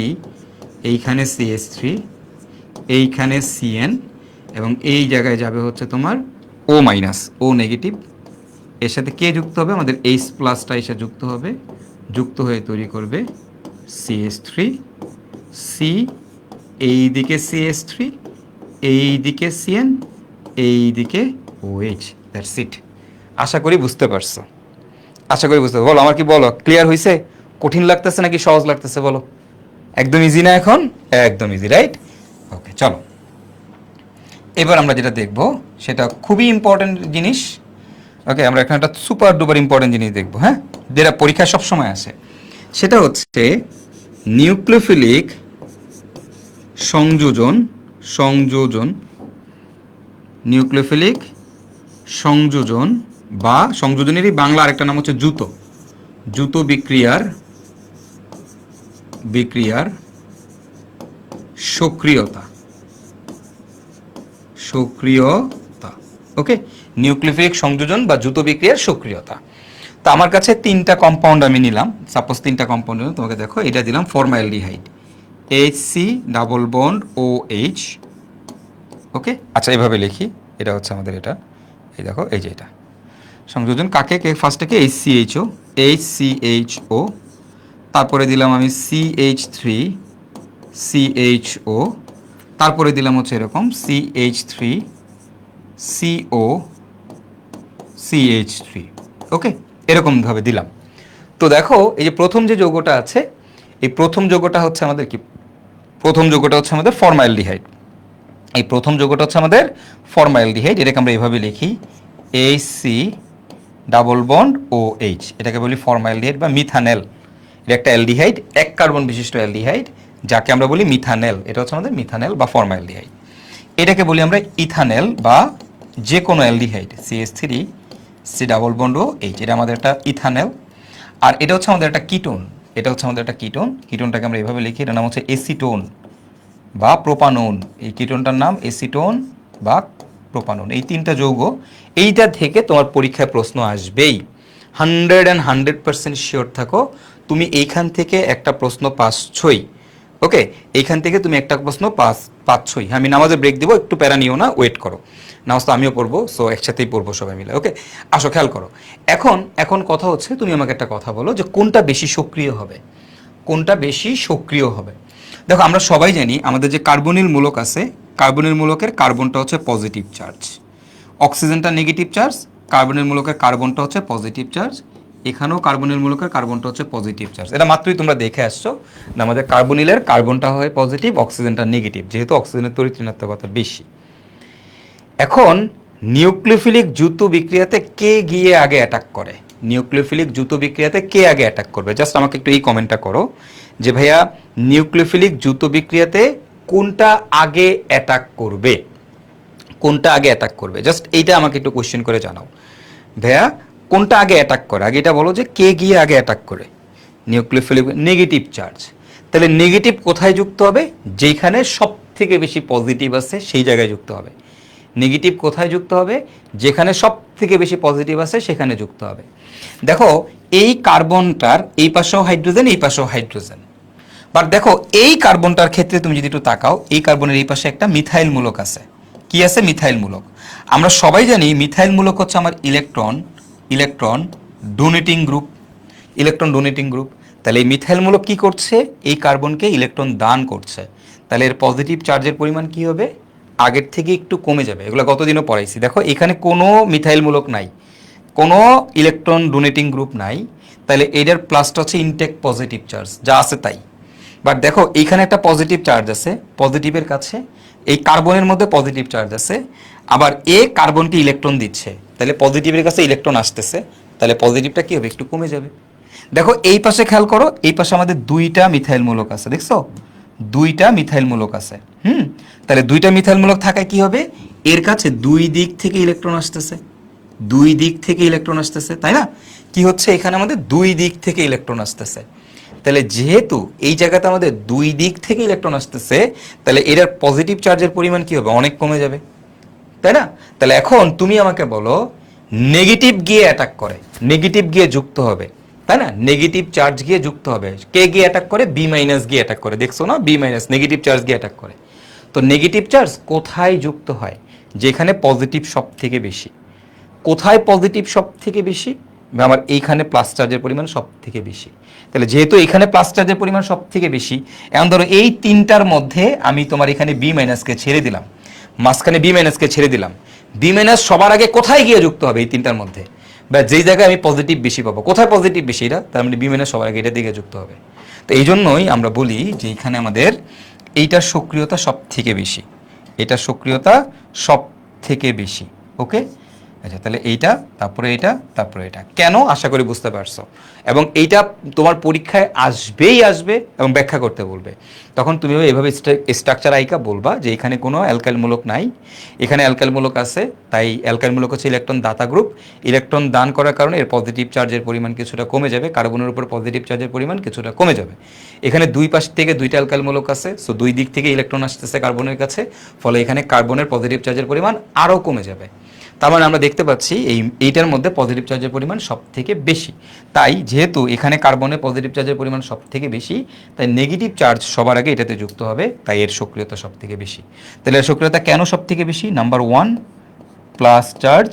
এইখানে CH3, এইখানে CN, এবং এই জায়গায় যাবে হচ্ছে তোমার O মাইনাস, O নেগেটিভ, এর সাথে কে যুক্ত হবে, আমাদের H প্লাসটা এসে যুক্ত হবে, যুক্ত হয়ে তৈরি করবে CH3 C, এই দিকে CH3, এই দিকে CN, এই দিকে OH, দ্যাটস ইট। আশা করি বুঝতে পারছো, বলো আমার কি, বলো ক্লিয়ার হয়েছে, কঠিন লাগতেছে নাকি সহজ লাগতেছে বলো, একদম ইজি না এখন, একদম ইজি, রাইট? ওকে চলো, এবার আমরা যেটা দেখব সেটা খুবই ইম্পর্টেন্ট জিনিস। ওকে, আমরা এখানে একটা সুপার ডুপার ইম্পর্টেন্ট জিনিস দেখবো, হ্যাঁ, যেটা পরীক্ষায় সবসময় আসে, সেটা হচ্ছে নিউক্লিওফিলিক সংযোজন, নিউক্লিওফিলিক সংযোজন বা সংযোজনেরই বাংলা আরেকটা নাম হচ্ছে জুতো বিক্রিয়ার সক্রিয়তা। ওকে, নিউক্লিওফিলিক সংযোজন বা জুতো বিক্রিয়ার সক্রিয়তা। তো আমার কাছে 3টা কম্পাউন্ড আমি নিলাম, সাপোজ 3টা কম্পাউন্ড নিলাম, তোমাকে দেখো এটা দিলাম formaldehyde, HC double bond OH। ওকে, আচ্ছা এভাবে লিখি, এটা হচ্ছে আমাদের এটা, এই দেখো এই যে এটা সংযোজন কাকে, কে ফার্স্টে কে HCHO, তারপরে দিলাম আমি CH3 CHO, তারপরে দিলাম হচ্ছে এরকম CH3 CO CH3। ওকে, এরকমভাবে দিলাম। তো দেখো এই যে প্রথম যে যৌগটা আছে, এই প্রথম যৌগটা হচ্ছে আমাদের কি, প্রথম যৌগটা হচ্ছে আমাদের ফর্মালডিহাইড। এই প্রথম যৌগটা হচ্ছে আমাদের ফর্মালডিহাইড, এটাকে আমরা এইভাবে লিখি HC ডাবল বন্ড OH, এটাকে বলি ফর্মালডিহাইড বা মিথানেল। এটা একটা অ্যালডিহাইড, এক কার্বন বিশিষ্ট অ্যালডিহাইড, যাকে আমরা বলি মিথানেল। এটা হচ্ছে আমাদের মিথানেল বা ফর্মালডিহাইড। এটাকে বলি আমরা ইথানেল বা যে কোনো aldehyde, CH3 C double bond OH, এটা আমাদের একটা ইথানেল। আর এটা হচ্ছে আমাদের একটা কিটোন, এটা হচ্ছে আমাদের একটা কিটোন। কিটোনটাকে আমরা এইভাবে লিখি, এটার নাম হচ্ছে এসিটোন বা প্রোপানোন। এই কিটোনটার নাম এসিটোন বা প্রোপানোন। এই তিনটা যৌগ, এইটা থেকে তোমার পরীক্ষায় প্রশ্ন আসবেই। 100% শিওর থাকো, তুমি এইখান থেকে একটা প্রশ্ন পাচ্ছই। ওকে, এইখান থেকে তুমি একটা প্রশ্ন পাচ্ছই। আমি নামাজে ব্রেক দিব, একটু প্যারা নিও না, ওয়েট করো। নামাজ তো আমিও পড়বো, সো একসাথেই পড়বো সবাই মিলে। ওকে, আসো খেয়াল করো। এখন কথা হচ্ছে, তুমি আমাকে একটা কথা বলো যে কোনটা বেশি সক্রিয় হবে, কোনটা বেশি সক্রিয় হবে। দেখো আমরা সবাই জানি আমাদের যে কার্বনিল মূলক আছে, কার্বনিল মূলকের কার্বনটা হচ্ছে পজিটিভ চার্জ, অক্সিজেনটা নেগেটিভ চার্জ, কার্বনিল মূলকের কার্বনটা হচ্ছে পজিটিভ চার্জ, এখানেও কার্বনিল মূলকের কার্বনটা হচ্ছে পজিটিভ চার্জ। এটা মাত্রই তোমরা দেখে আসছো না, আমাদের কার্বনিলের কার্বনটা হয় পজিটিভ, অক্সিজেনটা নেগেটিভ, যেহেতু অক্সিজেনের তড়িৎ ঋণাত্মকতা বেশি। এখন নিউক্লিওফিলিক যৌথ বিক্রিয়াতে কে গিয়ে আগে অ্যাটাক করে, নিউক্লিওফিলিক যৌথ বিক্রিয়াতে কে আগে অ্যাটাক করবে? জাস্ট আমাকে একটু এই কমেন্টটা করো যে ভাইয়া নিউক্লিওফিলিক যৌথ বিক্রিয়াতে কোনটা আগে অ্যাটাক করবে, কোনটা আগে অ্যাটাক করবে, জাস্ট এইটা আমাকে একটু কোশ্চেন করে জানাও। ভাইয়া কোনটা আগে অ্যাটাক করে, আগে এটা বলো যে কে গিয়ে আগে অ্যাটাক করে। নিউক্লিওফিলিক নেগেটিভ চার্জ, তাহলে নেগেটিভ কোথায় যুক্ত হবে? যেখানে সব থেকে বেশি পজিটিভ আছে সেই জায়গায় যুক্ত হবে। নেগেটিভ কোথায় যুক্ত হবে? যেখানে সব থেকে বেশি পজিটিভ আছে সেখানে যুক্ত হবে। দেখো এই কার্বনটার এই পাশেও হাইড্রোজেন, এই পাশেও হাইড্রোজেন, বাট দেখো এই কার্বনটার ক্ষেত্রে তুমি যদি একটু তাকাও, এই কার্বনের এই পাশে একটা মিথাইল মূলক আছে। কি আছে? মিথাইল মূলক। আমরা সবাই জানি মিথাইল মূলক হচ্ছে আমার electron electron donating group, electron donating group. তাহলে এই মিথাইল মূলক কি করছে? এই কার্বনকে ইলেকট্রন দান করছে। তাহলে এর পজিটিভ চার্জের পরিমাণ কি হবে? আগের থেকে একটু কমে যাবে। এগুলো গতদিনও পড়াইছি। দেখো এখানে কোনো মিথাইল মূলক নাই, কোনো ইলেকট্রন ডোনেটিং গ্রুপ নাই, তাহলে এটার প্লাসটা হচ্ছে ইনটেক পজিটিভ চার্জ, যা আছে তাই। বাট দেখো এইখানে একটা পজিটিভ চার্জ আছে, পজিটিভের কাছে এই কার্বনের মধ্যে পজিটিভ চার্জ আছে, আবার এ কার্বনকে ইলেকট্রন দিচ্ছে, তাহলে পজিটিভের কাছে ইলেকট্রন আসতেছে, তাহলে পজিটিভটা কি হবে? একটু কমে যাবে। দেখো এই পাশে খেয়াল করো, এই পাশে আমাদের দুইটা মিথাইল মূলক আছে, দেখছো? দুইটা মিথাইল মূলক আছে। তাহলে দুইটা মিথাইল মূলক থাকায় কি হবে? এর কাছে দুই দিক থেকে ইলেকট্রন আসতেছে, দুই দিক থেকে ইলেকট্রন আসতেছে, তাই না? কি হচ্ছে এখানে? আমাদের দুই দিক থেকে ইলেকট্রন আসতেছে। তাহলে যেহেতু এই জায়গাতে আমাদের দুই দিক থেকে ইলেকট্রন আসতেছে, তাহলে এটার পজিটিভ চার্জের পরিমাণ কি হবে? অনেক কমে যাবে, তাই না? তাহলে এখন তুমি আমাকে বলো, নেগেটিভ গিয়ে অ্যাটাক করে, নেগেটিভ গিয়ে যুক্ত হবে, তাই না? নেগেটিভ চার্জ গিয়ে যুক্ত হবে। কে গিয়ে অ্যাটাক করে? বি মাইনাস গিয়ে অ্যাটাক করে। দেখছো না? বি মাইনাস নেগেটিভ চার্জ গিয়ে অ্যাটাক করে। তো নেগেটিভ চার্জ কোথায় যুক্ত হয়? যেখানে পজিটিভ সব থেকে বেশি। কোথায় পজিটিভ সব থেকে বেশি? আমার এইখানে প্লাস চার্জের পরিমাণ সব থেকে বেশি। তাহলে যেহেতু এখানে প্লাস চার্জের পরিমাণ সব থেকে বেশি, এখন ধরো এই তিনটার মধ্যে আমি তোমার এখানে বি মাইনাসকে ছেড়ে দিলাম, মাঝখানে বি মাইনাসকে ছেড়ে দিলাম। বি মাইনাস সবার আগে কোথায় গিয়ে যুক্ত হবে? এই তিনটার মধ্যে, বা যেই জায়গায় আমি পজিটিভ বেশি পাবো। কোথায় পজিটিভ বেশি? এটা, তার মানে বি মাইনাস সবার আগে এটা দিকে যুক্ত হবে। তো এই জন্যই আমরা বলি যে এখানে আমাদের এইটার সক্রিয়তা সব থেকে বেশি, এটার সক্রিয়তা সব থেকে বেশি। ওকে, আচ্ছা, তাহলে এইটা, তারপরে এটা, তারপরে এটা। কেন? আশা করি বুঝতে পারছো। এবং এইটা তোমার পরীক্ষায় আসবেই আসবে এবং ব্যাখ্যা করতে বলবে। তখন তুমি এভাবে স্ট্রাকচার আইকা বলবা যে এখানে কোনো অ্যালকাইল মূলক নাই, এখানে অ্যালকাইল মূলক আছে, তাই অ্যালকাইল মূলক হচ্ছে ইলেকট্রন দাতা গ্রুপ। ইলেকট্রন দান করার কারণে এর পজিটিভ চার্জের পরিমাণ কিছুটা কমে যাবে, কার্বনের উপর পজিটিভ চার্জের পরিমাণ কিছুটা কমে যাবে। এখানে দুই পাশ থেকে দুইটা অ্যালকাইল মূলক আছে, সো দুই দিক থেকে ইলেকট্রন আসতেছে কার্বনের কাছে, ফলে এখানে কার্বনের পজিটিভ চার্জের পরিমাণ আরও কমে যাবে। তার মানে আমরা দেখতে পাচ্ছি এইটার মধ্যে পজিটিভ চার্জের পরিমাণ সব থেকে বেশি। তাই যেহেতু এখানে কার্বনের পজিটিভ চার্জের পরিমাণ সব থেকে বেশি, তাই নেগেটিভ চার্জ সবার আগে এটাতে যুক্ত হবে, তাই এর সক্রিয়তা সব থেকে বেশি। তাহলে এর সক্রিয়তা কেন সব থেকে বেশি? নাম্বার 1, প্লাস চার্জ,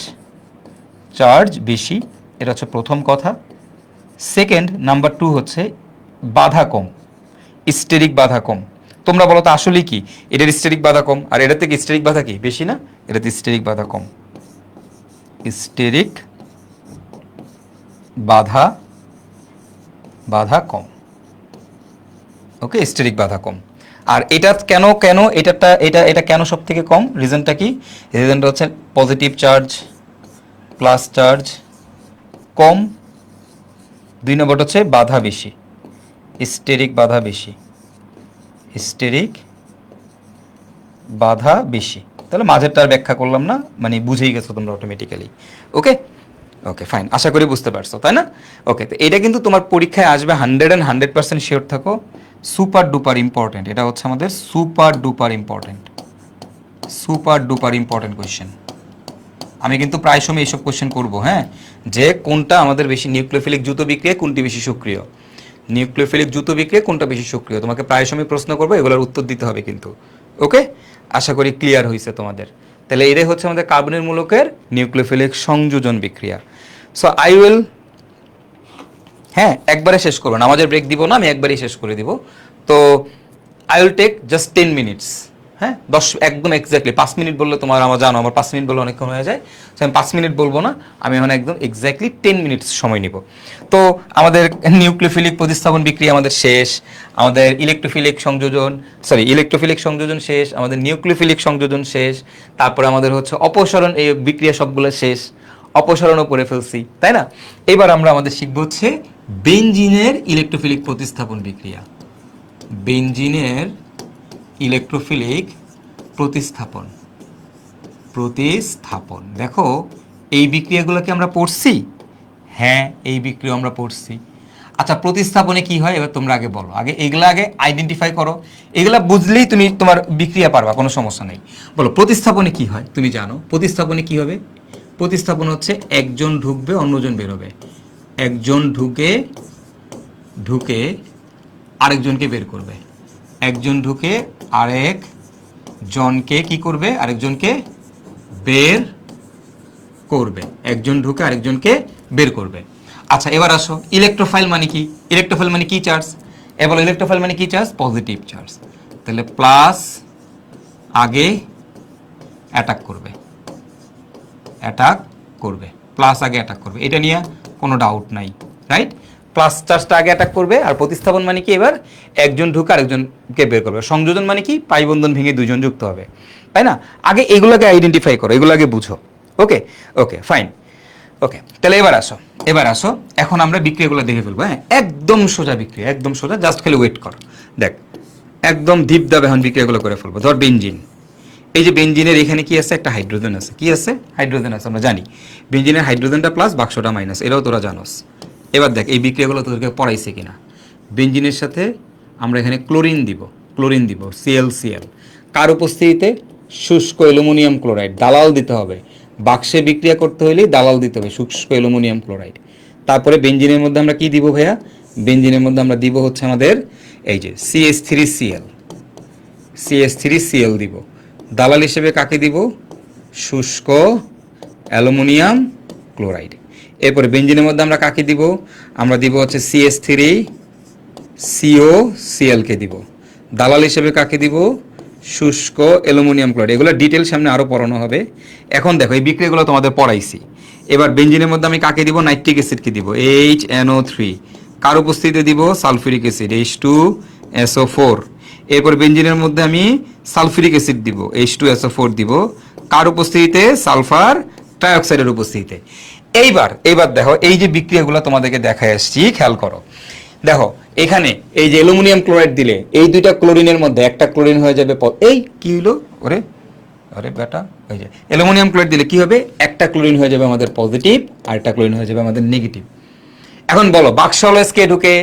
চার্জ বেশি, এটা হচ্ছে প্রথম কথা। সেকেন্ড, নাম্বার 2 হচ্ছে বাধা কম, স্টেরিক বাধা কম। তোমরা বলো তো আসলে কি, এটার স্টেরিক বাধা কম আর এটা থেকে স্টেরিক বাধা কি বেশি না? এটাতে স্টেরিক বাধা কম, স্টেরিক বাধা বাধা কম। ওকে, স্টেরিক বাধা কম। আর এটা কেন কেন এটা এটা কেন সব থেকে কম? রিজনটা কি? রিজনটা হচ্ছে পজিটিভ চার্জ প্লাস চার্জ কম, 2 নম্বরটা হচ্ছে বাধা বেশি, স্টেরিক বাধা বেশি, স্টেরিক বাধা বেশি। তাহলে মাঝেরটা আর ব্যাখ্যা করলাম না, মানে বুঝেই গেছো তোমরা অটোমেটিক্যালি। ওকে ওকে ফাইন, আশা করি বুঝতে পারছো, তাই না? ওকে, তো এটা কিন্তু তোমার পরীক্ষায় আসবে 100% শিওর থাকো। সুপার ডুপার ইম্পর্টেন্ট, এটা হচ্ছে আমাদের super duper important, super duper important question. আমি কিন্তু প্রায় সময় এইসব কোয়েশ্চেন করবো, হ্যাঁ, যে কোনটা আমাদের বেশি নিউক্লিওফিলিক দ্রুত বিক্রিয়া, কোনটি বেশি সক্রিয়, নিউক্লিওফিলিক দ্রুত বিক্রিয়া কোনটা বেশি সক্রিয়, তোমাকে প্রায় সময় প্রশ্ন করবো, এগুলোর উত্তর দিতে হবে কিন্তু। ওকে, আশা করি ক্লিয়ার হয়েছে তোমাদের। তাহলে এটাই হচ্ছে আমাদের কার্বনের মূলকের নিউক্লিওফিলিক সংযোজন বিক্রিয়া। সো আই উইল, হ্যাঁ, একবারে শেষ করবো না, আমাদের ব্রেক দিব না, আমি একবারেই শেষ করে দিব। তো I will take just 10 minutes, হ্যাঁ, 10 একদম এক্স্যাক্টলি 5 মিনিট বললে তোমার আমার জানো আমার 5 মিনিট বললে অনেকক্ষণ হয়ে যায়, আমি 5 মিনিট বলবো না, আমি এখন একদম এক্স্যাক্টলি 10 মিনিটস সময় নিব। তো আমাদের নিউক্লিওফিলিক প্রতিস্থাপন বিক্রিয়া আমাদের শেষ, আমাদের ইলেকট্রোফিলিক সংযোজন শেষ, আমাদের নিউক্লিওফিলিক সংযোজন শেষ, তারপরে আমাদের হচ্ছে অপসারণ, এই বিক্রিয়া সবগুলো শেষ, অপসারণও করে ফেলছি, তাই না? এবার আমরা আমাদের শিখবো হচ্ছে বেনজিনের ইলেকট্রোফিলিক প্রতিস্থাপন বিক্রিয়া, বেনজিনের ইলেকট্রোফিলিক প্রতিস্থাপন। দেখো এই বিক্রিয়াগুলোকে আমরা পড়ছি, হ্যাঁ এই বিক্রিয়া আমরা পড়ছি। আচ্ছা, প্রতিস্থাপনে কি হয় এবার তোমরা আগে বলো, আগে এগুলা আগে আইডেন্টিফাই করো, এগুলা বুঝলেই তুমি তোমার বিক্রিয়া পারবা, কোনো সমস্যা নেই। বলো প্রতিস্থাপনে কি হয়, তুমি জানো প্রতিস্থাপনে কি হবে? প্রতিস্থাপন হচ্ছে একজন ঢুকবে অন্যজন বেরোবে, একজন ঢুকে আরেকজনকে বের করবে, একজন ঢুকে আরেক জনকে কি করবে? আরেকজনকে বের করবে, একজন ঢুকে আরেকজনকে বের করবে। আচ্ছা এবার আসো, ইলেকট্রোফাইল মানে কি? ইলেকট্রোফাইল মানে কি চার্জ? এবার ইলেকট্রোফাইল মানে কি চার্জ? Positive charge. তাহলে প্লাস আগে অ্যাটাক করবে, প্লাস আগে অ্যাটাক করবে, এটা নিয়ে কোনো ডাউট নাই, রাইট? প্লাস চার্জটা আগে অ্যাটাক করবে। আর প্রতিস্থাপন মানে কি? এবার একজন ঢুকে আরেকজনকে বের করবে। সংযোজন মানে কি? পাই বন্ধন ভেঙে দুজন যুক্ত হবে, তাই না? আগে এগুলোকে আইডেন্টিফাই করো, এগুলো আগে বুঝো। ওকে ওকে ফাইন। ওকে, তাহলে এবার আসো এখন আমরা বিক্রিয়াগুলো দেখে ফেলবো। হ্যাঁ, একদম সোজা বিক্রিয়া, একদম সোজা, জাস্ট খালি ওয়েট কর। দেখ একদম ডিপ দাবে এখন বিক্রিয়াগুলো করে ফেলবো। ধর বেনজিন, এই যে বেনজিনের এখানে কি আছে? একটা হাইড্রোজেন আছে। কি আছে? হাইড্রোজেন আছে, আমরা জানি। বেনজিনের হাইড্রোজেনটা প্লাস, বাক্সটা মাইনাস, এটাও তোরা জানোস। এবার দেখ এই বিক্রিয়াগুলো তোদেরকে পড়াইছে কিনা। বেনজিনের সাথে আমরা এখানে ক্লোরিন দিব, ClCl। কার উপস্থিতিতে? শুষ্ক অ্যালুমিনিয়াম ক্লোরাইড। দালাল দিতে হবে, বাক্সে বিক্রিয়া করতে হলে দালাল দিতে হবে, শুষ্ক অ্যালুমিনিয়াম ক্লোরাইড। তারপরে বেনজিনের মধ্যে আমরা কি দিব ভাইয়া? বেনজিনের মধ্যে আমরা দিব হচ্ছে আমাদের এই যে CH3Cl দিব। দালাল হিসেবে কাকে দিব? শুষ্ক অ্যালুমিনিয়াম ক্লোরাইড। এরপরে বেনজিনের মধ্যে আমরা কাকে দিব? আমরা দিব হচ্ছে CH3COCl কে দিব। দালাল হিসেবে কাকে দিব? শুষ্ক অ্যালুমিনিয়াম ক্লোরাইড। এগুলো ডিটেল সামনে আরও পড়ানো হবে। এখন দেখো এই বিক্রিয়াগুলো তোমাদের পড়াইছি। এবার বেনজিনের মধ্যে আমি কাকে দিব? নাইট্রিক অ্যাসিডকে দিব, HNO3। কার উপস্থিতিতে দিব? Sulphuric acid, H2SO4। এরপর বেনজিনের মধ্যে আমি সালফিউরিক অ্যাসিড দিব, H2SO4 দিব। কার উপস্থিতিতে? সালফার ট্রাইঅক্সাইডের উপস্থিতিতে। এইবার দেখো এই যে বিক্রিয়াগুলো তোমাদেরকে দেখায় আসছি, খেয়াল করো। দেখো এখানে এই যে অ্যালুমিনিয়াম ক্লোরাইড দিলে এই দুইটা ক্লোরিনের মধ্যে একটা ক্লোরিন হয়ে যাবে, এই কি হলো? আরে বেটা, ওই যে অ্যালুমিনিয়াম ক্লোরাইড দিলে কি হবে? একটা ক্লোরিন হয়ে যাবে আমাদের পজিটিভ, আর একটা ক্লোরিন হয়ে যাবে আমাদের নেগেটিভ। এখন বলো বাক্স অলওয়েজ কে ঢুকে?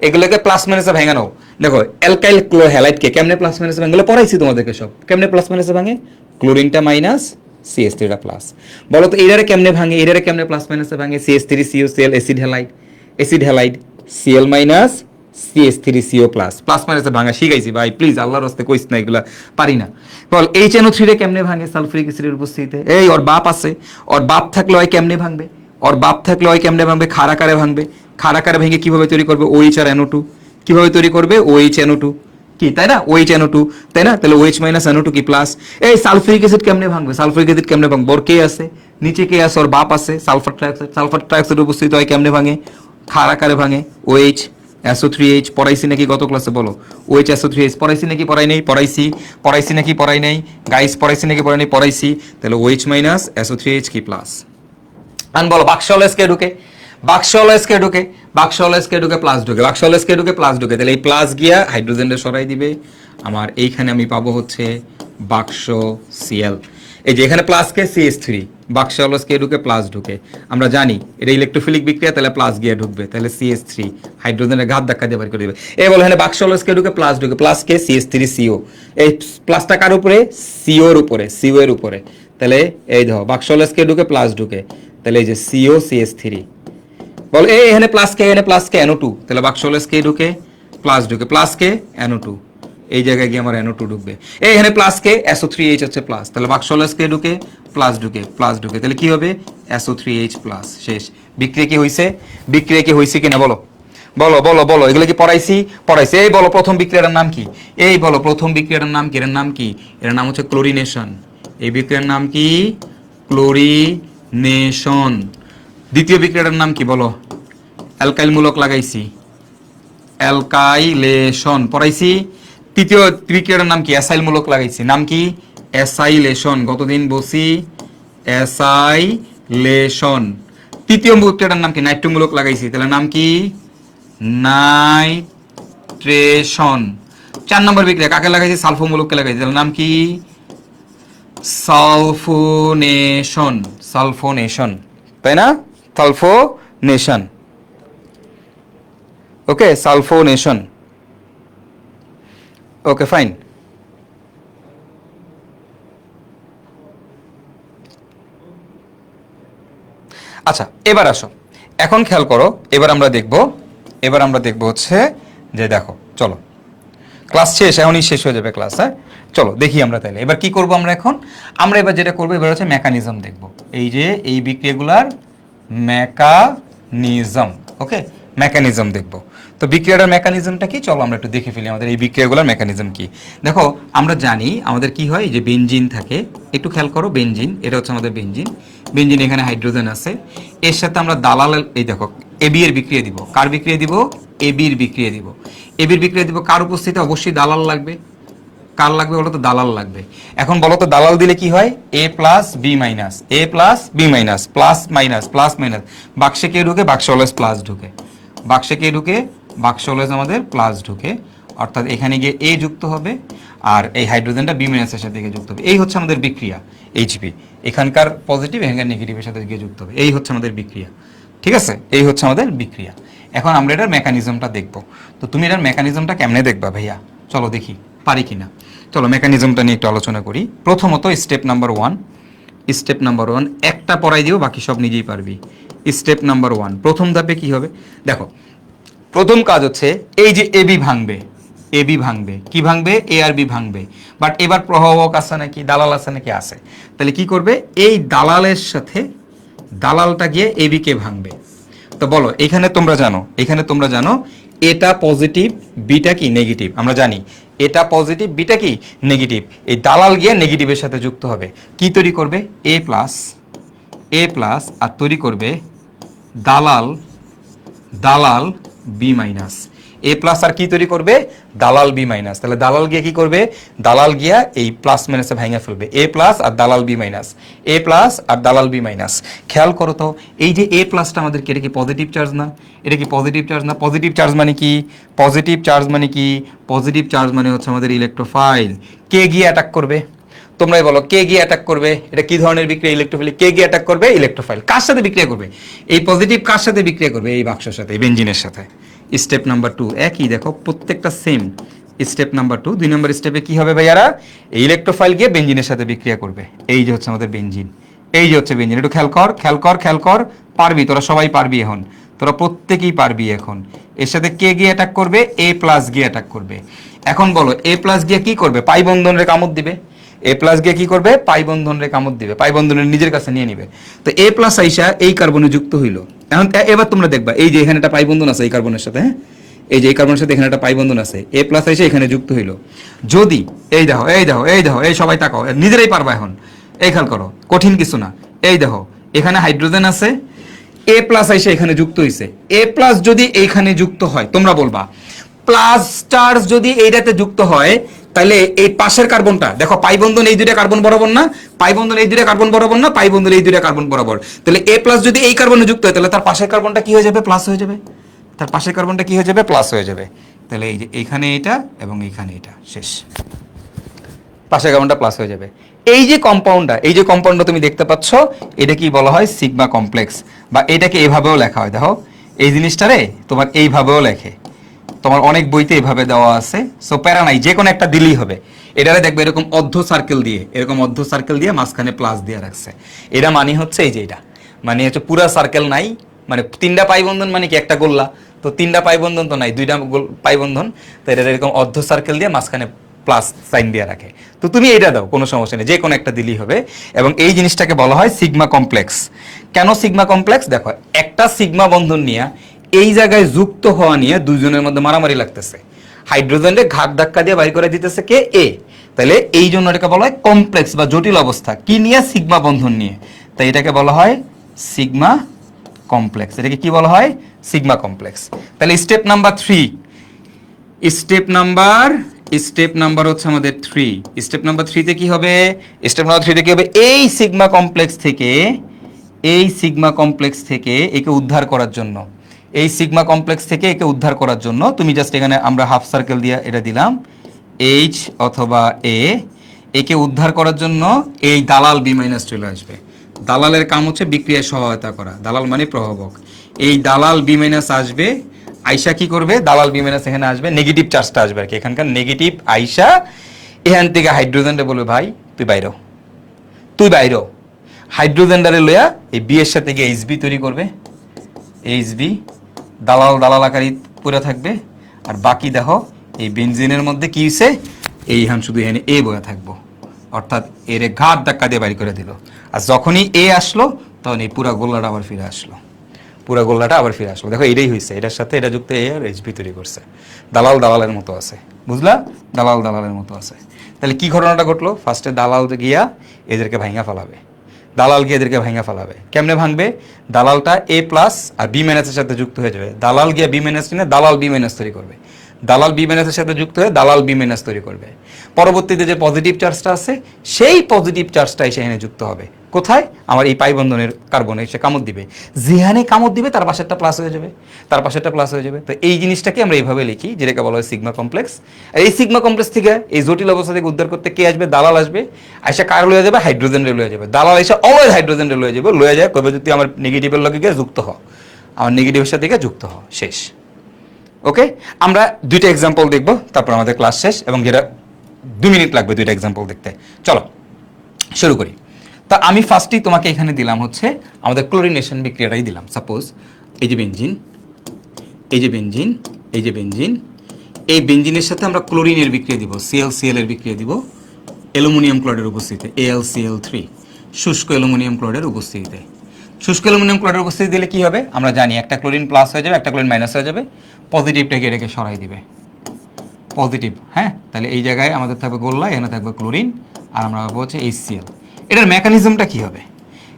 এগুলোকে প্লাস মাইনাসে ভেঙানো। দেখো অ্যালকাইল ক্লোরোহ্যালাইডকে কেমনে প্লাস মাইনাসে ভাঙে? পড়াইছি তোমাদেরকে সব। কেমনে প্লাস মাইনাসে ভাঙে? ক্লোরিনটা মাইনাস, CH3টা প্লাস। বলো তো এটারে কেমনে ভাঙে? এটারে কেমনে প্লাস মাইনাসে ভাঙে? CH3COCl, acid halide, Cl minus, CH3CO plus. Plus মাইনাসে ভাঙা শিখাইছি ভাই, প্লিজ আল্লাহর রাস্তে কইস না, এগুলা পারি না। বল HNO3 রে কেমনে ভাঙে? সালফিউরিক অ্যাসিডের উপস্থিতিতে। এই ওর বাপ আছে, ওর বাপ থাকলে ওই কেমনে ভাঙবে? খাড়াকারে ভাঙবে। খাড়াকারে ভেঙে কিভাবে তৈরি করবে? OH আর NO2। কিভাবে তৈরি করবে OH NO2 কি তাই না OH NO2 তাই না তাহলে OH মাইনাস NO2 কি প্লাস এই সালফিউরিক অ্যাসিড কেমনে ভাঙবে সালফিউরিক অ্যাসিড কেমনে ভাঙবে ওর কে আছে নিচে কে আছে ওর বাপ আছে সালফার ট্রাইঅক্সাইড উপস্থিত হয় কেমনে ভাঙে ক্ষার আকারে ভাঙে OH SO3H পড়াইছি নাকি গত ক্লাসে বলো OH SO3H পড়াইছি নাকি পড়াই নেই পড়াইছি নাকি পড়াই নেই গাইস পড়াইছি নাকি পড়াই নেই পড়াইছি তাহলে OH মাইনাস SO3H কি প্লাস আন বলো বাক্সলেসকে ঢুকে বাক্সলেসকে ঢুকে বাক্সলেসকে ঢুকে প্লাস ঢুকে বাক্সলেসকে ঢুকে প্লাস ঢুকে তাহলে এই প্লাস গিয়া হাইড্রোজেনটা সরাই দিবে আমার এইখানে আমি পাবো হচ্ছে বাক্স Cl এই যে এখানে প্লাস কে CH3 বাক্সলেসকে ঢুকে প্লাস ঢুকে আমরা জানি এটা ইলেকট্রোফিলিক বিক্রিয়া তাহলে প্লাস গিয়া ঢুকবে তাহলে CH3 হাইড্রোজেনের ঘাত ধাক্কা দিয়ে বের করে দিবে এই বলে এখানে বাক্সলেসকে ঢুকে প্লাস কে CH3CO এই প্লাসটা কার উপরে CO এর উপরে তাহলে এই দেখো বাক্সলেসকে ঢুকে প্লাস ঢুকে তাহলে এই যে CO CH3 বল এই এখানে প্লাস কে NO2 তাহলে বাক্সলেসকে ঢুকে প্লাস কে NO2 এই জায়গায় গিয়ে আমার NO2 ঢুকবে এই এখানে প্লাস কে SO3H হচ্ছে প্লাস তাহলে বাক্সলেসকে ঢুকে প্লাস ঢুকে তাহলে কি হবে SO3H প্লাস শেষ বিক্রিয়া কি হইছে কিনা বলো বলো বলো বলো এগুলো কি পড়াইছি এই বলো প্রথম বিক্রিয়াটার নাম কি এই বলো প্রথম বিক্রিয়াটার নাম কি এর নাম হচ্ছে ক্লোরিনেশন এই বিক্রিয়ার নাম কি ক্লোরিনেশন দ্বিতীয় বিক্রিয়াটার নাম কি বলো অ্যালকাইল মূলক লাগাইছি অ্যালকাইলেশন পড়াইছি তৃতীয় বিক্রিয়াটার নাম কি অ্যাসাইল মূলক লাগাইছি নাম কি অ্যাসাইলেশন গতদিন বসি অ্যাসাইলেশন তৃতীয় বিক্রিয়াটার নাম কি নাইট্রোমূলক লাগাইছি তাহলে নাম কি নাইট্রেশন 4 নম্বর বিক্রিয়া কাকে লাগাইছি সালফোমূলককে লাগাইছি তাহলে নাম কি সালফোনেশন তাই না সালফোনেশন ওকে সালফোনেশন ওকে ফাইন আচ্ছা এবার আসো এখন খেয়াল করো এবার আমরা দেখব হচ্ছে যে দেখো চলো ক্লাস এখনই শেষ হয়ে যাবে ক্লাস হ্যাঁ চলো দেখি আমরা তাহলে এবার কি করব আমরা এবার যেটা করবো এবার হচ্ছে মেকানিজম দেখব এই যে এই বিক্রিয়াগুলার মেকানিজম ওকে মেকানিজম দেখব তো বিক্রিয়াটার মেকানিজমটা কি চলো আমরা একটু দেখে ফেলি আমাদের এই বিক্রিয়াগুলোর মেকানিজম কি দেখো আমরা জানি আমাদের কি হয় যে বেনজিন থাকে একটু খেয়াল করো বেনজিন এটা হচ্ছে আমাদের বেনজিন এখানে হাইড্রোজেন আছে এর সাথে আমরা দালাল এই দেখো এবি এর বিক্রিয়া দিব কার বিক্রিয়া দিব এবির বিক্রিয়া দিব কার উপস্থিতিতে অবশ্যই দালাল লাগবে কার লাগবে বলো তো দালাল লাগবে এখন বলো তো দালাল দিলে কি হয় A plus B minus plus minus বাক্সে কে ঢুকে বাক্সলেস প্লাস ঢুকে বাক্সলেস আমাদের প্লাস ঢুকে অর্থাৎ এখানে গিয়ে A যুক্ত হবে আর এই হাইড্রোজেনটা B মাইনাসের সাথে গিয়ে যুক্ত হবে এই হচ্ছে আমাদের বিক্রিয়া HB এখানকার পজিটিভ এখানকার নেগেটিভের সাথে গিয়ে যুক্ত হবে এই হচ্ছে আমাদের বিক্রিয়া ঠিক আছে এই হচ্ছে আমাদের বিক্রিয়া এখন আমরা এটার মেকানিজমটা দেখব তো তুমি এটার মেকানিজমটা কেমনে দেখবা ভাইয়া চলো দেখি পারি কিনা চলো মেকানিজমটা নিয়ে একটু আলোচনা করি প্রথমত স্টেপ নাম্বার 1 একটা পড়াই দিও বাকি সব নিজেই পারবি স্টেপ নাম্বার 1 প্রথম ধাপে কি হবে দেখো প্রথম কাজ হচ্ছে এই যে এবি ভাঙবে কি ভাঙবে এ আর বি ভাঙবে বাট এবার প্রভাবক আছে নাকি দালাল আছে নাকি আছে তাহলে কি করবে এই দালালের সাথে দালালটা গিয়ে এবি কে ভাঙবে তো বলো এখানে তোমরা জানো এটা পজিটিভ বিটা কি নেগেটিভ আমরা জানি এটা পজিটিভ বিটা কি নেগেটিভ এই দালাল গিয়ে নেগেটিভের সাথে যুক্ত হবে কি তৈরি করবে এ প্লাস আর তৈরি করবে দালাল বি মাইনাস এ প্লাস আর কি তৈরি করবে দালাল বি মাইনাস তাহলে দালাল গিয়ে কি করবে দালাল গিয়া এই প্লাস মাইনাসে ভাঙা ফেলবে এ প্লাস আর দালাল বি মাইনাস খেয়াল করো তো এই যে এ প্লাসটা আমাদের কি এটা কি পজিটিভ চার্জ না পজিটিভ চার্জ মানে কি পজিটিভ চার্জ মানে হচ্ছে আমাদের ইলেকট্রোফাইল কে গিয়ে অ্যাটাক করবে তোমরাই বলো কে গিয়ে অ্যাটাক করবে এটা কি ধরনের বিক্রিয়া ইলেকট্রোফিল কে গিয়ে অ্যাটাক করবে ইলেকট্রোফাইল কার সাথে বিক্রিয়া করবে এই পজিটিভ কার সাথে বিক্রিয়া করবে এই বাক্সের সাথে এই বেনজিনের সাথে স্টেপ নাম্বার 2 একই দেখো প্রত্যেকটা সেম স্টেপ নাম্বার 2 2 নম্বর স্টেপে কি হবে ভাইয়ারা এই ইলেকট্রোফাইল গিয়ে বেনজিনের সাথে বিক্রিয়া করবে এই যে হচ্ছে আমাদের বেনজিন একটু খেয়াল কর পারবি তোরা সবাই পারবি এখন তোরা প্রত্যেকেই পারবি এখন এর সাথে কে গিয়ে অ্যাটাক করবে এ প্লাস গিয়ে অ্যাটাক করবে এখন বলো এ প্লাস গিয়ে কি করবে পাই বন্ধনের কামড় দিবে এ প্লাস গিয়ে কি করবে পাই বন্ধনের কামড় দিবে পাই বন্ধনের নিজের কাছে নিয়ে নিবে তো এ প্লাস আইসা এই কার্বনে যুক্ত হইলো এখন এবার তোমরা দেখবা এই যে এখানে একটা পাই বন্ধন আছে এই কার্বনের সাথে হ্যাঁ এই যে এই কার্বনের সাথে এখানে একটা পাই বন্ধন আছে, এ প্লাস এসে এখানে যুক্ত হইলো। যদি এই দেখো এই দেখো এই দেখো এই সবাই তাকাও, নিজেরাই পারবা এখন, এই খেয়াল করো, কঠিন কিছু না। এই দেখো এখানে হাইড্রোজেন আছে, এ প্লাস এসে এখানে যুক্ত হইছে। এ প্লাস যদি এইখানে যুক্ত হয়, তোমরা বলবা প্লাস চার্জ যদি এইটাতে যুক্ত হয়, তাহলে এই পাশের কার্বনটা দেখো, পাই বন্ধন এই দুইটা কার্বন বরাবর না, পাই বন্ধন এই দুইটা কার্বন বরাবর না, পাই বন্ধন এই দুইটা কার্বন বরাবর, তাহলে এ প্লাস যদি এই কার্বনে যুক্ত হয়, তাহলে তার পাশের কার্বনটা কি হয়ে যাবে? প্লাস হয়ে যাবে। তার পাশের কার্বনটা কি হয়ে যাবে? প্লাস হয়ে যাবে। তাহলে এই যে এইখানে এটা এবং এইখানে এটা, শেষ। পাশের কার্বনটা প্লাস হয়ে যাবে। এই যে কম্পাউন্ডটা, এই যে কম্পাউন্ডটা তুমি দেখতে পাচ্ছ, এটা কি বলা হয়? সিগমা কমপ্লেক্স, বা এটাকে এভাবেও লেখা হয়। দেখো এই জিনিসটারে তোমার এইভাবেও লেখে, তোমার অনেক বইতে এইভাবে দেওয়া আছে। সো প্যারা নাই, যে কোনো একটা দিলেই হবে। এটারে দেখবে এরকম অর্ধ সার্কেল দিয়ে, এরকম অর্ধ সার্কেল দিয়ে মাঝখানে প্লাস দিয়ে রাখছে। এটা মানে হচ্ছে এই যে এটা মানে হচ্ছে পুরা সার্কেল নাই, মানে তিনটা পাই বন্ধন মানে কি একটা গোল্লা, তো তিনটা পাই বন্ধন তো নাই, দুইটা পাই বন্ধন, তো এটা এরকম অর্ধ সার্কেল দিয়ে মাঝখানে প্লাস সাইন দিয়ে রাখে। তো তুমি এটা দাও, কোনো সমস্যা নেই, যে কোনো একটা দিলেই হবে। এবং এই জিনিসটাকে বলা হয় সিগমা কমপ্লেক্স। কেন সিগমা কমপ্লেক্স? দেখো একটা সিগমা বন্ধন নিয়ে এই জায়গায় যুক্ত হওয়া নিয়ে দুইজনের মধ্যে মারামারি লাগতেছে, হাইড্রোজেনকে ঘাট ধাক্কা দিয়ে বাইর করে দিতেছে কে? এ। তাহলে এই জন্য এটাকে বলা হয় কমপ্লেক্স বা জটিল অবস্থা। কি নিয়ে? সিগমা বন্ধন নিয়ে। তাই এটাকে বলা হয় সিগমা কমপ্লেক্স। এটাকে কি বলা হয়? Sigma complex. তাহলে স্টেপ নাম্বার 3, স্টেপ নাম্বার হচ্ছে আমাদের 3। স্টেপ নাম্বার 3 তে কি হবে? স্টেপ নাম্বার 3 তে কি হবে? এই সিগমা কমপ্লেক্স থেকে, এই সিগমা কমপ্লেক্স থেকে একে উদ্ধার করার জন্য, এই সিগমা কমপ্লেক্স থেকে একে উদ্ধার করার জন্য তুমি জাস্ট এখানে আমরা হাফ সার্কেল দিয়ে এটা দিলাম, এইচ অথবা এ। একে উদ্ধার করার জন্য এই দালাল বি মাইনাস চলে আসবে। দালালের কাম হচ্ছে বিক্রিয়ায় সহায়তা করা, দালাল মানে প্রভাবক। এই দালাল বি মাইনাস আসবে, আইসা কি করবে? দালাল বি মাইনাস এখানে আসবে, নেগেটিভ চার্জটা আসবে আর কি, এখানকার নেগেটিভ আইসা এখান থেকে হাইড্রোজেনটা বলবে ভাই তুই বাইরো, তুই বাইরো। হাইড্রোজেনটারে লইয়া এই বি এর সাথে গিয়ে এইচবি তৈরি করবে, এইচবি দালাল দালাল আকারই পুরো থাকবে। আর বাকি দেখো এই বেনজিনের মধ্যে কি হইছে? এইখান শুধু এখানে এ বয়া থাকবো, অর্থাৎ এর ঘাট ধাক্কা দিয়ে বাইর করে দিল। আর যখনই এ আসলো তখন এই পুরা গোল্লাটা আবার ফিরে আসলো, পুরা গোল্লাটা আবার ফিরে আসলো। দেখো এটাই হয়েছে, এটার সাথে এটা যুক্ত এ আর এইচবি তৈরি করছে। দালাল দালালের মতো আছে, বুঝলা? দালাল দালালের মতো আছে। তাহলে কি ঘটনাটা ঘটলো? ফার্স্টে দালাল গিয়া এদেরকে ভাঙা ফেলাবে, দালাল গিয়ে এদেরকে ভাঙা ফেলাবে। কেমনে ভাঙবে? দালালটা এ প্লাস আর বি মাইনাসের সাথে যুক্ত হয়ে যাবে, দালাল গিয়ে বি মাইনাস নিয়ে দালাল বি মাইনাস তৈরি করবে, দালাল বি মাইনাসের সাথে যুক্ত হয়ে দালাল বি মাইনাস তৈরি করবে। পরবর্তীতে যে পজিটিভ চার্জটা আছে সেই পজিটিভ চার্জটা এসে এখানে যুক্ত হবে। কোথায়? আমার এই পাই বন্ধনের কার্বনে এসে কামড় দিবে, যেখানে কামড় দিবে তার পাশেরটা প্লাস হয়ে যাবে, তার পাশেরটা প্লাস হয়ে যাবে। তো এই জিনিসটাকে আমরা এইভাবে লিখি, যেটাকে বলা হয় সিগমা কমপ্লেক্স। আর এই সিগমা কমপ্লেক্স থেকে এই জটিল অবস্থা থেকে উদ্ধার করতে কে আসবে? দালাল আসবে, আইসা কার লয়ে যাবে? হাইড্রোজেন রে লয়ে যাবে। দালাল এসে অলওয়েজ হাইড্রোজেন রে লয়ে যাবে, লয়ে যায় কবে? যদি আমার নেগেটিভের লগে গিয়ে যুক্ত হ, আমার নেগেটিভের সাথে গিয়ে যুক্ত হ, শেষ। ওকে, আমরা দুইটা এক্সাম্পল দেখব, তারপর আমাদের ক্লাস শেষ, এবং যেটা 2 মিনিট লাগবে দুইটা এক্সাম্পল দেখতে। চলো শুরু করি। তা আমি ফার্স্টেই তোমাকে এখানে দিলাম হচ্ছে আমাদের ক্লোরিনেশন বিক্রিয়াটাই দিলাম। সাপোজ এই যে বেনজিন, এই যে বেনজিন, এই যে বেনজিন, এই বেনজিনের সাথে আমরা ক্লোরিনের বিক্রিয়া দিব, ClCl এর বিক্রিয়া দিব অ্যালুমিনিয়াম ক্লোরাইডের উপস্থিতিতে, AlCl3, শুষ্ক অ্যালুমিনিয়াম ক্লোরাইডের উপস্থিতিতে। শুষ্ক অ্যালুমিনিয়াম ক্লোরাইডের উপস্থিতি দিলে কি হবে? আমরা জানি একটা ক্লোরিন প্লাস হয়ে যাবে, একটা ক্লোরিন মাইনাস হয়ে যাবে, পজিটিভটাকে এটাকে সরাই দিবে, পজিটিভ। হ্যাঁ, তাহলে এই জায়গায় আমাদের থাকবে গোল্লা, এখানে থাকবে ক্লোরিন, আর আমরা পাবো হচ্ছে HCl। এটার মেকানিজমটা কি হবে?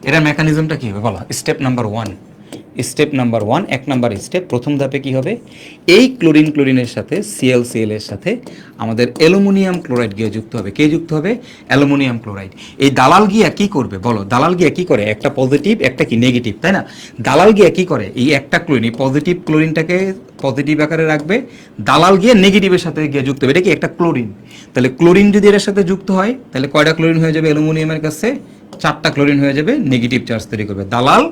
এটার মেকানিজমটা কি হবে বলো? Step number 1, step number 1, 1 number step, প্রথম ধাপে কি হবে? এই ক্লোরিনের সাথে ClCl এর সাথে আমাদের অ্যালুমিনিয়াম ক্লোরাইড গিয়ে যুক্ত হবে। কে যুক্ত হবে? Aluminium chloride. এই দালাল গিয়া কি করবে বলো? দালাল গিয়া কি করে? একটা পজিটিভ একটা কি নেগেটিভ, তাই না? দালাল গিয়া কি করে? এই একটা ক্লোরিন, এই পজিটিভ ক্লোরিনটাকে পজিটিভ আকারে রাখবে, দালাল গিয়ে নেগেটিভের সাথে গিয়ে যুক্ত হবে। এটা কি একটা ক্লোরিন? তাহলে ক্লোরিন যদি এর সাথে যুক্ত হয় তাহলে কয়টা ক্লোরিন হয়ে যাবে? অ্যালুমিনিয়ামের কাছে 4টা ক্লোরিন হয়ে যাবে, নেগেটিভ চার্জ তৈরি করবে। দালাল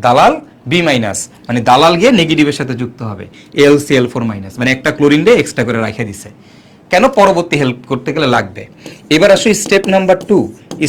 দালাল বি মাইনাস, মানে দালাল গিয়ে নেগেটিভের সাথে যুক্ত হবে, AlCl4 মাইনাস, মানে একটা ক্লোরিন দিয়ে এক্সট্রা করে রাখে দিছে। কেন? পরবর্তী হেল্প করতে গেলে লাগবে। এবার আসো step number 2।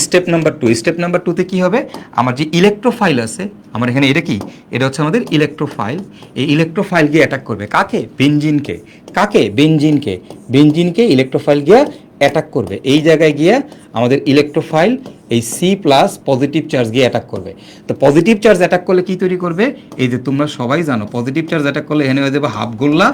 Step number 2, step number 2 তে কি হবে? আমার যে ইলেকট্রোফাইল আছে, আমার এখানে এটা কি? এটা হচ্ছে আমাদের ইলেকট্রোফাইল। এই ইলেকট্রোফাইল গিয়ে অ্যাটাক করবে কাকে? বেনজিনকে। কাকে? বেনজিনকে। বেনজিনকে ইলেকট্রোফাইল গিয়ে অ্যাটাক করবে। এই জায়গায় গিয়ে আমাদের ইলেকট্রোফাইল এই সি প্লাস পজিটিভ চার্জ গিয়ে অ্যাটাক করবে। তো পজিটিভ চার্জ অ্যাটাক করলে কি তৈরি করবে, এই যে তোমরা সবাই জানো পজিটিভ চার্জ অ্যাটাক করলে এখানে হয়ে যাবে হাফ গোল্লা,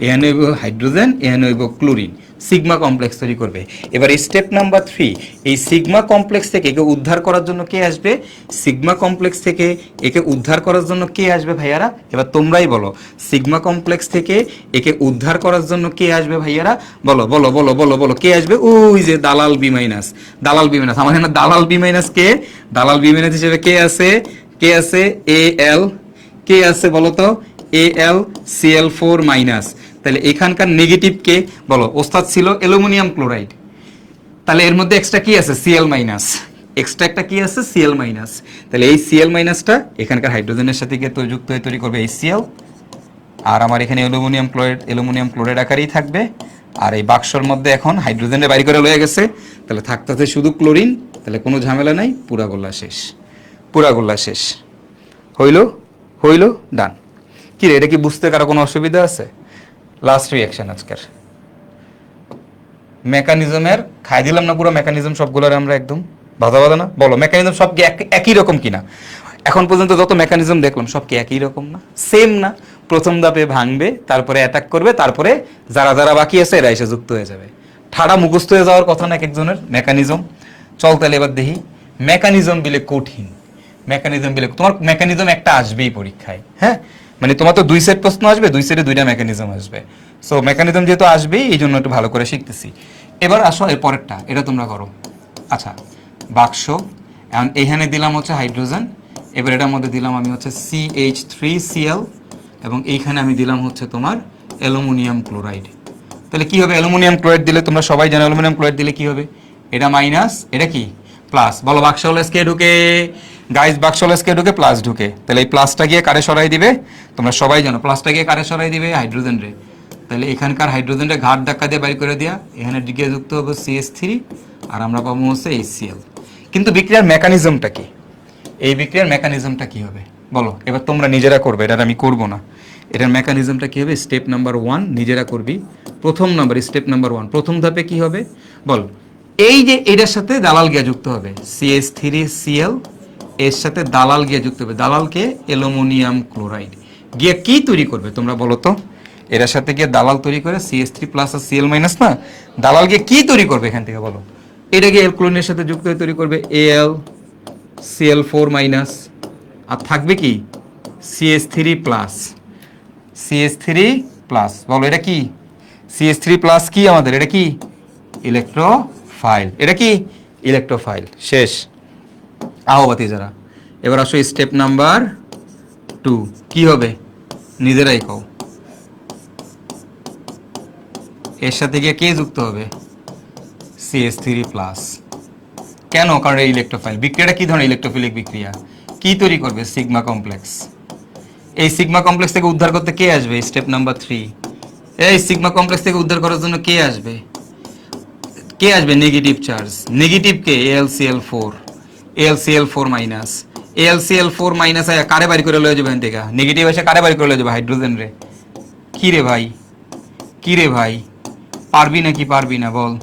এখানে হইব হাইড্রোজেন, এখানে হইব ক্লোরিন, সিগমা কমপ্লেক্স তৈরি করবে। এবার স্টেপ নাম্বার 3, এই সিগমা কমপ্লেক্স থেকে একে উদ্ধার করার জন্য কে আসবে, সিগমা কমপ্লেক্স থেকে একে উদ্ধার করার জন্য কে আসবে ভাইয়ারা, এবার তোমরাই বলো সিগমা কমপ্লেক্স থেকে একে উদ্ধার করার জন্য কে আসবে ভাইয়ারা, বলো বলো বলো বলো বলো কে আসবে, ওই যে দালাল বি মাইনাস, দালাল বি মাইনাস, আমার এখানে দালাল বি মাইনাস কে, দালাল বি মাইনাস হিসেবে কে আছে, কে আছে এ এল, কে আছে বলো তো এল Cl4 মাইনাস। তাহলে এখানকার নেগেটিভ কে বলো, ওস্তাদ ছিল অ্যালুমিনিয়াম ক্লোরাইড, তাহলে এর মধ্যে এক্সট্রা কি আছে Cl মাইনাস, এক্সট্রা একটা কি আছে Cl মাইনাস, তাহলে এই Cl মাইনাসটা এখানকার হাইড্রোজেনের সাথে গিয়ে যুক্ত হয়ে তৈরি করবে HCl, আর আমার এখানে অ্যালুমিনিয়াম ক্লোরাইড আকারেই থাকবে। আর এই বাক্সর মধ্যে এখন হাইড্রোজেনের বাইরে করে লয়ে গেছে, তাহলে থাকতেছে শুধু ক্লোরিন, তাহলে কোনো ঝামেলা নাই, পুরা গোল্লা শেষ, পুরা গোল্লা শেষ, হইল হইল ডান। কি রে, এটা কি বুঝতে কারো কোনো অসুবিধা আছে? লাস্ট রিঅ্যাকশন আজকের মেকানিজমের খাই দিলাম না পুরো মেকানিজম সবগুলোর আমরা একদম বাধা বাধা না, বলো মেকানিজম সব কি একই রকম কিনা, এখন পর্যন্ত যত মেকানিজম দেখলাম সব কি একই রকম না, সেম না? প্রথম ধাপে ভাঙবে, তারপরে অ্যাটাক করবে, তারপরে যারা যারা বাকি আছে এরা এসে যুক্ত হয়ে যাবে। ঠাড়া মুখস্থ হয়ে যাওয়ার কথা না এক একজনের মেকানিজম। চল তাহলে এবার দেখি মেকানিজম বিলে কঠিন, মেকানিজম বিলে তোমার মেকানিজম একটা আসবেই পরীক্ষায়, হ্যাঁ মানে তোমার তো 2 সেট প্রশ্ন আসবে, 2 সেটে 2টা মেকানিজম আসবে, সো মেকানিজম যেহেতু আসবেই এই জন্য একটু ভালো করে শিখতেছি। এবার আসো এর পরেরটা, এটা তোমরা করো। আচ্ছা বাক্স, এখন এখানে দিলাম হচ্ছে হাইড্রোজেন, এবার এটার মধ্যে দিলাম আমি হচ্ছে CH3Cl, এবং এইখানে আমি দিলাম হচ্ছে তোমার অ্যালুমিনিয়াম ক্লোরাইড। তাহলে কি হবে, অ্যালুমিনিয়াম ক্লোরাইড দিলে তোমরা সবাই জানো অ্যালুমিনিয়াম ক্লোরাইড দিলে কি হবে, এটা মাইনাস, এটা কি প্লাস, বলো বাক্স হলে কে ঢুকে গাইস, বাক্স হলে কে ঢুকে প্লাস ঢুকে, তাহলে এই প্লাসটা গিয়ে কারে সরাই দিবে, তোমরা সবাই জানো প্লাসটা গিয়ে কারে সরাই দিবে, হাইড্রোজেন রে, তাহলে এখানকার হাইড্রোজেনটা ঘাট ধাক্কা দিয়ে বাইর করে দেয়া, এখানে দিকে যুক্ত হবে CH3, আর আমরা পাবো হচ্ছে HCl। কিন্তু বিক্রিয়ার মেকানিজমটা কি, এই বিক্রিয়ার মেকানিজমটা কি হবে বলো, এবার তোমরা নিজেরা করবে, এটা আমি করব না, এটার মেকানিজমটা কি হবে, স্টেপ নাম্বার 1 নিজেরা করবি। প্রথম নাম্বার স্টেপ নাম্বার 1, প্রথম ধাপে কি হবে বল, এই যে এটার সাথে দালাল গিয়ে যুক্ত হবে, CH3Cl এর সাথে দালাল গিয়ে যুক্ত হবে, দালালকে অ্যালুমিনিয়াম ক্লোরাইড গিয়ে কি তৈরি করবে তোমরা বলো তো, এর সাথে গিয়ে দালাল তৈরি করে CH3 প্লাস আর Cl মাইনাস না, দালাল গিয়ে কি তৈরি করবে এখান থেকে বলো, এটা গিয়ে ক্লোরিনের সাথে যুক্ত হয়ে তৈরি করবে AlCl4 মাইনাস, আর থাকবে কি CH3 প্লাস, CH3 প্লাস, বলো এটা কি CH3 প্লাস, কি আমাদের এটা কি ইলেকট্রোফাইল, এটা কি ইলেকট্রোফাইল, শেষ। আহবাতি যারা, এবার আসো স্টেপ নাম্বার 2, কি হবে নিজেরাই কও, এর সাথে গিয়ে কে যুক্ত হবে CH3 প্লাস, কেন, কারণ এই ইলেকট্রোফাইল বিক্রিয়াটা কি ধরনের ইলেকট্রোফিলিক বিক্রিয়া, কি তৈরি করবে সিগমা কমপ্লেক্স, এই সিগমা কমপ্লেক্স থেকে উদ্ধার করতে কে আসবে, স্টেপ নাম্বার 3, এই সিগমা কমপ্লেক্স থেকে উদ্ধার করার জন্য কে আসবে, কে আসবে নেগেটিভ চার্জ, নেগেটিভ কে AlCl4 মাইনাস, AlCl4 মাইনাস কারে বাড়ি করে লয়ে যাবে এখান থেকে, নেগেটিভ এসে কারে বাড়ি করে লয়ে যাবে, হাইড্রোজেন রে। কি রে ভাই, কি রে ভাই, পারবি নাকি পারবি না বল,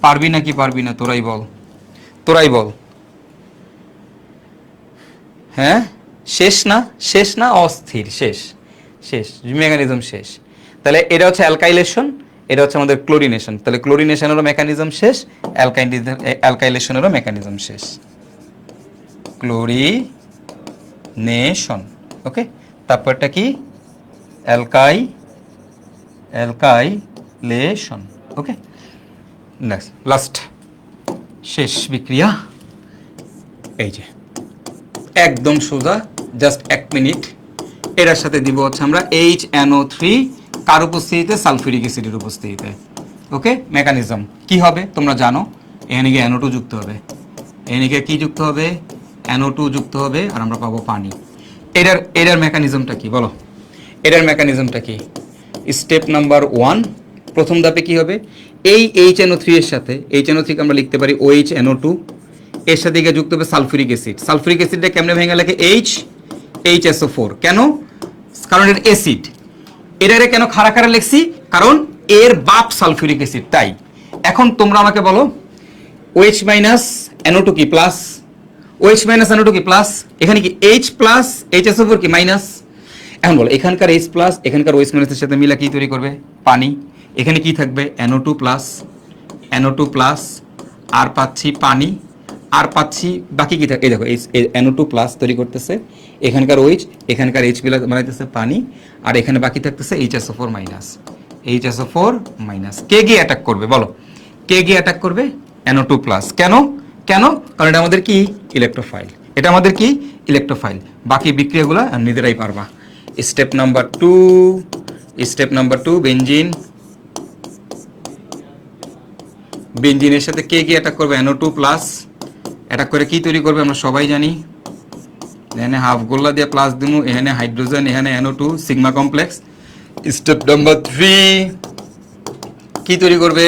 পারবি নাকি পারবি না, তোরাই বল, তোরাই বল, হ্যাঁ শেষ না, শেষ না, অস্থির, শেষ, শেষ মেকানিজম শেষ। তাহলে এটা হচ্ছে অ্যালকাইলেশন, এটা হচ্ছে আমাদের ক্লোরিনেশন, তাহলে ক্লোরিনেশনেরও মেকানিজম শেষ, অ্যালকাইলেশনেরও মেকানিজম শেষ, ক্লোরিনেশন, ওকে। তারপরটা কি অ্যালকাইলেশন, ওকে। নেক্সট লাস্ট শেষ বিক্রিয়া, এই যে একদম সোজা, জাস্ট 1 মিনিট, এটার সাথে দিব হচ্ছে আমরা HNO3, কার উপস্থিতিতে, সালফিউরিক অ্যাসিডের উপস্থিতিতে, ওকে। মেকানিজম কি হবে তোমরা জানো, এখানে গিয়ে NO2 যুক্ত হবে, এখানে গিয়ে কি যুক্ত হবে, NO2 যুক্ত হবে, আর আমরা পাবো পানি। এটার মেকানিজমটা কি বলো, এটার মেকানিজমটা কি, স্টেপ নাম্বার 1, প্রথম ধাপে কি হবে, এই HNO3 এর সাথে, HNO3 কে আমরা লিখতে পারি OHNO2, এর সাথে গিয়ে যুক্ত হবে সালফিউরিক অ্যাসিড, সালফিউরিক অ্যাসিডটা কেমনে ভেঙে লেখে HSO4, কেন, কারণ এটা অ্যাসিড, এটারে কেন খাড়া খাড়া লিখছি, কারণ এর বাপ সালফিউরিক অ্যাসিড, তাই। এখন তোমরা আমাকে বলো OH মাইনাস NO2 কি প্লাস, OH মাইনাস NO2 কি প্লাস, এখানে কি H প্লাস HSO4 কি মাইনাস। এখন বলো এখানকার H প্লাস এখানকার OH মাইনাসের সাথে মিলা কি তৈরি করবে, পানি। এখানে কি থাকবে NO2 প্লাস, NO2 প্লাস, আর পাচ্ছি পানি, আর পাচ্ছি বাকি কি থাকে, এই দেখো এই NO2 প্লাস তৈরি করতেছে, এখানকার OH এখানকার H প্লাস বানাইতেছে পানি, আর এখানে বাকি থাকতেছে HSO4 মাইনাস, HSO4 মাইনাস। কে গিয়ে অ্যাটাক করবে বলো, কে গিয়ে অ্যাটাক করবে, NO2 প্লাস। কেন কেন, কারণ এটা আমাদের কি ইলেকট্রোফাইল, এটা আমাদের কি ইলেকট্রোফাইল। বাকি বিক্রিয়াগুলো নিজেরাই পারবা। Step number 2, step number 2, benzene, বেনজিনের সাথে কে গিয়ে অ্যাটাক করবে, NO2 প্লাস। অ্যাটাক করে কি তৈরি করবে আমরা সবাই জানি, এখানে হাফ গোল্লা দিয়ে প্লাস দিমু, এখানে হাইড্রোজেন, এখানে NO2 sigma complex. Step number 3 কি তৈরি করবে,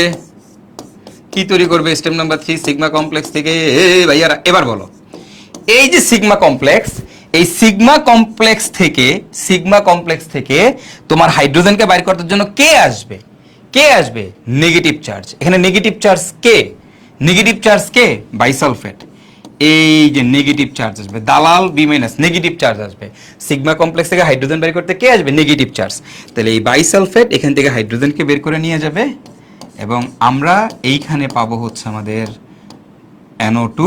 কি তৈরি করবে, স্টেপ নাম্বার 3 সিগমা কমপ্লেক্স থেকে ভাইয়ারা এবার বলো, এই যে সিগমা কমপ্লেক্স, এই সিগমা কমপ্লেক্স থেকে, সিগমা কমপ্লেক্স থেকে তোমার হাইড্রোজেনকে বাইর করার জন্য কে আসবে, কে আসবে, নেগেটিভ চার্জ। এখানে নেগেটিভ চার্জ কে, নেগেটিভ চার্জ কে, বাইসালফেট। এই যে নেগেটিভ চার্জ আসবে, দালাল বি মাইনাস, নেগেটিভ চার্জ আসবে। সিগমা কমপ্লেক্স থেকে হাইড্রোজেন বের করতে কে আসবে, নেগেটিভ চার্জ। তাহলে এই বাইসালফেট এখান থেকে হাইড্রোজেনকে বের করে নিয়ে যাবে, এবং আমরা এইখানে পাবো হচ্ছে আমাদের NO2,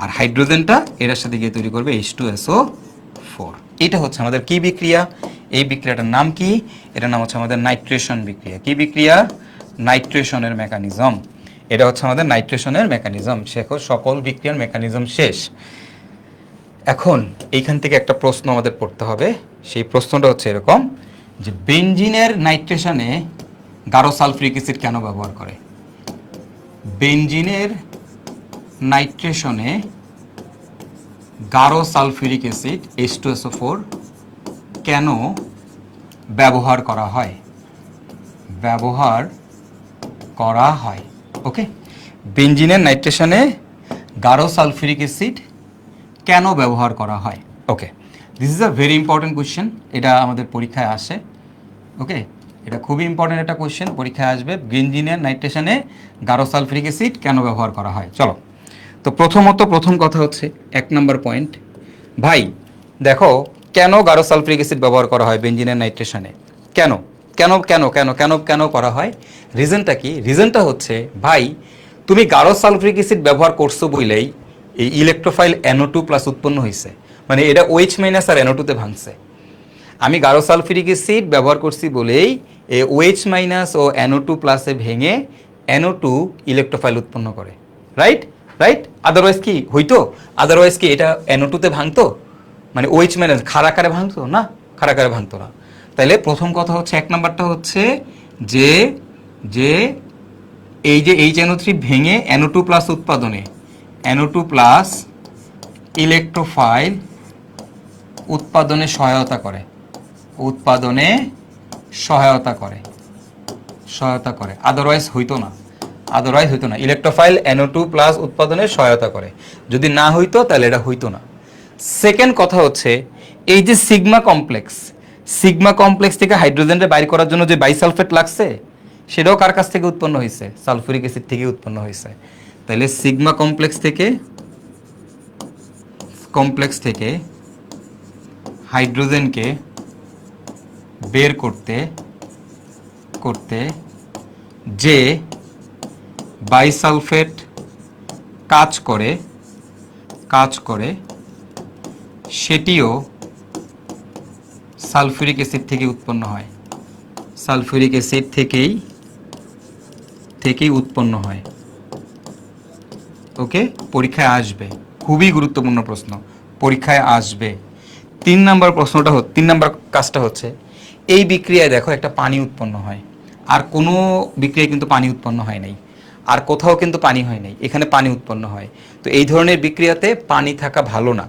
আর হাইড্রোজেনটা এটার সাথে গিয়ে তৈরি করবে H2SO4। এটা হচ্ছে আমাদের কি বিক্রিয়া, এই বিক্রিয়াটার নাম কি, এটার নাম হচ্ছে আমাদের নাইট্রেশন বিক্রিয়া। কি বিক্রিয়া, নাইট্রেশনের মেকানিজম। এটা হচ্ছে আমাদের নাইট্রেশনের মেকানিজম। সকল বিক্রিয়ার মেকানিজম শেষ। এখন এইখান থেকে একটা প্রশ্ন আমাদের পড়তে হবে, সেই প্রশ্নটা হচ্ছে এরকম যে বেনজিনের নাইট্রেশনে গাঢ় সালফিউরিক অ্যাসিড কেন ব্যবহার করে, বেনজিনের নাইট্রেশনে গাঢ় সালফিউরিক অ্যাসিড H2SO4 কেন ব্যবহার করা হয়, ব্যবহার করা হয়। ওকে, বেনজিনের নাইট্রেশনে গাঢ় সালফিউরিক অ্যাসিড কেন ব্যবহার করা হয়। Okay, this is a very important question, এটা আমাদের পরীক্ষায় আসে। ওকে, এটা খুবই ইম্পর্টেন্ট একটা কোয়েশ্চেন, পরীক্ষায় আসবে। বেনজিনের নাইট্রেশনে গাঢ় সালফিউরিক অ্যাসিড কেন ব্যবহার করা হয়। চলো, তো প্রথমত প্রথম কথা হচ্ছে 1 নম্বর পয়েন্ট, ভাই দেখো কেন গাঢ় সালফিউরিক অ্যাসিড ব্যবহার করা হয় বেনজিনের নাইট্রেশনে, কেন কেন কেন কেন কেন কেন করা হয়, রিজনটা কি, রিজনটা হচ্ছে ভাই তুমি গাঢ় সালফিউরিক অ্যাসিড ব্যবহার করছো বলেই এই ইলেকট্রোফাইল NO2 প্লাস উৎপন্ন হয়েছে, মানে এটা OH মাইনাস আর NO2 তে ভাঙছে। আমি গাঢ় সালফিউরিক অ্যাসিড ব্যবহার করছি বলেই এই OH মাইনাস ও NO2 প্লাসে ভেঙে NO2 ইলেকট্রোফাইল উৎপন্ন করে, রাইট রাইট। আদারওয়াইজ কি হইতো, আদারওয়াইজ কি এটা NO2 তে ভাঙতো, মানে OH মাইনাস খারাকারে ভাঙতো না, খারাকারে ভাঙতো না। তাইলে প্রথম কথা হচ্ছে 1 নাম্বারটা হচ্ছে যে যে এই যে HNO3 ভেঙে NO2 প্লাস উৎপাদনে, NO2 প্লাস ইলেকট্রোফাইল উৎপাদনে সহায়তা করে, উৎপাদনে সহায়তা করে, সহায়তা করে, আদারওয়াইজ হইতো না, আদারওয়াইজ হইতো না। ইলেকট্রোফাইল NO2 প্লাস উৎপাদনে সহায়তা করে, যদি না হইতো তাহলে এটা হইতো না। সেকেন্ড কথা হচ্ছে এই যে সিগমা কমপ্লেক্স, সিগমা কমপ্লেক্স থেকে হাইড্রোজেনটা বাইর করার জন্য যে বাইসালফেট লাগছে, সেটাও কার কাছ থেকে উৎপন্ন হয়েছে, সালফিউরিক অ্যাসিড থেকে উৎপন্ন হয়েছে। তাহলে সিগমা কমপ্লেক্স থেকে হাইড্রোজেনকে বের করতে করতে যে বাইসালফেট কাজ করে সেটিও সালফিউরিক অ্যাসিড থেকে উৎপন্ন হয়, সালফিউরিক অ্যাসিড থেকেই উৎপন্ন হয়। ওকে, পরীক্ষায় আসবে, খুবই গুরুত্বপূর্ণ প্রশ্ন, পরীক্ষায় আসবে। 3 নম্বর প্রশ্নটা 3 নম্বর কাজটা হচ্ছে এই বিক্রিয়ায় দেখো একটা পানি উৎপন্ন হয়, আর কোনো বিক্রিয়ায় কিন্তু পানি উৎপন্ন হয় নাই, আর কোথাও কিন্তু পানি হয় নাই, এখানে পানি উৎপন্ন হয়। তো এই ধরনের বিক্রিয়াতে পানি থাকা ভালো না,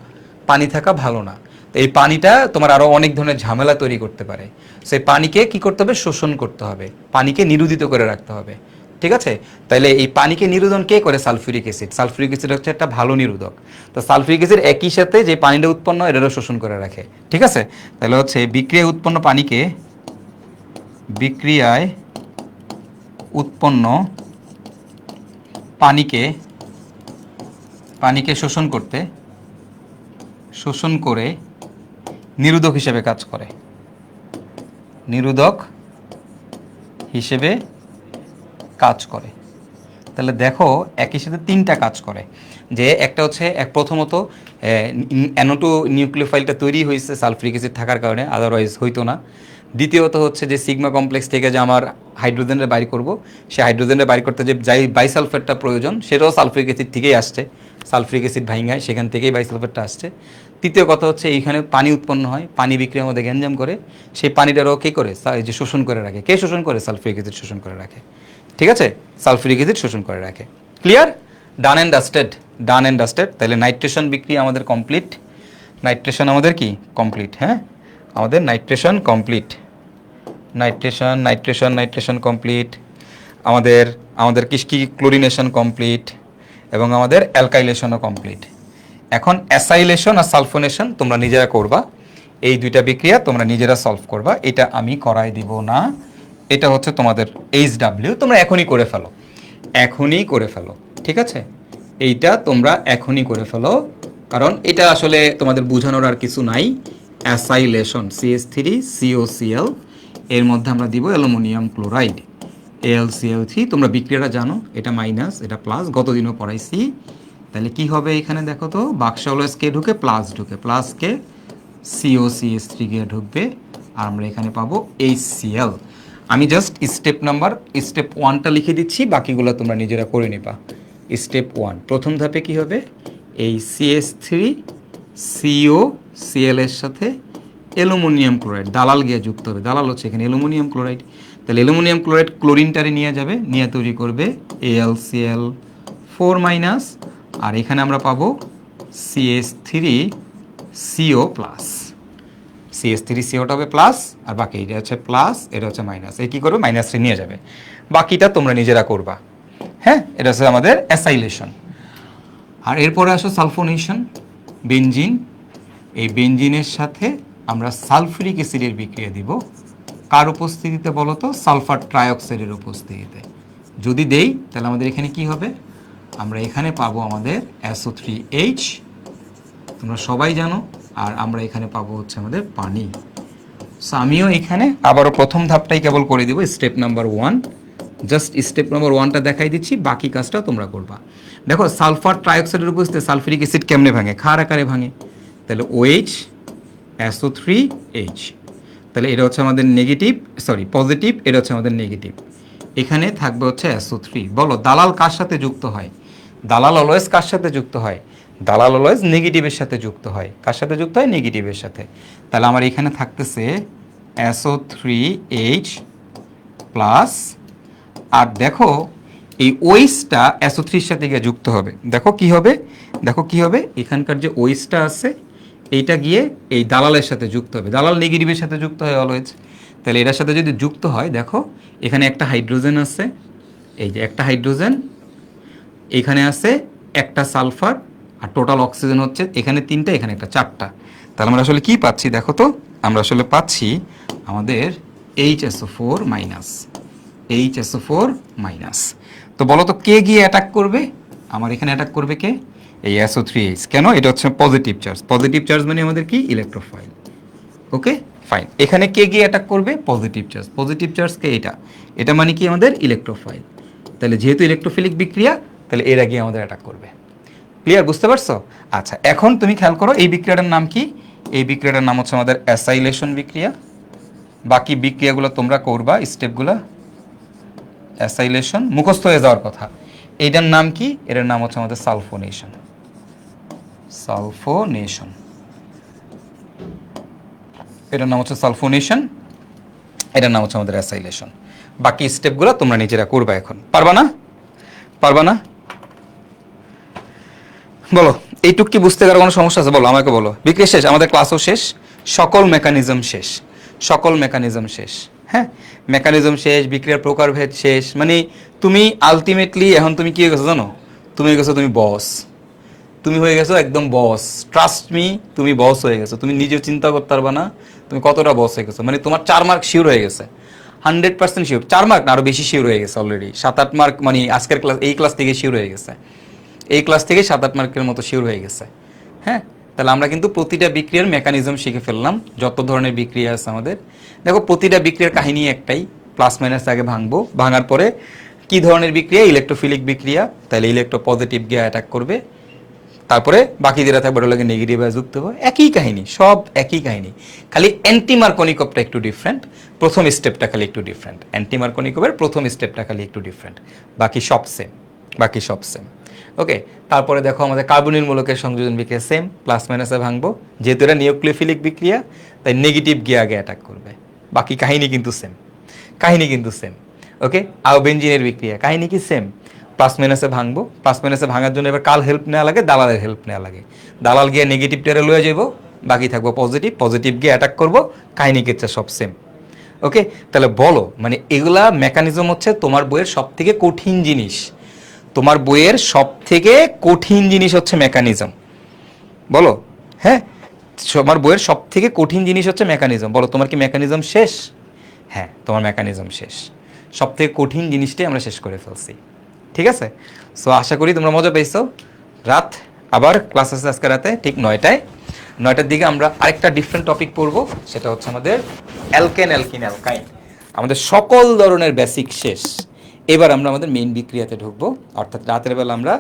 পানি থাকা ভালো না। তো এই পানিটা তোমার আরো অনেক ধরনের ঝামেলা তৈরি করতে পারে। সেই পানিকে কি করতে হবে, শোষণ করতে হবে, পানিকে নিরোধিত করে রাখতে হবে, ঠিক আছে। তাহলে এই পানিকে নিরোধন কে করে, সালফিউরিক অ্যাসিড। সালফিউরিক অ্যাসিড হচ্ছে একটা ভালো নিরোধক। তো সালফিউরিক অ্যাসিড একই সাথে যে পানিটা উৎপন্ন এটারও শোষণ করে রাখে, ঠিক আছে। তাহলে হচ্ছে বিক্রিয়ায় উৎপন্ন পানিকে পানিকে শোষণ করে নিরোধক হিসেবে কাজ করে, নিরোধক হিসেবে কাজ করে। তাহলে দেখো একই সাথে তিনটা কাজ করে, যে একটা হচ্ছে প্রথমত NO2 নিউক্লিওফাইলটা তৈরি হয়েছে সালফিউরিক অ্যাসিড থাকার কারণে, আদারওয়াইজ হইতো না। দ্বিতীয়ত হচ্ছে যে সিগমা কমপ্লেক্স থেকে যে আমার হাইড্রোজেনটা বাইর করব, সেই হাইড্রোজেনটা বাইর করতে যে বাইসালফেটটা প্রয়োজন, সেটাও সালফিউরিক অ্যাসিড থেকেই আসছে, সালফিউরিক অ্যাসিড ভাঙায় সেখান থেকেই বাইসালফেটটা আসছে। তৃতীয় কথা হচ্ছে এইখানে পানি উৎপন্ন হয়, পানি বিক্রিয়ার মধ্যে গ্যাঞ্জাম করে, সেই পানিটারও কে করে, এই যে শোষণ করে রাখে। কে শোষণ করে? সালফিউরিক অ্যাসিড শোষণ করে রাখে। ঠিক আছে, সালফিউরিক অ্যাসিড শোষণ করে রাখে। Clear? Done and dusted, done and dusted. তাহলে নাইট্রেশন বিক্রিয়া আমাদের কমপ্লিট, নাইট্রেশন আমাদের কি কমপ্লিট, হ্যাঁ আমাদের নাইট্রেশন কমপ্লিট, নাইট্রেশন কমপ্লিট। আমাদের কি ক্লোরিনেশন কমপ্লিট, এবং আমাদের অ্যালকাইলেশনও কমপ্লিট। এখন অ্যাসাইলেশন আর সালফোনেশন তোমরা নিজেরা করবা, এই দুইটা বিক্রিয়া তোমরা নিজেরা সলভ করবা, এটা আমি করাই দিব না। এটা হচ্ছে তোমাদের HW, তোমরা এখনই করে ফেলো, এখনই করে ফেলো। ঠিক আছে, এইটা তোমরা এখনই করে ফেলো, কারণ এটা আসলে তোমাদের বোঝানোর আর কিছু নাই। অ্যাসাইলেশন CH3COCl, এর মধ্যে আমরা দিব অ্যালুমিনিয়াম ক্লোরাইড AlCl3। তোমরা বিক্রিয়াটা জানো, এটা মাইনাস এটা প্লাস, গতদিনও পড়াইছি। তাহলে কি হবে এখানে দেখো তো, বাক্সে অলওয়েজ কে ঢুকে? প্লাস ঢুকে, প্লাস কে COCH3 গিয়ে ঢুকবে, আর আমরা এখানে পাবো HCl। আমি জাস্ট স্টেপ 1টা লিখে দিচ্ছি, বাকিগুলো তোমরা নিজেরা করে নিবা। স্টেপ 1, প্রথম ধাপে কি হবে? এই CH3COCl এর সাথে অ্যালুমিনিয়াম ক্লোরাইড দালাল গিয়ে যুক্ত হবে, দালাল হচ্ছে এখানে অ্যালুমিনিয়াম ক্লোরাইড। তাহলে অ্যালুমিনিয়াম ক্লোরাইড ক্লোরিনটারে নিয়ে যাবে, নিয়ে তৈরি করবে AlCl4-, আর এখানে আমরা পাবো CH3CO+। CH3COটা হবে প্লাস, আর বাকি এটা হচ্ছে প্লাস, এটা হচ্ছে মাইনাস। এই কী করবে? মাইনাসে নিয়ে যাবে। বাকিটা তোমরা নিজেরা করবা, হ্যাঁ। এটা হচ্ছে আমাদের অ্যাসাইলেশন। আর এরপরে আসো সালফোনেশন, বেনজিন। এই বেনজিনের সাথে আমরা সালফিউরিক অ্যাসিডের বিক্রিয়া দিব। কার উপস্থিতিতে বলো তো? সালফার ট্রাইঅক্সাইডের উপস্থিতিতে। যদি দেই তাহলে আমাদের এখানে কি হবে? আমরা এখানে পাবো আমাদের SO3H, তোমরা সবাই জানো, আর আমরা এখানে পাবো হচ্ছে আমাদের পানি। সো আমিও এখানে আবারও প্রথম ধাপটাই কেবল করে দিব, step number 1। Just step number 1টা দেখাই দিচ্ছি, বাকি কাজটাও তোমরা করবা। দেখো সালফার ট্রাইঅক্সাইডের উপস্থিতিতে সালফিউরিক অ্যাসিড কেমনে ভাঙে? ক্ষার আকারে ভাঙে। তাহলে OH SO3H, তাহলে এটা হচ্ছে আমাদের পজিটিভ, এটা হচ্ছে আমাদের নেগেটিভ। এখানে থাকবে হচ্ছে SO3। বলো দালাল কার সাথে যুক্ত হয়? দালাল অলওয়েজ কার সাথে যুক্ত হয়? দালাল অলওয়েজ নেগেটিভের সাথে যুক্ত হয়। কার সাথে যুক্ত হয়? নেগেটিভের সাথে। তাহলে আমার এখানে থাকতেছে SO3H+, আর দেখো এই ওইসটা SO3 এর সাথে গিয়ে যুক্ত হবে। দেখো কি হবে, এখানকার যে ওইসটা আছে এইটা গিয়ে এই দালালের সাথে যুক্ত হবে। দালাল নেগেটিভের সাথে যুক্ত হয় অলওয়েজ। তাহলে এটার সাথে যদি যুক্ত হয়, দেখো এখানে একটা হাইড্রোজেন আছে, এই যে একটা হাইড্রোজেন, এখানে আছে একটা সালফার, আর টোটাল অক্সিজেন হচ্ছে এখানে 3টা, এখানে একটা 4টা। তাহলে আমরা আসলে কি পাচ্ছি দেখো তো? আমরা আসলে পাচ্ছি আমাদের HSO4-। তো বলো তো কে গিয়ে অ্যাটাক করবে? আমার এখানে অ্যাটাক করবে কে? এই SO3H। কেন? এটা হচ্ছে পজিটিভ চার্জ। পজিটিভ চার্জ মানে আমাদের কি? ইলেকট্রোফাইল। Okay fine. এখানে কে গিয়ে অ্যাটাক করবে? Positive charge. পজিটিভ চার্জ কে? এটা মানে কি? আমাদের ইলেকট্রোফাইল। তাহলে যেহেতু ইলেকট্রোফিলিক বিক্রিয়া, তাহলে এরা গিয়ে আমাদের অ্যাটাক করবে। ক্লিয়ার? বুঝতে পারছো? আচ্ছা, এখন তুমি খেয়াল করো এই বিক্রিয়াটার নাম কি? এই বিক্রিয়াটার নাম হচ্ছে আমাদের অ্যাসাইলেশন বিক্রিয়া। বাকি বিক্রিয়াগুলো তোমরা করবা, স্টেপগুলো। অ্যাসাইলেশন মুখস্থ হয়ে যাওয়ার কথা। এইটার নাম কি? এটার নাম হচ্ছে আমাদের সালফোনেশন। এটার নাম হচ্ছে সালফোনেশন, এটার নাম হচ্ছে আমাদের অ্যাসাইলেশন। বাকি স্টেপগুলো তোমরা নিজেরা করবা। এখন পারবা না? বলো এইটুক কি বুঝতে কারো কোনো সমস্যা আছে? বলো, আমাকে বলো। বিক্রিয়া শেষ, আমাদের ক্লাসও শেষ, সকল মেকানিজম শেষ। হ্যাঁ, মেকানিজম শেষ, বিক্রিয়ার প্রকারভেদ শেষ। মানে তুমি আলটিমেটলি এখন তুমি কি হয়ে গেছো জানো? তুমি হয়ে গেছো বস। তুমি হয়ে গেছো একদম বস। ট্রাস্ট মি, তুমি বস হয়ে গেছো। তুমি নিজেও চিন্তা করতে পারবা না তুমি কতটা বস হয়ে গেছো। মানে তোমার 4 মার্ক শিওর হয়ে গেছে, 100% শিওর। 4 মার্ক না, আরো বেশি শিওর হয়ে গেছে অলরেডি। 7-8 মার্ক মানে আজকের ক্লাস, এই ক্লাস থেকে শিওর হয়ে গেছে। এই ক্লাস থেকে 7-8 মার্কের মতো শিওর হয়ে গেছে। হ্যাঁ, তাহলে আমরা কিন্তু প্রতিটা বিক্রিয়ার মেকানিজম শিখে ফেললাম, যত ধরনের বিক্রিয়া আছে আমাদের। দেখো প্রতিটা বিক্রিয়ার কাহিনী একটাই, প্লাস মাইনাস আগে ভাঙবো, ভাঙার পরে কি ধরনের বিক্রিয়া, ইলেকট্রোফিলিক বিক্রিয়া, তাহলে ইলেকট্রো পজিটিভ গিয়ে অ্যাটাক করবে, তারপরে বাকি যেটা থাকবে ওটা লাগে নেগেটিভ হয়ে যুক্ত হবে, একই কাহিনী, সব একই কাহিনী, খালি অ্যান্টি মার্কনিকভটা একটু ডিফারেন্ট, প্রথম স্টেপটা খালি একটু ডিফারেন্ট, অ্যান্টি মার্কনিকভের প্রথম স্টেপটা খালি একটু ডিফারেন্ট, বাকি সব সেম, বাকি সব সেম। ওকে, তারপরে দেখো আমাদের কার্বনিল মূলকের সংযোজন বিক্রিয়া সেম, প্লাস মাইনাসে ভাঙবো, যেহেতু এটা নিউক্লিওফিলিক বিক্রিয়া তাই নেগেটিভ গিয়ে আগে অ্যাটাক করবে, বাকি কাহিনী কিন্তু সেম, কাহিনী কিন্তু সেম। ওকে, আয়োবেনজিনের বিক্রিয়া কাহিনী কি সেম, প্লাস মাইনাসে ভাঙবো, প্লাস মাইনাসে ভাঙার জন্য এবার কাল হেল্প নেওয়া লাগে, দালালের হেল্প নেওয়া লাগে, দালাল গিয়ে নেগেটিভ টেরে লয়ে যাবো, বাকি থাকবো পজিটিভ, পজিটিভ গিয়ে অ্যাটাক করবো, কাহিনী ক্ষেত্রে সব সেম। ওকে, তাহলে বলো মানে এগুলা মেকানিজম হচ্ছে তোমার বইয়ের সব থেকে কঠিন জিনিস, তোমার বইয়ের সব থেকে কঠিন জিনিস হচ্ছে মেকানিজম, বলো। হ্যাঁ, তোমার বইয়ের সব থেকে কঠিন জিনিস হচ্ছে মেকানিজম, বলো তোমার কি মেকানিজম শেষ? হ্যাঁ, তোমার মেকানিজম শেষ, সব থেকে কঠিন জিনিসটাই আমরা শেষ করে ফেলছি। ঠিক আছে, সো আশা করি তোমরা মজা পেয়েছো। রাত আবার ক্লাস আছে আজকে রাতে ঠিক 9টার দিকে আমরা আরেকটা ডিফারেন্ট টপিক পড়বো, সেটা হচ্ছে আমাদের অ্যালকেন, অ্যালকিন, অ্যালকাইন। আমাদের সকল ধরনের বেসিক শেষ, এবার আমরা আমাদের মেইন বিক্রিয়াতে ঢুকবো, অর্থাৎ রাতের বেলা আমরা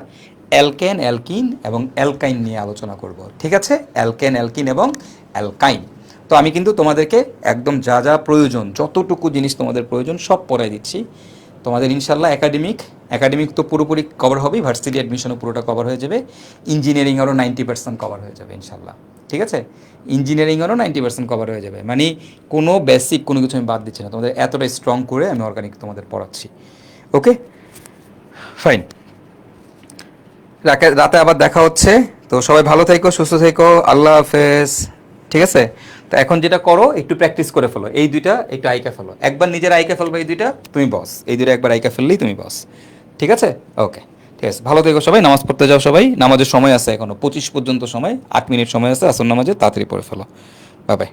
অ্যালকেন, অ্যালকিন এবং অ্যালকাইন নিয়ে আলোচনা করব। ঠিক আছে, অ্যালকেন, অ্যালকিন এবং অ্যালকাইন। তো আমি কিন্তু তোমাদেরকে একদম যা যা প্রয়োজন, যতটুকু জিনিস তোমাদের প্রয়োজন সব পড়াই দিচ্ছি। তোমাদের ইনশাল্লাহ একাডেমিক তো পুরোপুরি কভার হবেই, ভার্সিটি অ্যাডমিশনও পুরোটা কভার হয়ে যাবে, ইঞ্জিনিয়ারিংয়েরও 90% কভার হয়ে যাবে ইনশাল্লাহ। ঠিক আছে, ইঞ্জিনিয়ারিংয়েরও 90% কভার হয়ে যাবে, মানে কোনো বেসিক কোনো কিছু আমি বাদ দিচ্ছি না, তোমাদের এতটা স্ট্রং করে আমি অর্গানিক তোমাদের পড়াচ্ছি। ওকে ফাইন, রাতে আবার দেখা হচ্ছে, তো সবাই ভালো থেকো, সুস্থ থেকো, আল্লাহ হাফেজ। ঠিক আছে, তো এখন যেটা করো একটু প্র্যাকটিস করে ফেলো, এই দুইটা একটু আইকা ফেলো, একবার নিজের আইকা ফেলবো, এই দুইটা তুমি বস, এই দুইটা একবার আইকা ফেললেই তুমি বস। ঠিক আছে, ওকে, ঠিক আছে, ভালো থেকো সবাই, নামাজ পড়তে যাও সবাই, নামাজের সময় আছে এখনো 25 পর্যন্ত সময়, 8 মিনিট সময় আছে আসর নামাজে, তাড়াতাড়ি পড়ে ফেলো, বাই বাই।